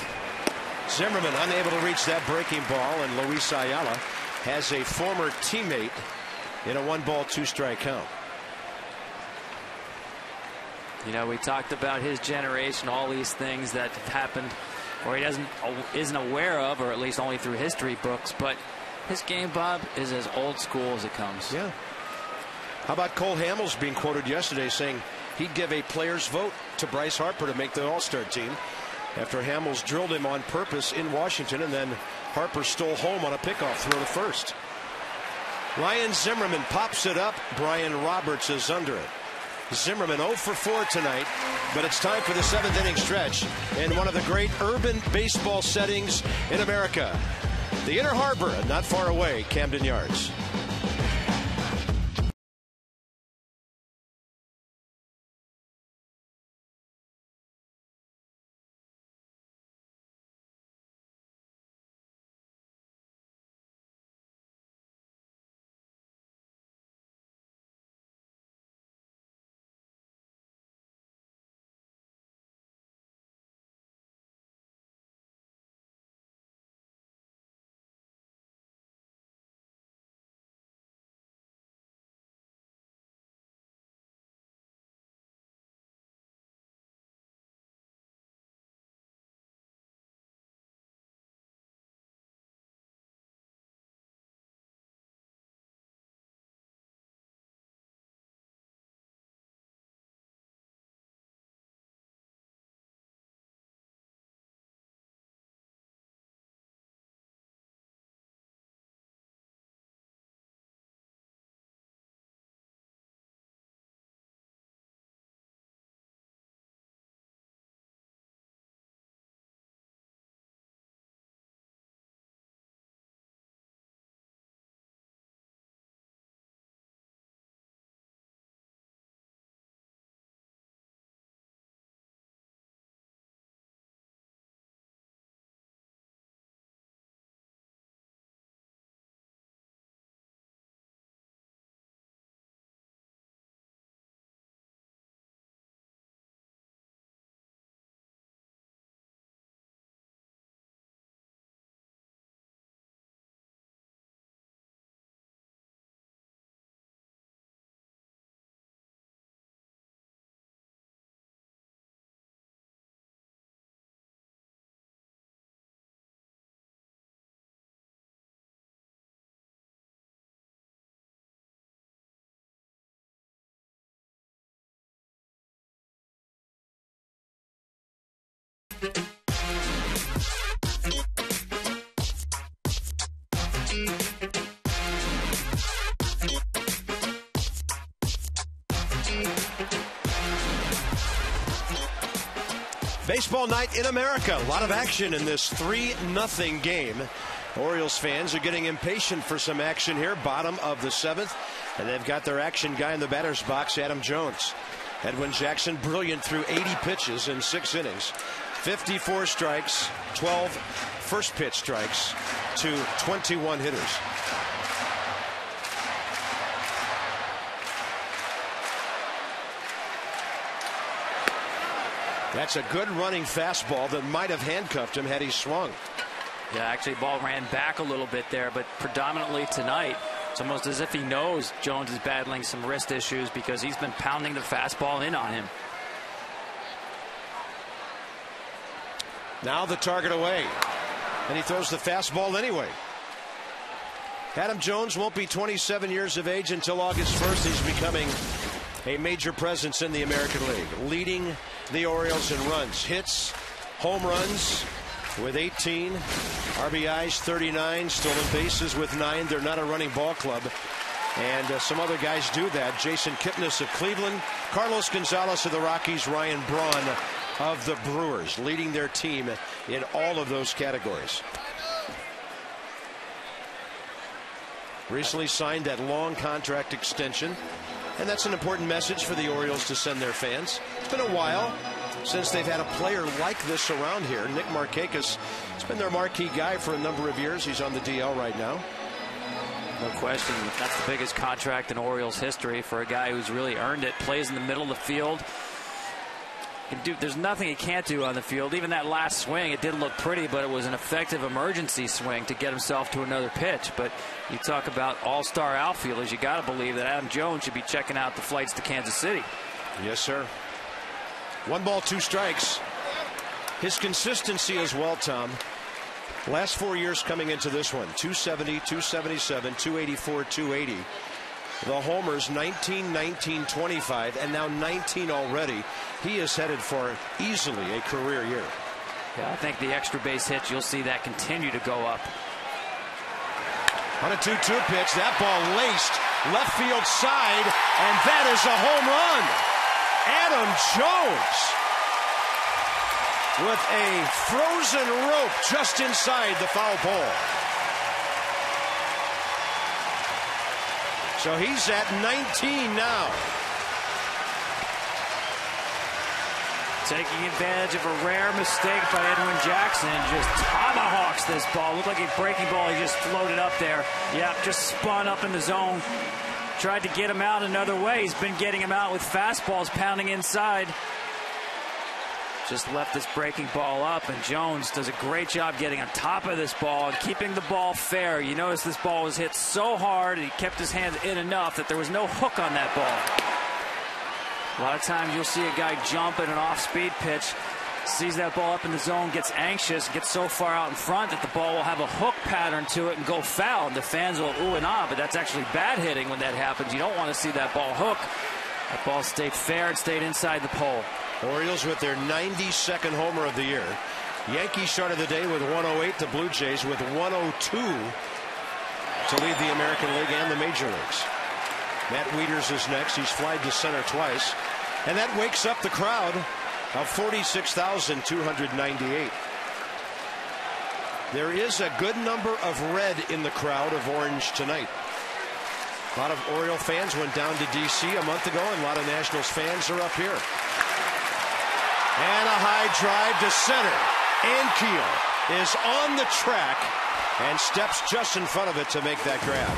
Zimmerman unable to reach that breaking ball, and Luis Ayala has a former teammate in a 1 ball, 2 strike count. You know, we talked about his generation, all these things that have happened or he isn't aware of, or at least only through history books. But his game, Bob, is as old school as it comes. Yeah. How about Cole Hamels being quoted yesterday saying he'd give a player's vote to Bryce Harper to make the All-Star team after Hamels drilled him on purpose in Washington, and then Harper stole home on a pickoff throw to first. Ryan Zimmerman pops it up. Brian Roberts is under it. Zimmerman 0 for 4 tonight, but it's time for the 7th inning stretch in one of the great urban baseball settings in America. The Inner Harbor, not far away, Camden Yards. Baseball night in America. A lot of action in this 3-0 game. Orioles fans are getting impatient for some action here. Bottom of the 7th. And they've got their action guy in the batter's box, Adam Jones. Edwin Jackson, brilliant through 80 pitches in 6 innings. 54 strikes, 12 first pitch strikes to 21 hitters. That's a good running fastball that might have handcuffed him had he swung. Yeah, actually, ball ran back a little bit there, but predominantly tonight, it's almost as if he knows Jones is battling some wrist issues because he's been pounding the fastball in on him. Now the target away, and he throws the fastball anyway. Adam Jones won't be 27 years of age until August 1st. He's becoming a major presence in the American League, leading the Orioles in runs, hits, home runs with 18, RBIs 39, stolen bases with 9. They're not a running ball club, and some other guys do that. Jason Kipnis of Cleveland, Carlos Gonzalez of the Rockies, Ryan Braun of the Brewers, leading their team in all of those categories. Recently signed that long contract extension, and that's an important message for the Orioles to send their fans. It's been a while since they've had a player like this around here. Nick Markakis has been their marquee guy for a number of years. He's on the DL right now. No question. That's the biggest contract in Orioles history for a guy who's really earned it. Plays in the middle of the field. There's nothing he can't do on the field. Even that last swing, it didn't look pretty, but it was an effective emergency swing to get himself to another pitch. But you talk about all-star outfielders, you got to believe that Adam Jones should be checking out the flights to Kansas City. Yes, sir. 1 ball, 2 strikes. His consistency as well, Tom. Last 4 years coming into this one, 270, 277, 284, 280. The homers 19, 19, 25, and now 19 already. He is headed for easily a career year. Yeah, I think the extra base hits, you'll see that continue to go up. On a 2-2 pitch, that ball laced left field side, and that is a home run. Adam Jones with a frozen rope just inside the foul pole. So he's at 19 now. Taking advantage of a rare mistake by Edwin Jackson. Just tomahawks this ball. Looked like a breaking ball. He just floated up there. Yep, just spun up in the zone. Tried to get him out another way. He's been getting him out with fastballs pounding inside. Just left this breaking ball up, and Jones does a great job getting on top of this ball and keeping the ball fair. You notice this ball was hit so hard, and he kept his hands in enough that there was no hook on that ball. A lot of times you'll see a guy jump at an off-speed pitch, sees that ball up in the zone, gets anxious, gets so far out in front that the ball will have a hook pattern to it and go foul. And the fans will ooh and ah, but that's actually bad hitting when that happens. You don't want to see that ball hook. That ball stayed fair and stayed inside the pole. Orioles with their 92nd homer of the year. Yankees started the day with 108. The Blue Jays with 102 to lead the American League and the Major Leagues. Matt Wieters is next. He's flied to center twice. And that wakes up the crowd of 46,298. There is a good number of red in the crowd of orange tonight. A lot of Oriole fans went down to D.C. a month ago, and a lot of Nationals fans are up here. And a high drive to center. Ankiel is on the track and steps just in front of it to make that grab.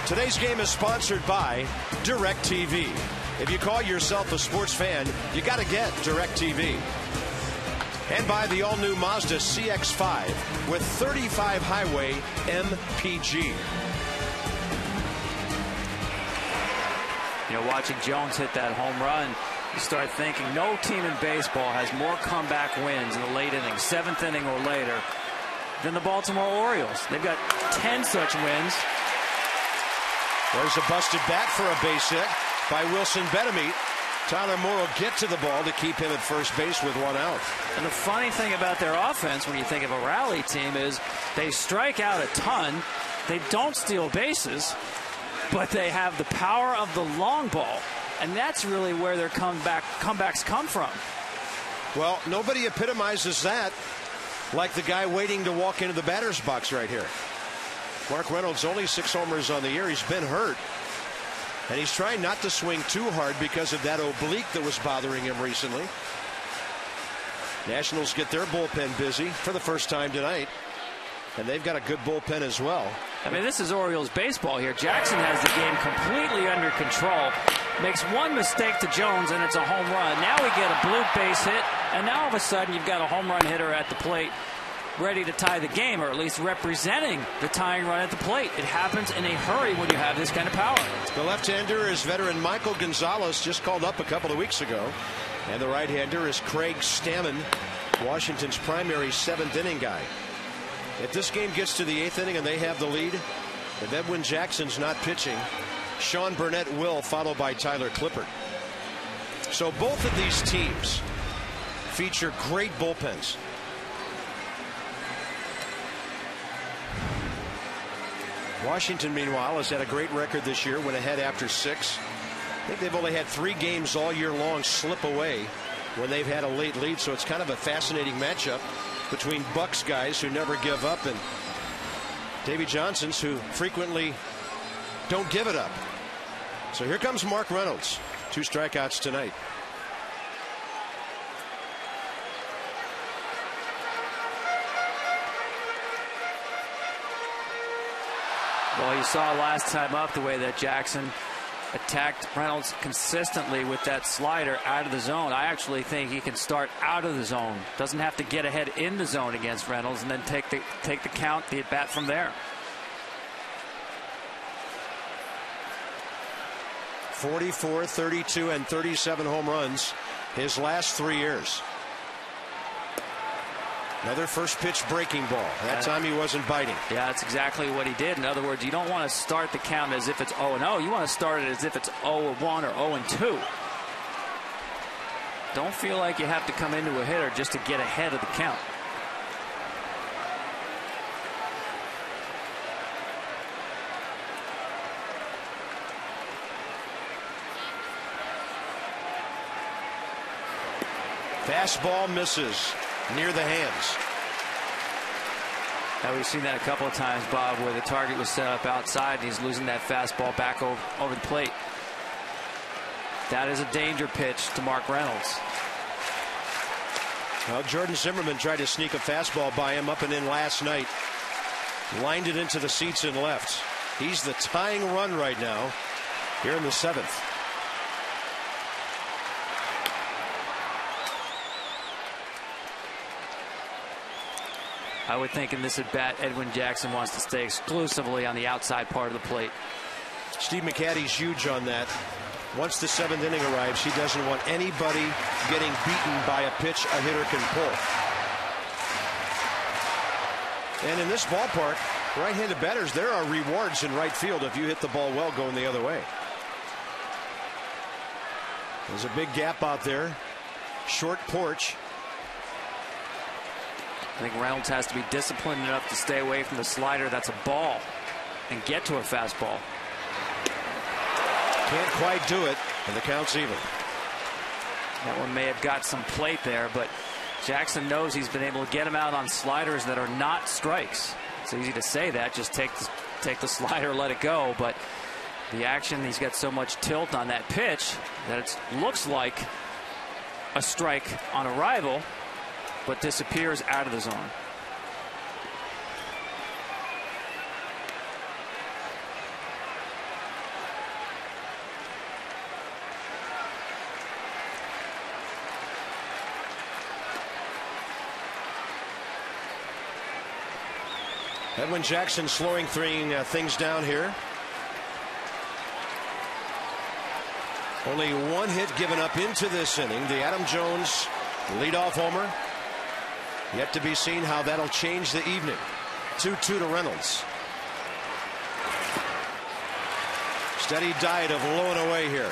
Today's game is sponsored by DirecTV. If you call yourself a sports fan, you got to get DirecTV. And by the all-new Mazda CX-5 with 35 highway MPG. You know, watching Jones hit that home run, you start thinking no team in baseball has more comeback wins in the late innings, 7th inning or later, than the Baltimore Orioles. They've got 10 such wins. There's a busted bat for a base hit by Wilson Betemit. Tyler Moore will get to the ball to keep him at first base with 1 out. And the funny thing about their offense, when you think of a rally team, is they strike out a ton. They don't steal bases, but they have the power of the long ball. And that's really where their comebacks come from. Well, nobody epitomizes that like the guy waiting to walk into the batter's box right here. Mark Reynolds only 6 homers on the year. He's been hurt. And he's trying not to swing too hard because of that oblique that was bothering him recently. Nationals get their bullpen busy for the first time tonight. And they've got a good bullpen as well. I mean, this is Orioles baseball here. Jackson has the game completely under control. Makes one mistake to Jones, and it's a home run. Now we get a blue base hit, and now all of a sudden you've got a home run hitter at the plate ready to tie the game, or at least representing the tying run at the plate. It happens in a hurry when you have this kind of power. The left-hander is veteran Michael Gonzalez, just called up a couple of weeks ago. And the right-hander is Craig Stammen, Washington's primary 7th-inning guy. If this game gets to the 8th inning and they have the lead, if Edwin Jackson's not pitching, Sean Burnett will, followed by Tyler Clippard. So both of these teams feature great bullpens. Washington, meanwhile, has had a great record this year, went ahead after 6. I think they've only had 3 games all year long slip away when they've had a late lead, so it's kind of a fascinating matchup between Bucks guys who never give up and Davey Johnsons who frequently don't give it up. So here comes Mark Reynolds. 2 strikeouts tonight. Well, you saw last time up the way that Jackson attacked Reynolds consistently with that slider out of the zone. I actually think he can start out of the zone. Doesn't have to get ahead in the zone against Reynolds and then take the count, the at bat from there. 44, 32, and 37 home runs his last 3 years. Another first pitch breaking ball. That time he wasn't biting. Yeah, that's exactly what he did. In other words, you don't want to start the count as if it's 0-0. You want to start it as if it's 0-1 or 0-2. Don't feel like you have to come into a hitter just to get ahead of the count. Fastball misses near the hands. Now we've seen that a couple of times, Bob, where the target was set up outside and he's losing that fastball back over the plate. That is a danger pitch to Mark Reynolds. Well, Jordan Zimmerman tried to sneak a fastball by him up and in last night. Lined it into the seats and left. He's the tying run right now here in the 7th. I would think in this at bat, Edwin Jackson wants to stay exclusively on the outside part of the plate. Steve McCaddy's huge on that. Once the 7th inning arrives, he doesn't want anybody getting beaten by a pitch a hitter can pull. And in this ballpark, right-handed batters, there are rewards in right field if you hit the ball well going the other way. There's a big gap out there. Short porch. I think Reynolds has to be disciplined enough to stay away from the slider. That's a ball, and get to a fastball. Can't quite do it, and the count's even. That one may have got some plate there, but Jackson knows he's been able to get him out on sliders that are not strikes. It's easy to say that, just take the slider, let it go, but the action, he's got so much tilt on that pitch that it looks like a strike on arrival, but disappears out of the zone. Edwin Jackson slowing things down here. Only 1 hit given up into this inning. The Adam Jones leadoff homer. Yet to be seen how that'll change the evening. 2-2 to Reynolds. Steady diet of low and away here.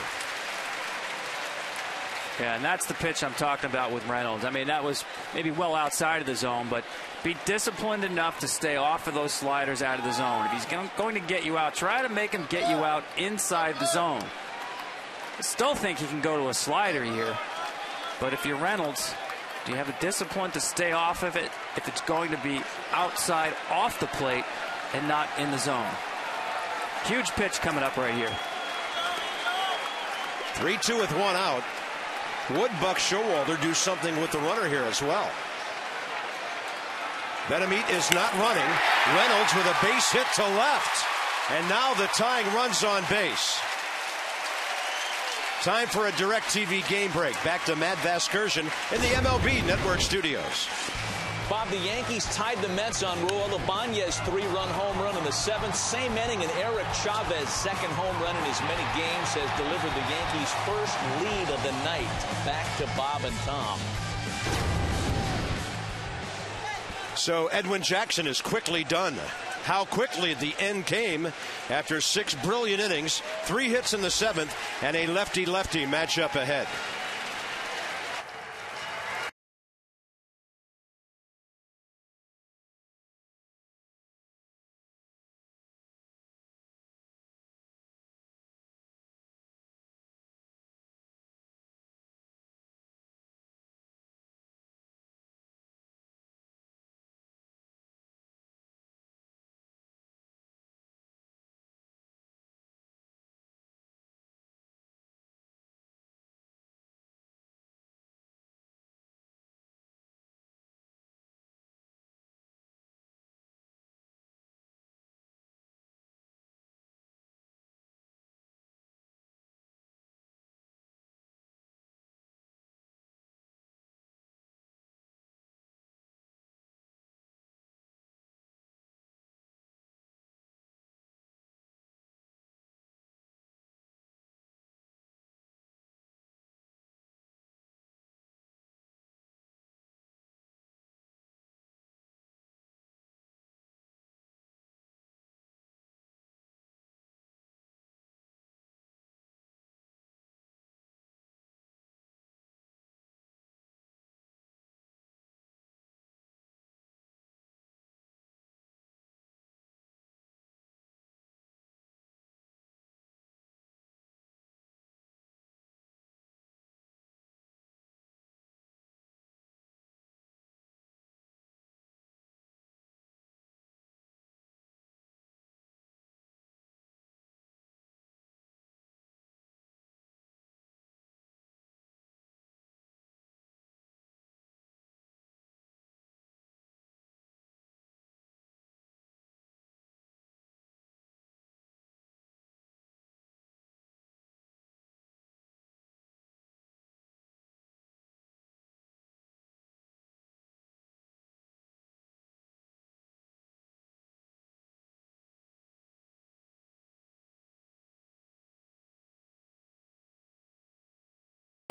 Yeah, and that's the pitch I'm talking about with Reynolds. I mean, that was maybe well outside of the zone, but be disciplined enough to stay off of those sliders out of the zone. If he's going to get you out, try to make him get you out inside the zone. I still think he can go to a slider here, but if you're Reynolds, do you have the discipline to stay off of it if it's going to be outside off the plate and not in the zone. Huge pitch coming up right here. 3-2 with one out. Would Buck Showalter do something with the runner here as well? Benamit is not running. Reynolds with a base hit to left. And now the tying runs on base. Time for a DirecTV game break. Back to Matt Vasgersian in the MLB Network studios. Bob, the Yankees tied the Mets on Raul Ibanez' 3-run home run in the 7th. Same inning, and Eric Chavez' second home run in as many games has delivered the Yankees' first lead of the night. Back to Bob and Tom. So Edwin Jackson is quickly done. How quickly the end came after 6 brilliant innings, 3 hits in the 7th, and a lefty-lefty matchup ahead.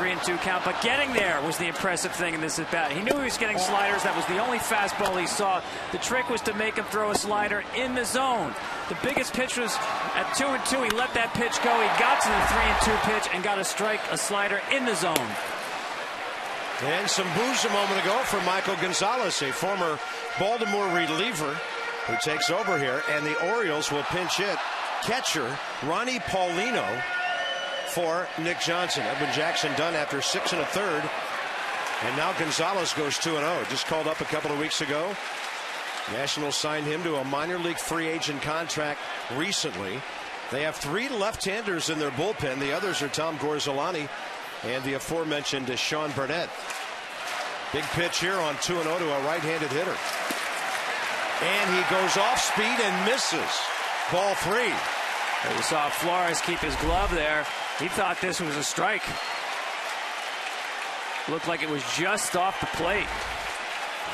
Three and two count, but getting there was the impressive thing in this at bat. He knew he was getting sliders. That was the only fastball he saw. The trick was to make him throw a slider in the zone. The biggest pitch was at 2-2. He let that pitch go. He got to the 3-2 pitch and got a strike, a slider in the zone. And some boos a moment ago from Michael Gonzalez, a former Baltimore reliever who takes over here, and the Orioles will pinch hit catcher Ronnie Paulino for Nick Johnson. Edwin Jackson done after 6 1/3. And now Gonzalez goes 2-0. Just called up a couple of weeks ago. Nationals signed him to a minor league free agent contract recently. They have 3 left-handers in their bullpen. The others are Tom Gorzolani and the aforementioned Sean Burnett. Big pitch here on 2-0 to a right-handed hitter. And he goes off speed and misses. Ball 3. You saw Flores keep his glove there. He thought this was a strike. Looked like it was just off the plate.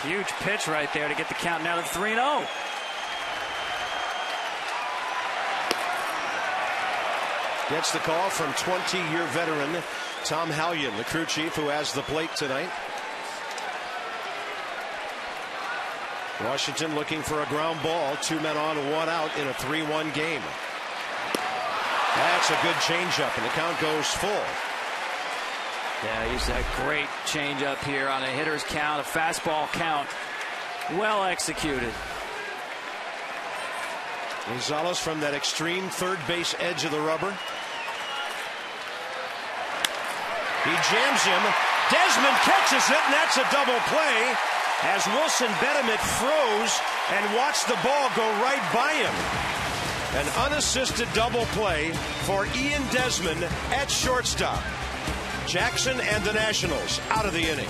Huge pitch right there to get the count now to 3-0. Gets the call from 20-year veteran Tom Hallion, the crew chief, who has the plate tonight. Washington looking for a ground ball. 2 men on, 1 out in a 3-1 game. That's a good changeup, and the count goes full. Yeah, he's a great changeup here on a hitter's count, a fastball count. Well executed. Gonzalez from that extreme third base edge of the rubber. He jams him. Desmond catches it, and that's a double play. as Wilson Betemit froze and watched the ball go right by him. An unassisted double play for Ian Desmond at shortstop. Jackson and the Nationals out of the inning.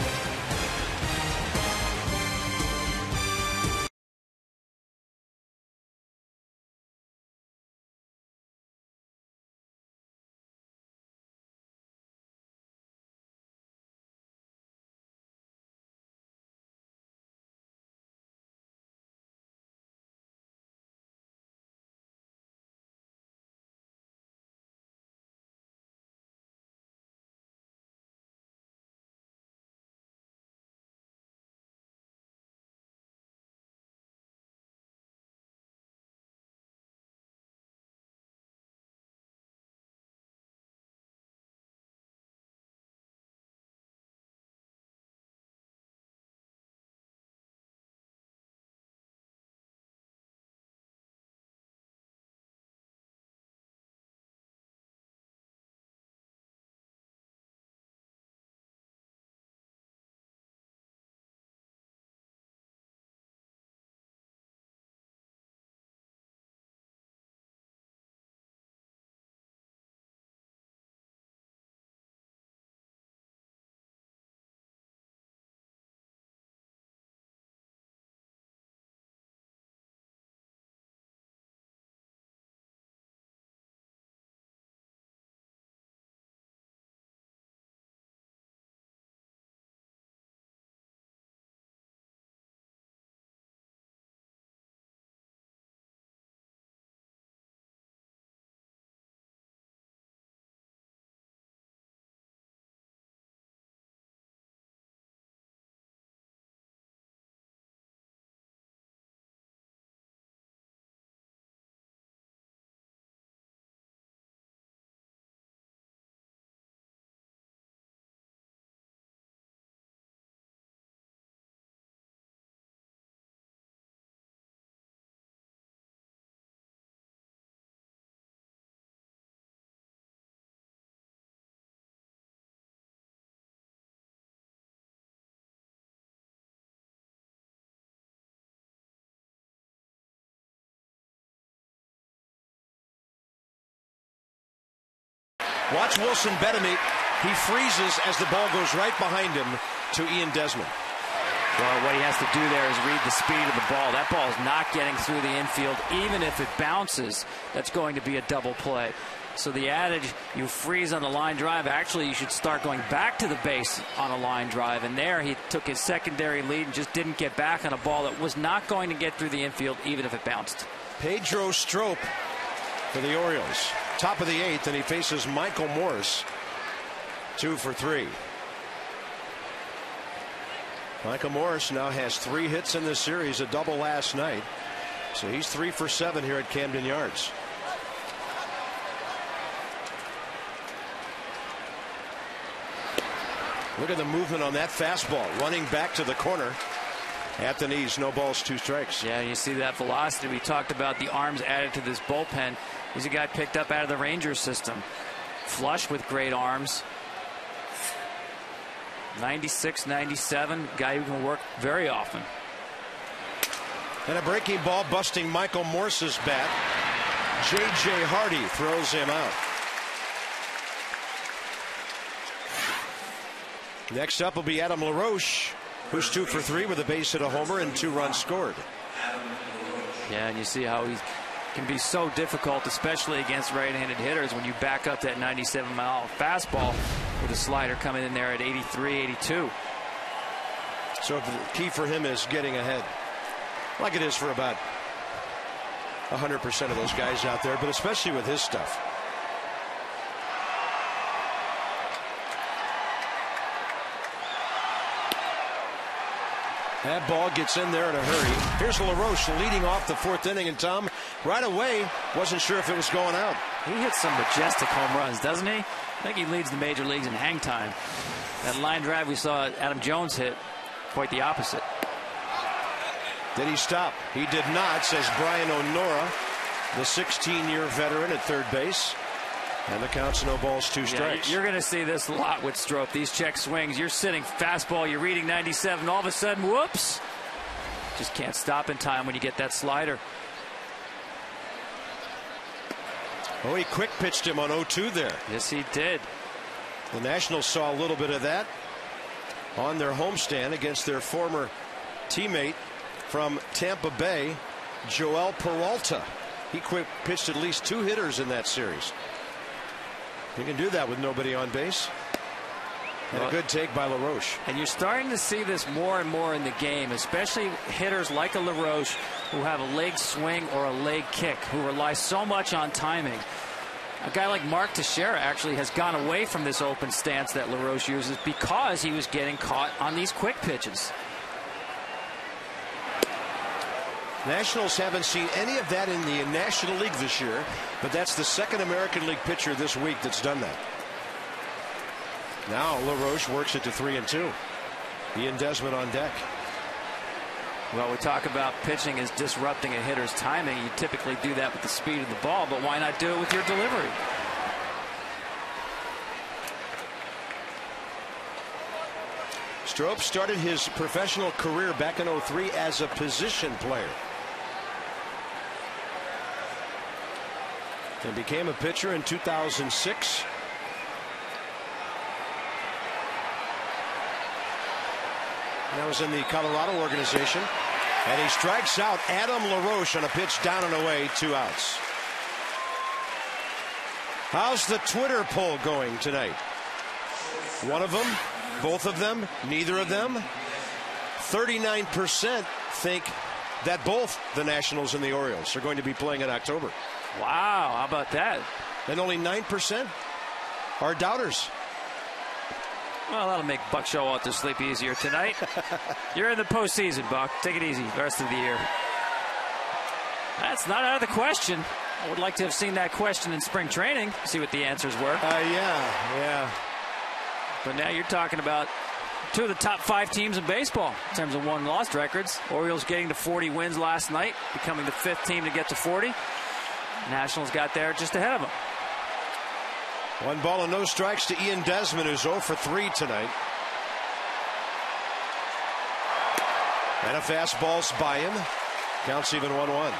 Watch Wilson Betemit. He freezes as the ball goes right behind him to Ian Desmond. Well, what he has to do there is read the speed of the ball. That ball is not getting through the infield. Even if it bounces, that's going to be a double play. So the adage, you freeze on the line drive, actually you should start going back to the base on a line drive. And there he took his secondary lead and just didn't get back on a ball that was not going to get through the infield, even if it bounced. Pedro Strop for the Orioles. Top of the 8th, and he faces Michael Morse. 2 for 3. Michael Morse now has 3 hits in this series, a double last night. So he's 3 for 7 here at Camden Yards. Look at the movement on that fastball, running back to the corner. At the knees, no balls, 2 strikes. Yeah, you see that velocity. We talked about the arms added to this bullpen. He's a guy picked up out of the Rangers system. Flush with great arms. 96, 97, guy who can work very often. And a breaking ball busting Michael Morse's bat. J.J. Hardy throws him out. Next up will be Adam LaRoche, who's 2 for 3 with a base hit, a homer, and 2 runs scored. Yeah, and you see how he can be so difficult, especially against right-handed hitters, when you back up that 97-mile fastball with a slider coming in there at 83, 82. So the key for him is getting ahead, like it is for about 100% of those guys out there, but especially with his stuff. That ball gets in there in a hurry. Here's LaRoche leading off the 4th inning, and Tom, right away, wasn't sure if it was going out. He hits some majestic home runs, doesn't he? I think he leads the major leagues in hang time. That line drive we saw Adam Jones hit, quite the opposite. Did he stop? He did not, says Brian O'Nora, the 16-year veteran at third base. And the count's no balls, 2 strikes. Yeah, you're going to see this a lot with Strop. These check swings. You're sitting fastball. You're reading 97. All of a sudden, whoops. Just can't stop in time when you get that slider. Oh, he quick pitched him on 0-2 there. Yes, he did. The Nationals saw a little bit of that on their homestand against their former teammate from Tampa Bay, Joel Peralta. He quick pitched at least 2 hitters in that series. He can do that with nobody on base. And a good take by LaRoche. And you're starting to see this more and more in the game, especially hitters like a LaRoche who have a leg swing or a leg kick, who rely so much on timing. A guy like Mark Teixeira actually has gone away from this open stance that LaRoche uses because he was getting caught on these quick pitches. Nationals haven't seen any of that in the National League this year, but that's the second American League pitcher this week that's done that. Now LaRoche works it to 3-2. Ian Desmond on deck. Well, we talk about pitching as disrupting a hitter's timing. You typically do that with the speed of the ball, but why not do it with your delivery? Strop started his professional career back in 03 as a position player. And became a pitcher in 2006. That was in the Colorado organization. And he strikes out Adam LaRoche on a pitch down and away, 2 outs. How's the Twitter poll going tonight? One of them, both of them, neither of them. 39% think that both the Nationals and the Orioles are going to be playing in October. Wow, how about that? And only 9% are doubters. Well, that'll make Buck Showalter sleep easier tonight. You're in the postseason, Buck. Take it easy the rest of the year. That's not out of the question. I would like to have seen that question in spring training, see what the answers were. Yeah. But now you're talking about 2 of the top 5 teams in baseball in terms of won-loss records. Orioles getting to 40 wins last night, becoming the 5th team to get to 40. Nationals got there just ahead of them. 1 ball and no strikes to Ian Desmond, who's 0 for 3 tonight. And a fastball's by him. Counts even 1-1.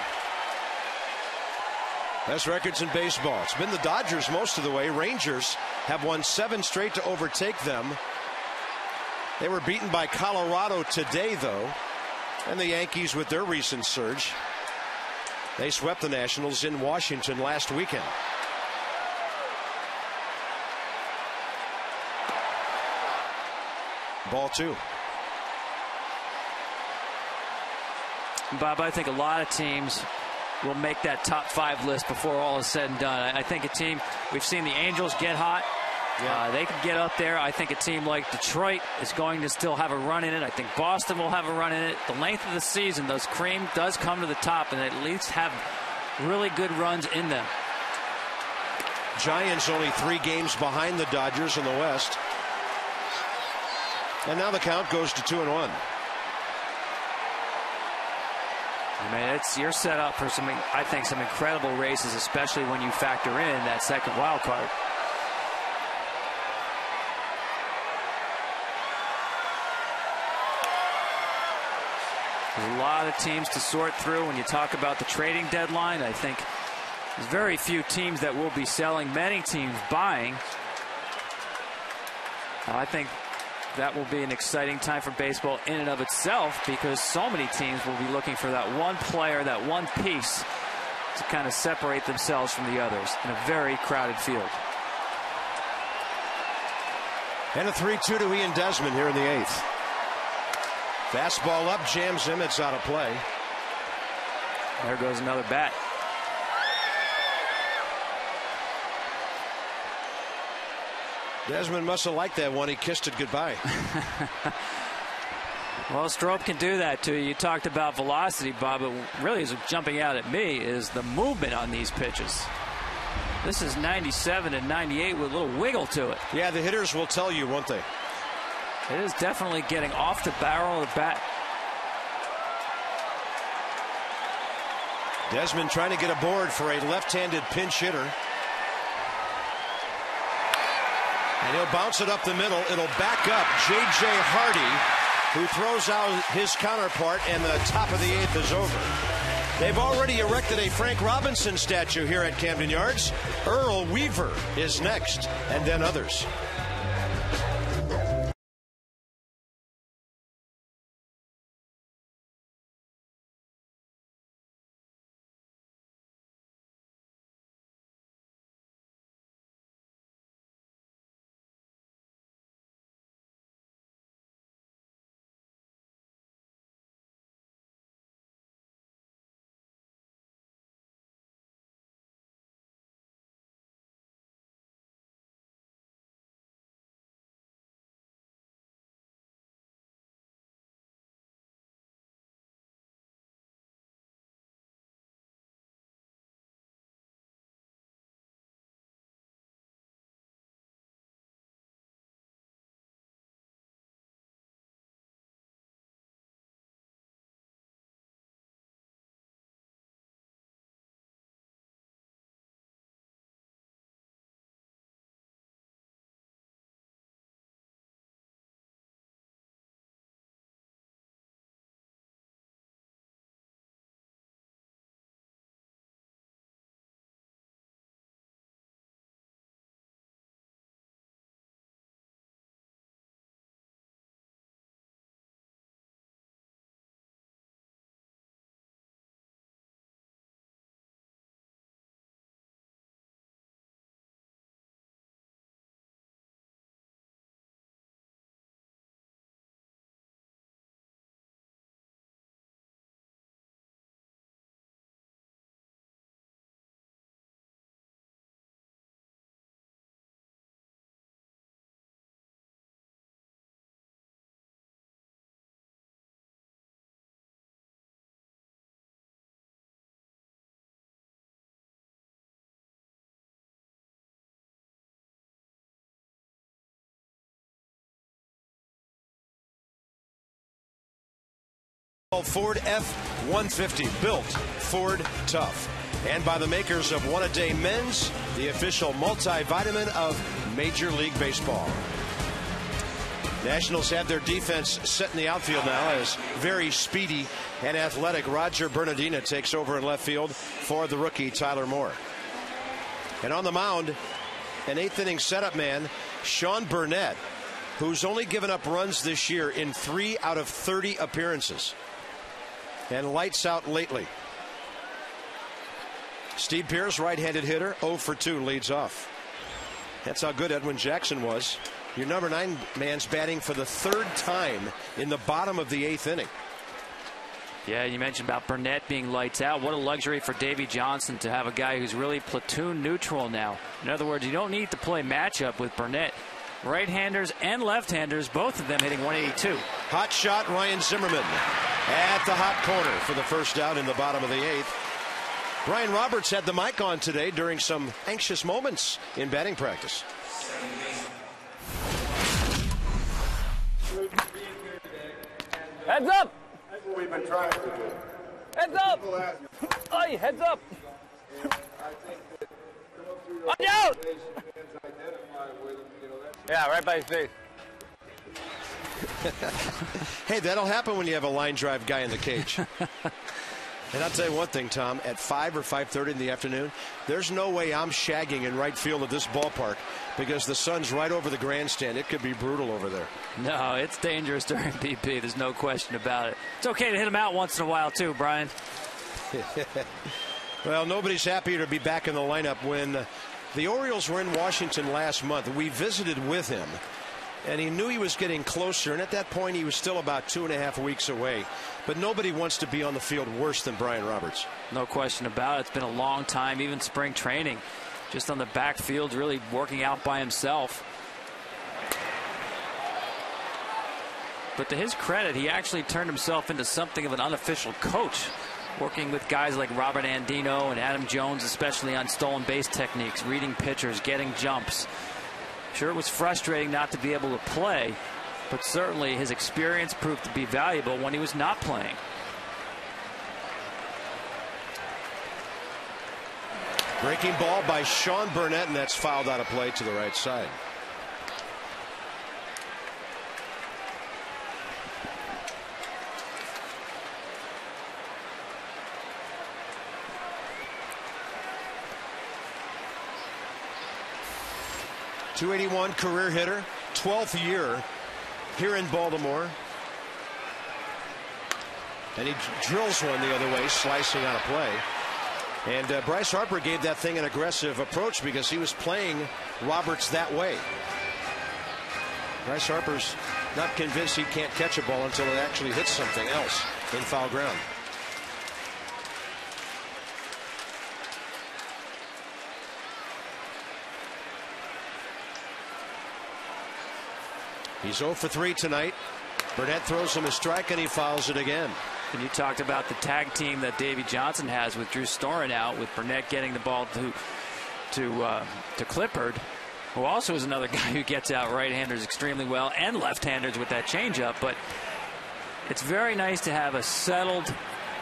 Best records in baseball. It's been the Dodgers most of the way. Rangers have won 7 straight to overtake them. They were beaten by Colorado today, though. And the Yankees with their recent surge. They swept the Nationals in Washington last weekend. Ball 2. Bob, I think a lot of teams will make that top 5 list before all is said and done. I think a team, we've seen the Angels get hot. Yeah. They can get up there. I think a team like Detroit is going to still have a run in it. I think Boston will have a run in it. The length of the season, those cream does come to the top and at least have really good runs in them. Giants only 3 games behind the Dodgers in the West. And now the count goes to 2-1. I mean, you're set up for some, I think, some incredible races, especially when you factor in that second wild card. There's a lot of teams to sort through when you talk about the trading deadline. I think there's very few teams that will be selling, many teams buying. I think that will be an exciting time for baseball in and of itself because so many teams will be looking for that one player, that one piece to kind of separate themselves from the others in a very crowded field. And a 3-2 to Ian Desmond here in the 8th. Fastball up, jams him. It's out of play. There goes another bat. Desmond must have liked that one. He kissed it goodbye. Well, Strop can do that to you. You talked about velocity, Bob, but really is jumping out at me is the movement on these pitches. This is 97 and 98 with a little wiggle to it. Yeah, the hitters will tell you, won't they? It is definitely getting off the barrel of the bat. Desmond trying to get aboard for a left-handed pinch hitter. And he'll bounce it up the middle. It'll back up J.J. Hardy, who throws out his counterpart, and the top of the 8th is over. They've already erected a Frank Robinson statue here at Camden Yards. Earl Weaver is next, and then others. Ford F-150, built Ford tough. And by the makers of One A Day Men's, the official multivitamin of Major League Baseball. Nationals have their defense set in the outfield now as very speedy and athletic Roger Bernardina takes over in left field for the rookie Tyler Moore. And on the mound, an 8th inning setup man, Sean Burnett, who's only given up runs this year in 3 out of 30 appearances. And lights out lately. Steve Pearce, right-handed hitter, 0 for 2, leads off. That's how good Edwin Jackson was. Your number 9 man's batting for the 3rd time in the bottom of the 8th inning. Yeah, you mentioned about Burnett being lights out. What a luxury for Davey Johnson to have a guy who's really platoon neutral now. In other words, you don't need to play matchup with Burnett. Right-handers and left-handers, both of them hitting 182. Hot shot, Ryan Zimmerman at the hot corner for the first out in the bottom of the 8th. Brian Roberts had the mic on today during some anxious moments in batting practice. Heads up! That's what we've been trying to do. Heads up! Hey, heads up! Watch out! Yeah, right by his face. Hey, that'll happen when you have a line drive guy in the cage. And I'll tell you one thing, Tom, at 5 or 5:30 in the afternoon, there's no way I'm shagging in right field at this ballpark because the sun's right over the grandstand. It could be brutal over there. No, it's dangerous during BP. There's no question about it. It's okay to hit him out once in a while, too, Brian. Well, nobody's happier to be back in the lineup. When the Orioles were in Washington last month, we visited with him, and he knew he was getting closer, and at that point he was still about 2.5 weeks away. But nobody wants to be on the field worse than Brian Roberts. No question about it. It's been a long time, even spring training, just on the backfield, really working out by himself. But to his credit, he actually turned himself into something of an unofficial coach, working with guys like Robert Andino and Adam Jones, especially on stolen base techniques, reading pitchers, getting jumps. Sure, it was frustrating not to be able to play, but certainly his experience proved to be valuable when he was not playing. Breaking ball by Sean Burnett, and that's fouled out of play to the right side. .281 career hitter, 12th year here in Baltimore. And he drills one the other way, slicing on a play. And Bryce Harper gave that thing an aggressive approach because he was playing Roberts that way. Bryce Harper's not convinced he can't catch a ball until it actually hits something else in foul ground. He's 0 for 3 tonight. Burnett throws him a strike and he fouls it again. And you talked about the tag team that Davey Johnson has with Drew Storen out, with Burnett getting the ball to Clippard, who also is another guy who gets out right-handers extremely well and left-handers with that changeup. But it's very nice to have a settled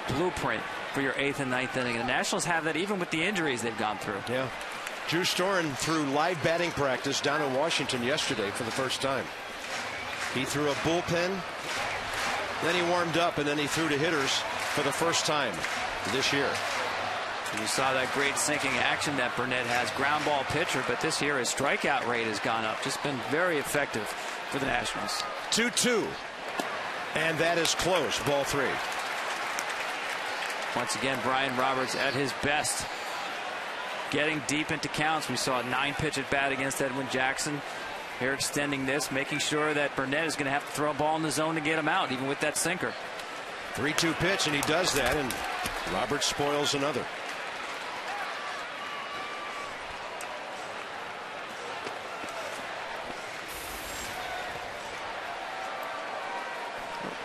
blueprint for your 8th and 9th inning. And the Nationals have that even with the injuries they've gone through. Yeah. Drew Storen threw live batting practice down in Washington yesterday for the first time. He threw a bullpen, then he warmed up, and then he threw to hitters for the first time this year. And you saw that great sinking action that Burnett has. Ground ball pitcher, but this year his strikeout rate has gone up. Just been very effective for the Nationals. 2-2. And that is close. Ball 3. Once again, Brian Roberts at his best. Getting deep into counts. We saw a 9-pitch at bat against Edwin Jackson. Here extending this, making sure that Burnett is going to have to throw a ball in the zone to get him out, even with that sinker. 3-2 pitch, and he does that, and Roberts spoils another.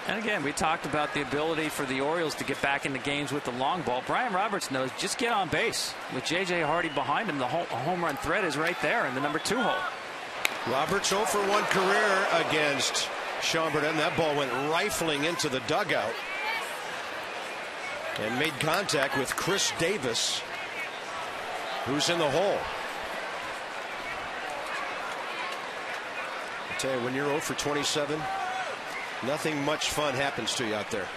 And again, we talked about the ability for the Orioles to get back into games with the long ball. Brian Roberts knows just get on base. With J.J. Hardy behind him, the home run threat is right there in the number 2 hole. Roberts 0 for 1 career against Sean Burnett, and that ball went rifling into the dugout and made contact with Chris Davis, who's in the hole. I tell you, when you're 0 for 27, nothing much fun happens to you out there.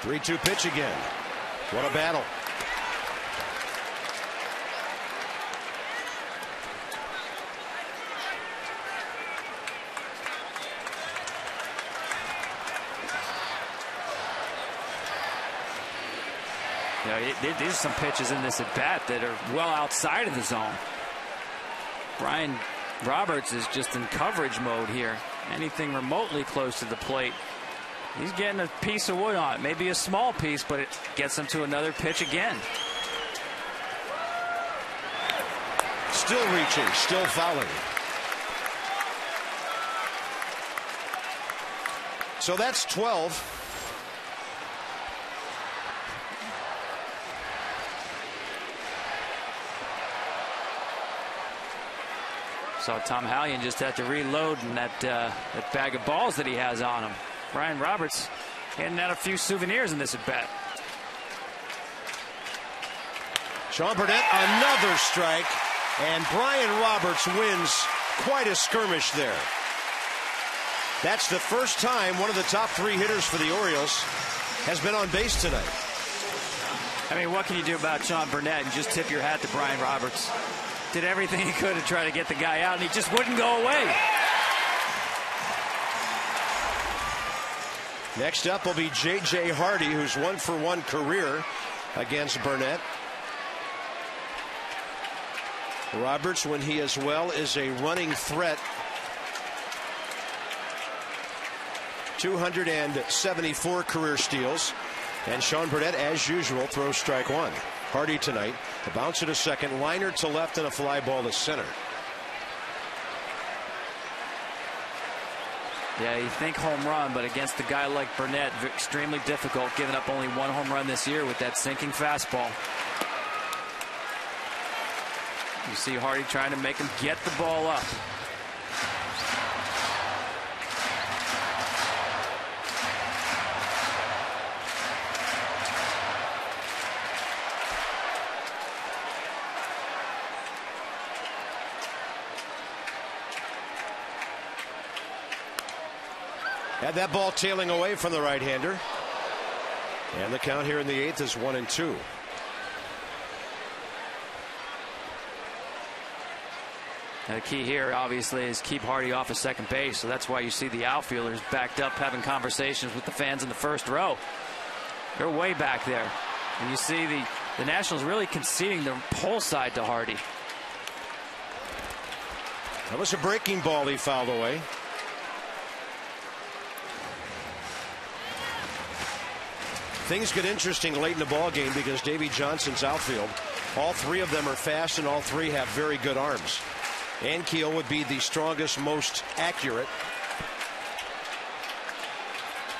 Three-two pitch again. What a battle. Yeah, these are some pitches in this at bat that are well outside of the zone. Brian Roberts is just in coverage mode here. Anything remotely close to the plate, he's getting a piece of wood on it. Maybe a small piece, but it gets him to another pitch again. Still reaching, still fouling. So that's 12. So Tom Hallion just had to reload in that bag of balls that he has on him. Brian Roberts handing out a few souvenirs in this at bat. Sean Burnett, another strike, and Brian Roberts wins quite a skirmish there. That's the first time one of the top 3 hitters for the Orioles has been on base tonight. I mean, what can you do about Sean Burnett and just tip your hat to Brian Roberts? Did everything he could to try to get the guy out, and he just wouldn't go away. Next up will be J.J. Hardy, who's 1 for 1 career against Burnett. Roberts, when he as well, is a running threat. 274 career steals. And Sean Burnett, as usual, throws strike 1. Hardy tonight, a bounce to second, liner to left, and a fly ball to center. Yeah, you think home run, but against a guy like Burnett, extremely difficult, giving up only 1 home run this year with that sinking fastball. You see Hardy trying to make him get the ball up. Had that ball tailing away from the right-hander. And the count here in the 8th is 1-2. And the key here, obviously, is keep Hardy off of second base. So that's why you see the outfielders backed up having conversations with the fans in the first row. They're way back there. And you see the Nationals really conceding the pole side to Hardy. That was a breaking ball he fouled away. Things get interesting late in the ball game because Davey Johnson's outfield, all three of them are fast and all three have very good arms. Ankiel would be the strongest, most accurate.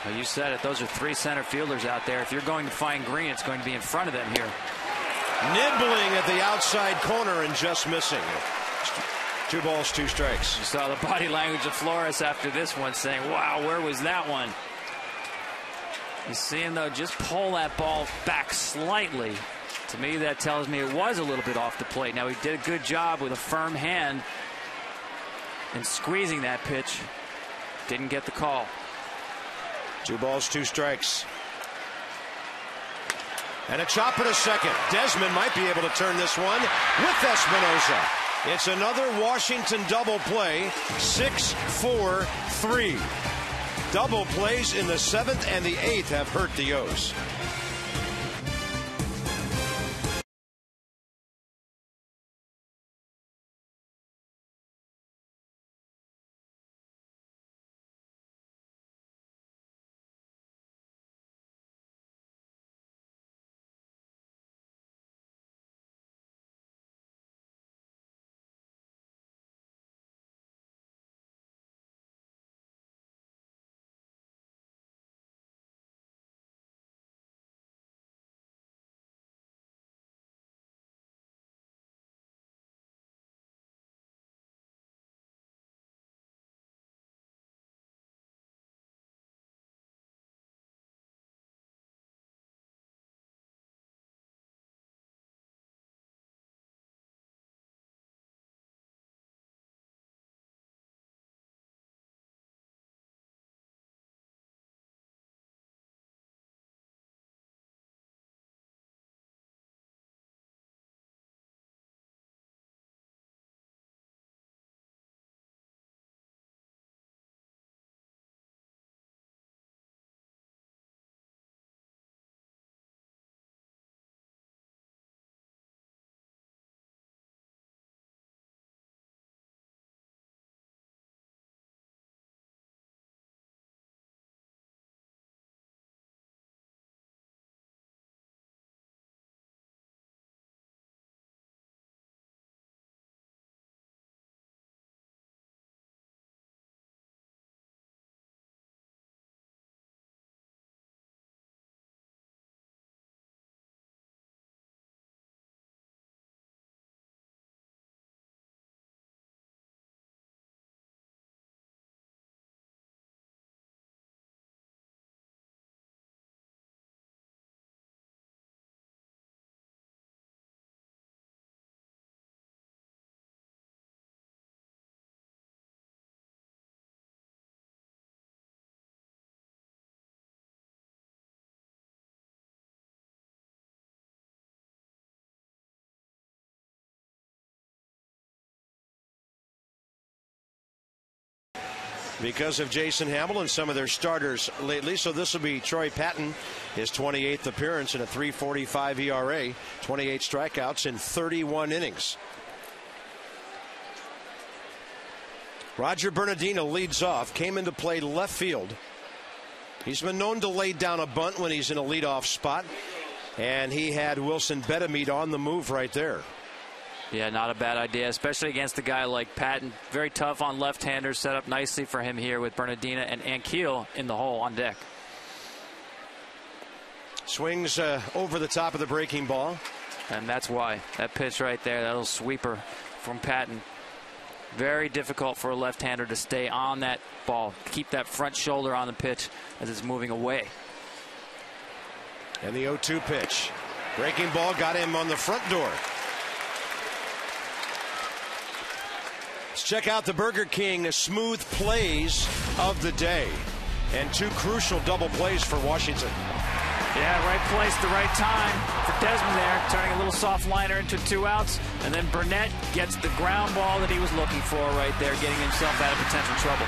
Well, you said it. Those are three center fielders out there. If you're going to find Green, it's going to be in front of them here. Nibbling at the outside corner and just missing. 2 balls, 2 strikes. You saw the body language of Flores after this one saying, wow, where was that one? You see him, though, just pull that ball back slightly. To me, that tells me it was a little bit off the plate. Now, he did a good job with a firm hand in squeezing that pitch. Didn't get the call. 2 balls, 2 strikes. And a chopper to second. Desmond might be able to turn this one with Espinosa. It's another Washington double play. 6-4-3. Double plays in the 7th and the 8th have hurt the O's. Because of Jason Hamill and some of their starters lately. So this will be Troy Patton, his 28th appearance in a 3.45 ERA, 28 strikeouts in 31 innings. Roger Bernardino leads off, came into play left field. He's been known to lay down a bunt when he's in a leadoff spot, and he had Wilson Betemit on the move right there. Yeah, not a bad idea, especially against a guy like Patton. Very tough on left-handers, set up nicely for him here with Bernardino and Ankiel in the hole on deck. Swings over the top of the breaking ball. And that's why. That pitch right there, that little sweeper from Patton. Very difficult for a left-hander to stay on that ball. Keep that front shoulder on the pitch as it's moving away. And the 0-2 pitch. Breaking ball got him on the front door. Let's check out the Burger King smooth plays of the day. And 2 crucial double plays for Washington. Yeah, right place, the right time for Desmond there, turning a little soft liner into 2 outs. And then Burnett gets the ground ball that he was looking for right there, getting himself out of potential trouble.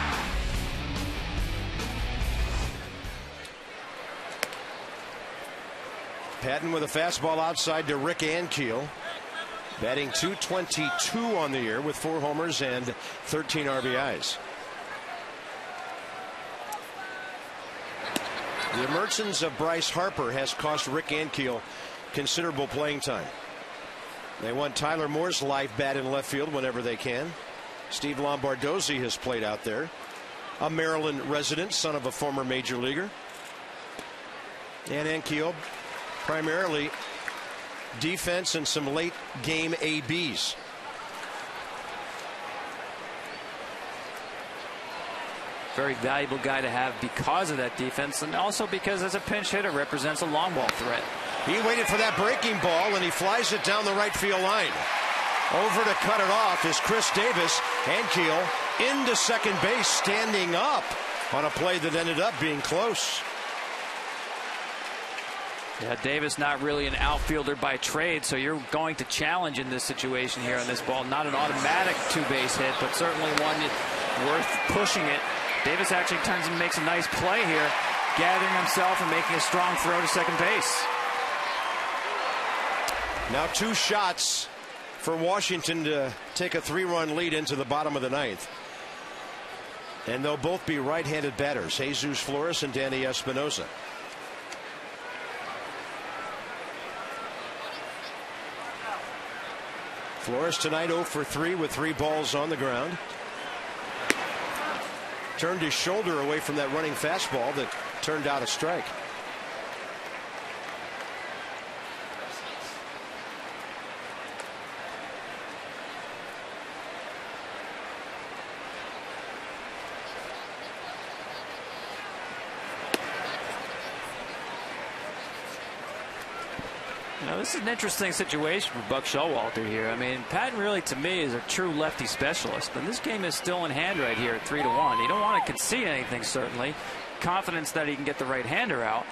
Patton with a fastball outside to Rick Ankiel. Batting .222 on the year with 4 homers and 13 RBIs. The emergence of Bryce Harper has cost Rick Ankiel considerable playing time. They want Tyler Moore's life bat in left field whenever they can. Steve Lombardozzi has played out there. A Maryland resident, son of a former major leaguer. And Ankiel primarily defense and some late game ABs. Very valuable guy to have because of that defense, and also because as a pinch hitter represents a long ball threat. He waited for that breaking ball, and he flies it down the right field line. Over to cut it off is Chris Davis. Ankiel into second base, standing up on a play that ended up being close. Yeah, Davis not really an outfielder by trade, so you're going to challenge in this situation here on this ball. Not an automatic 2-base hit, but certainly one worth pushing it. Davis actually turns and makes a nice play here, gathering himself and making a strong throw to second base. Now 2 shots for Washington to take a 3-run lead into the bottom of the 9th. And they'll both be right-handed batters, Jesus Flores and Danny Espinosa. Flores tonight 0 for 3 with 3 balls on the ground. Turned his shoulder away from that running fastball that turned out a strike. Now, this is an interesting situation for Buck Showalter here. I mean, Patton really, to me, is a true lefty specialist. And this game is still in hand right here at 3-1. You don't want to concede anything, certainly. Confidence that he can get the right-hander out.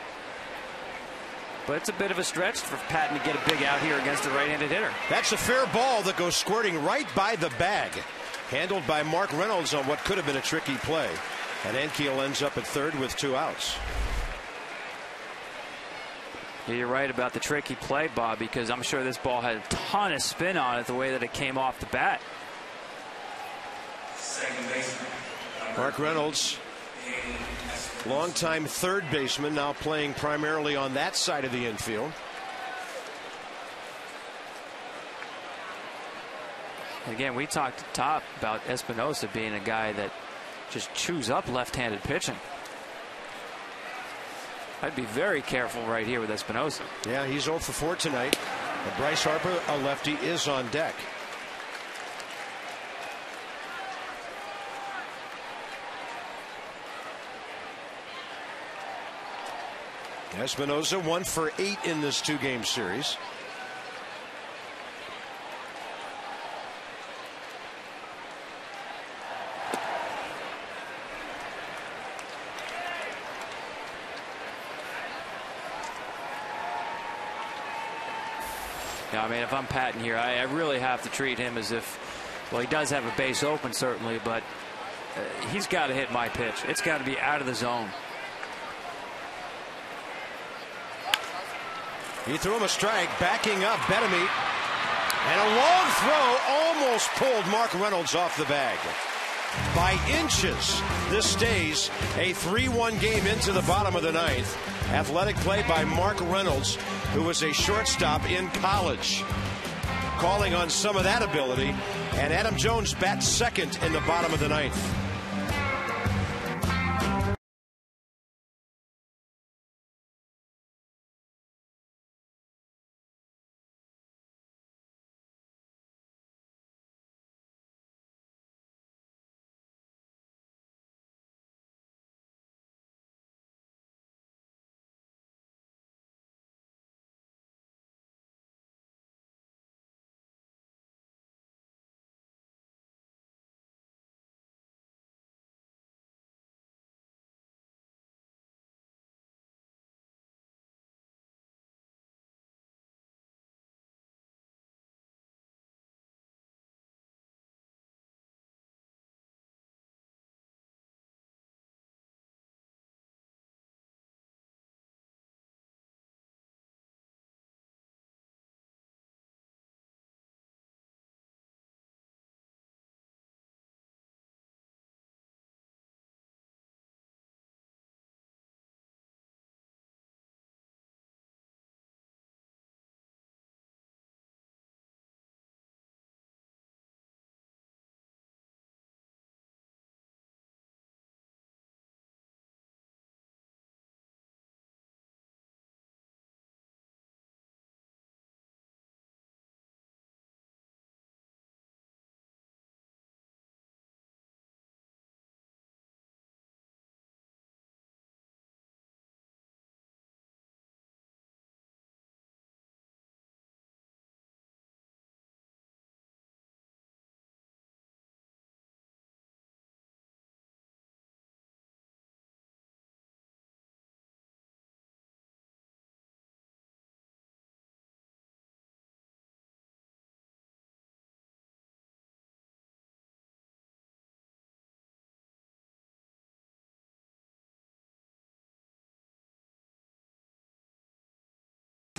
But it's a bit of a stretch for Patton to get a big out here against a right-handed hitter. That's a fair ball that goes squirting right by the bag. Handled by Mark Reynolds on what could have been a tricky play. And Ankiel ends up at third with 2 outs. Yeah, you're right about the tricky play, Bob, because I'm sure this ball had a ton of spin on it the way that it came off the bat. Mark Reynolds, longtime third baseman, now playing primarily on that side of the infield. Again, we talked at the top about Espinosa being a guy that just chews up left-handed pitching. I'd be very careful right here with Espinosa. Yeah, he's 0 for 4 tonight. And Bryce Harper, a lefty, is on deck. Espinosa 1 for 8 in this 2-game series. Yeah, I mean, if I'm Patton here, I really have to treat him as if, well, he does have a base open, certainly, but he's got to hit my pitch. It's got to be out of the zone. He threw him a strike, backing up Betemit. And a long throw almost pulled Mark Reynolds off the bag. By inches, this stays a 3-1 game into the bottom of the 9th. Athletic play by Mark Reynolds, who was a shortstop in college. Calling on some of that ability. And Adam Jones bats second in the bottom of the 9th.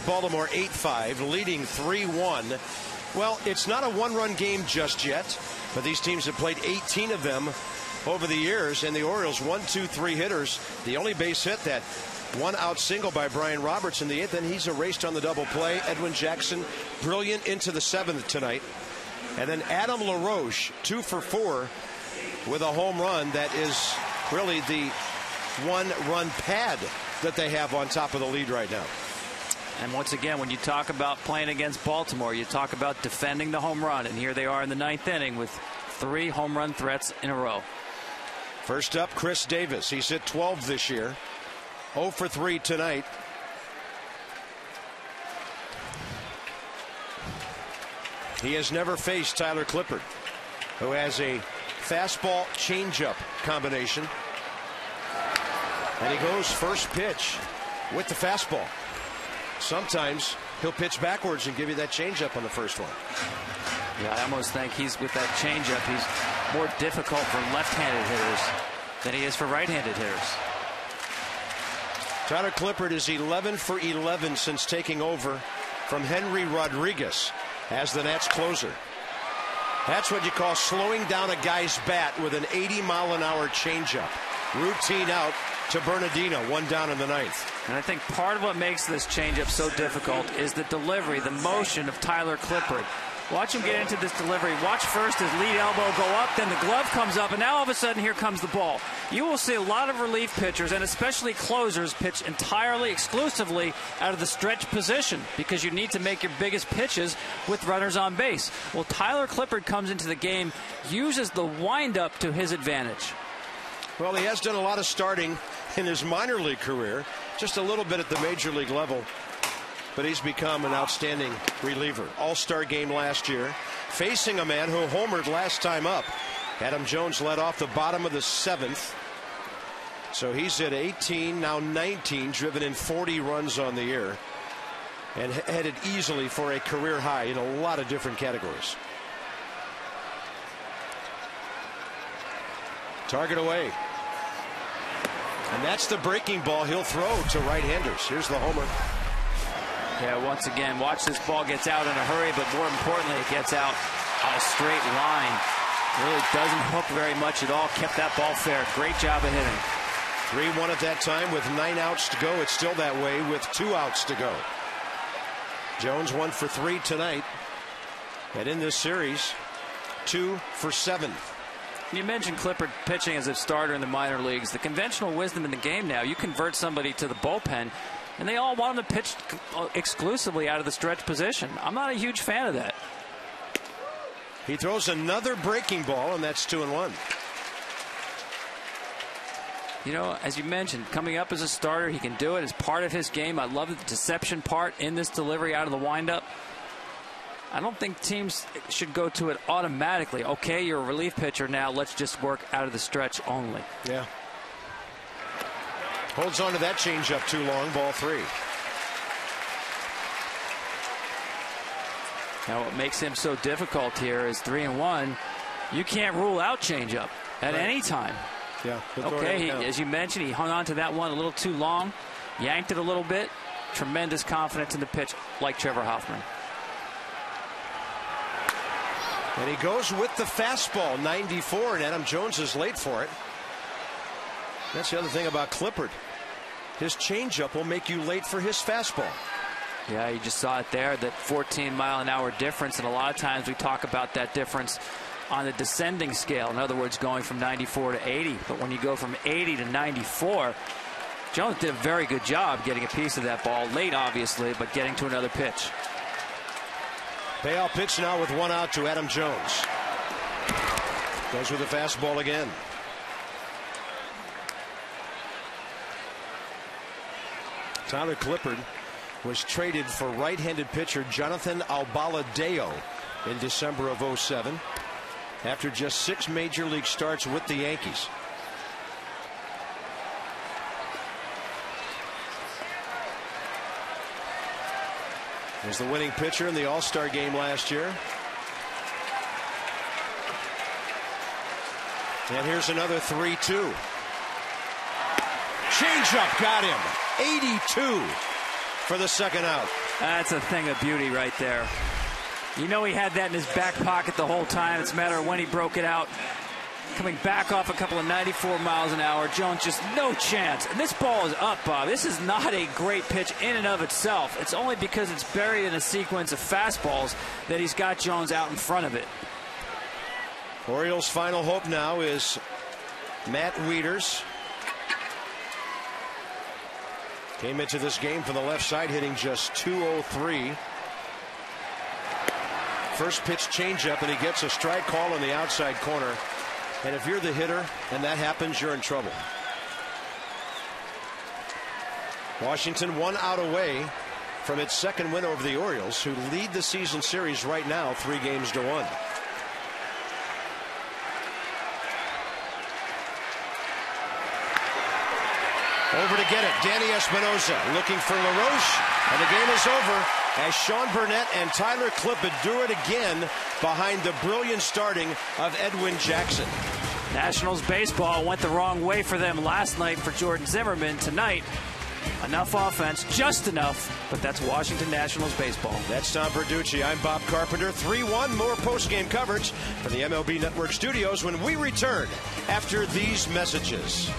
Baltimore 8-5, leading 3-1. Well, it's not a one-run game just yet, but these teams have played 18 of them over the years, and the Orioles 1-2-3 hitters. The only base hit, that one-out single by Brian Roberts in the 8th, and he's erased on the double play. Edwin Jackson, brilliant into the 7th tonight. And then Adam LaRoche, 2 for 4 with a home run. That is really the one-run pad that they have on top of the lead right now. And once again, when you talk about playing against Baltimore, you talk about defending the home run. And here they are in the 9th inning with 3 home run threats in a row. First up, Chris Davis. He's hit 12 this year. 0 for 3 tonight. He has never faced Tyler Clippard, who has a fastball changeup combination. And he goes first pitch with the fastball. Sometimes he'll pitch backwards and give you that changeup on the first one. Yeah, I almost think he's, with that changeup, he's more difficult for left-handed hitters than he is for right-handed hitters. Tyler Clippard is 11 for 11 since taking over from Henry Rodriguez as the Nats closer. That's what you call slowing down a guy's bat with an 80-mile-an-hour changeup. Routine out to Bernardino, 1 down in the 9th. And I think part of what makes this changeup so difficult is the delivery, the motion of Tyler Clippard. Watch him get into this delivery. Watch first his lead elbow go up, then the glove comes up, and now all of a sudden here comes the ball. You will see a lot of relief pitchers, and especially closers, pitch entirely, exclusively out of the stretch position because you need to make your biggest pitches with runners on base. Well, Tyler Clippard comes into the game, uses the windup to his advantage. Well, he has done a lot of starting in his minor league career, just a little bit at the major league level. But he's become an outstanding reliever. All-star game last year, facing a man who homered last time up. Adam Jones led off the bottom of the 7th. So he's at 18, now 19, driven in 40 runs on the year, and headed easily for a career high in a lot of different categories. Target away. And that's the breaking ball he'll throw to right-handers. Here's the homer. Yeah, once again, watch this ball gets out in a hurry, but more importantly, it gets out on a straight line. Really doesn't hook very much at all. Kept that ball fair. Great job of hitting. 3-1 at that time with 9 outs to go. It's still that way with 2 outs to go. Jones 1 for 3 tonight. And in this series, 2 for 7. You mentioned Clippard pitching as a starter in the minor leagues. The conventional wisdom in the game now, you convert somebody to the bullpen, and they all want him to pitch exclusively out of the stretch position. I'm not a huge fan of that. He throws another breaking ball, and that's 2-1. You know, as you mentioned, coming up as a starter, he can do it as part of his game. I love the deception part in this delivery out of the windup. I don't think teams should go to it automatically. Okay, you're a relief pitcher now. Let's just work out of the stretch only. Yeah. Holds on to that changeup too long. Ball 3. Now what makes him so difficult here is 3-1. You can't rule out changeup at any time. Yeah. Okay, as you mentioned, he hung on to that one a little too long. Yanked it a little bit. Tremendous confidence in the pitch, like Trevor Hoffman. And he goes with the fastball, 94, and Adam Jones is late for it. That's the other thing about Clippard. His changeup will make you late for his fastball. Yeah, you just saw it there, that 14-mile-an-hour difference, and a lot of times we talk about that difference on the descending scale. In other words, going from 94 to 80. But when you go from 80 to 94, Jones did a very good job getting a piece of that ball, late obviously, but getting to another pitch. Payoff pitch now with 1 out to Adam Jones. Goes with the fastball again. Tyler Clippard was traded for right-handed pitcher Jonathan Albaladeo in December of 2007 after just 6 major league starts with the Yankees. Was the winning pitcher in the All-Star game last year. And here's another 3-2. Changeup got him. 82 for the second out. That's a thing of beauty right there. You know he had that in his back pocket the whole time. It's a matter of when he broke it out. Coming back off a couple of 94 miles an hour. Jones just no chance. And this ball is up, Bob. This is not a great pitch in and of itself. It's only because it's buried in a sequence of fastballs that he's got Jones out in front of it. Orioles' final hope now is Matt Wieters. Came into this game from the left side hitting just .203. First pitch changeup, and he gets a strike call on the outside corner. And if you're the hitter and that happens, you're in trouble. Washington 1 out away from its second win over the Orioles, who lead the season series right now 3-1. Over to get it, Danny Espinosa looking for LaRoche, and the game is over as Sean Burnett and Tyler Clippett do it again behind the brilliant starting of Edwin Jackson. Nationals baseball went the wrong way for them last night for Jordan Zimmerman. Tonight, enough offense, just enough, but that's Washington Nationals baseball. That's Tom Verducci. I'm Bob Carpenter. 3-1, more post-game coverage from the MLB Network studios when we return after these messages.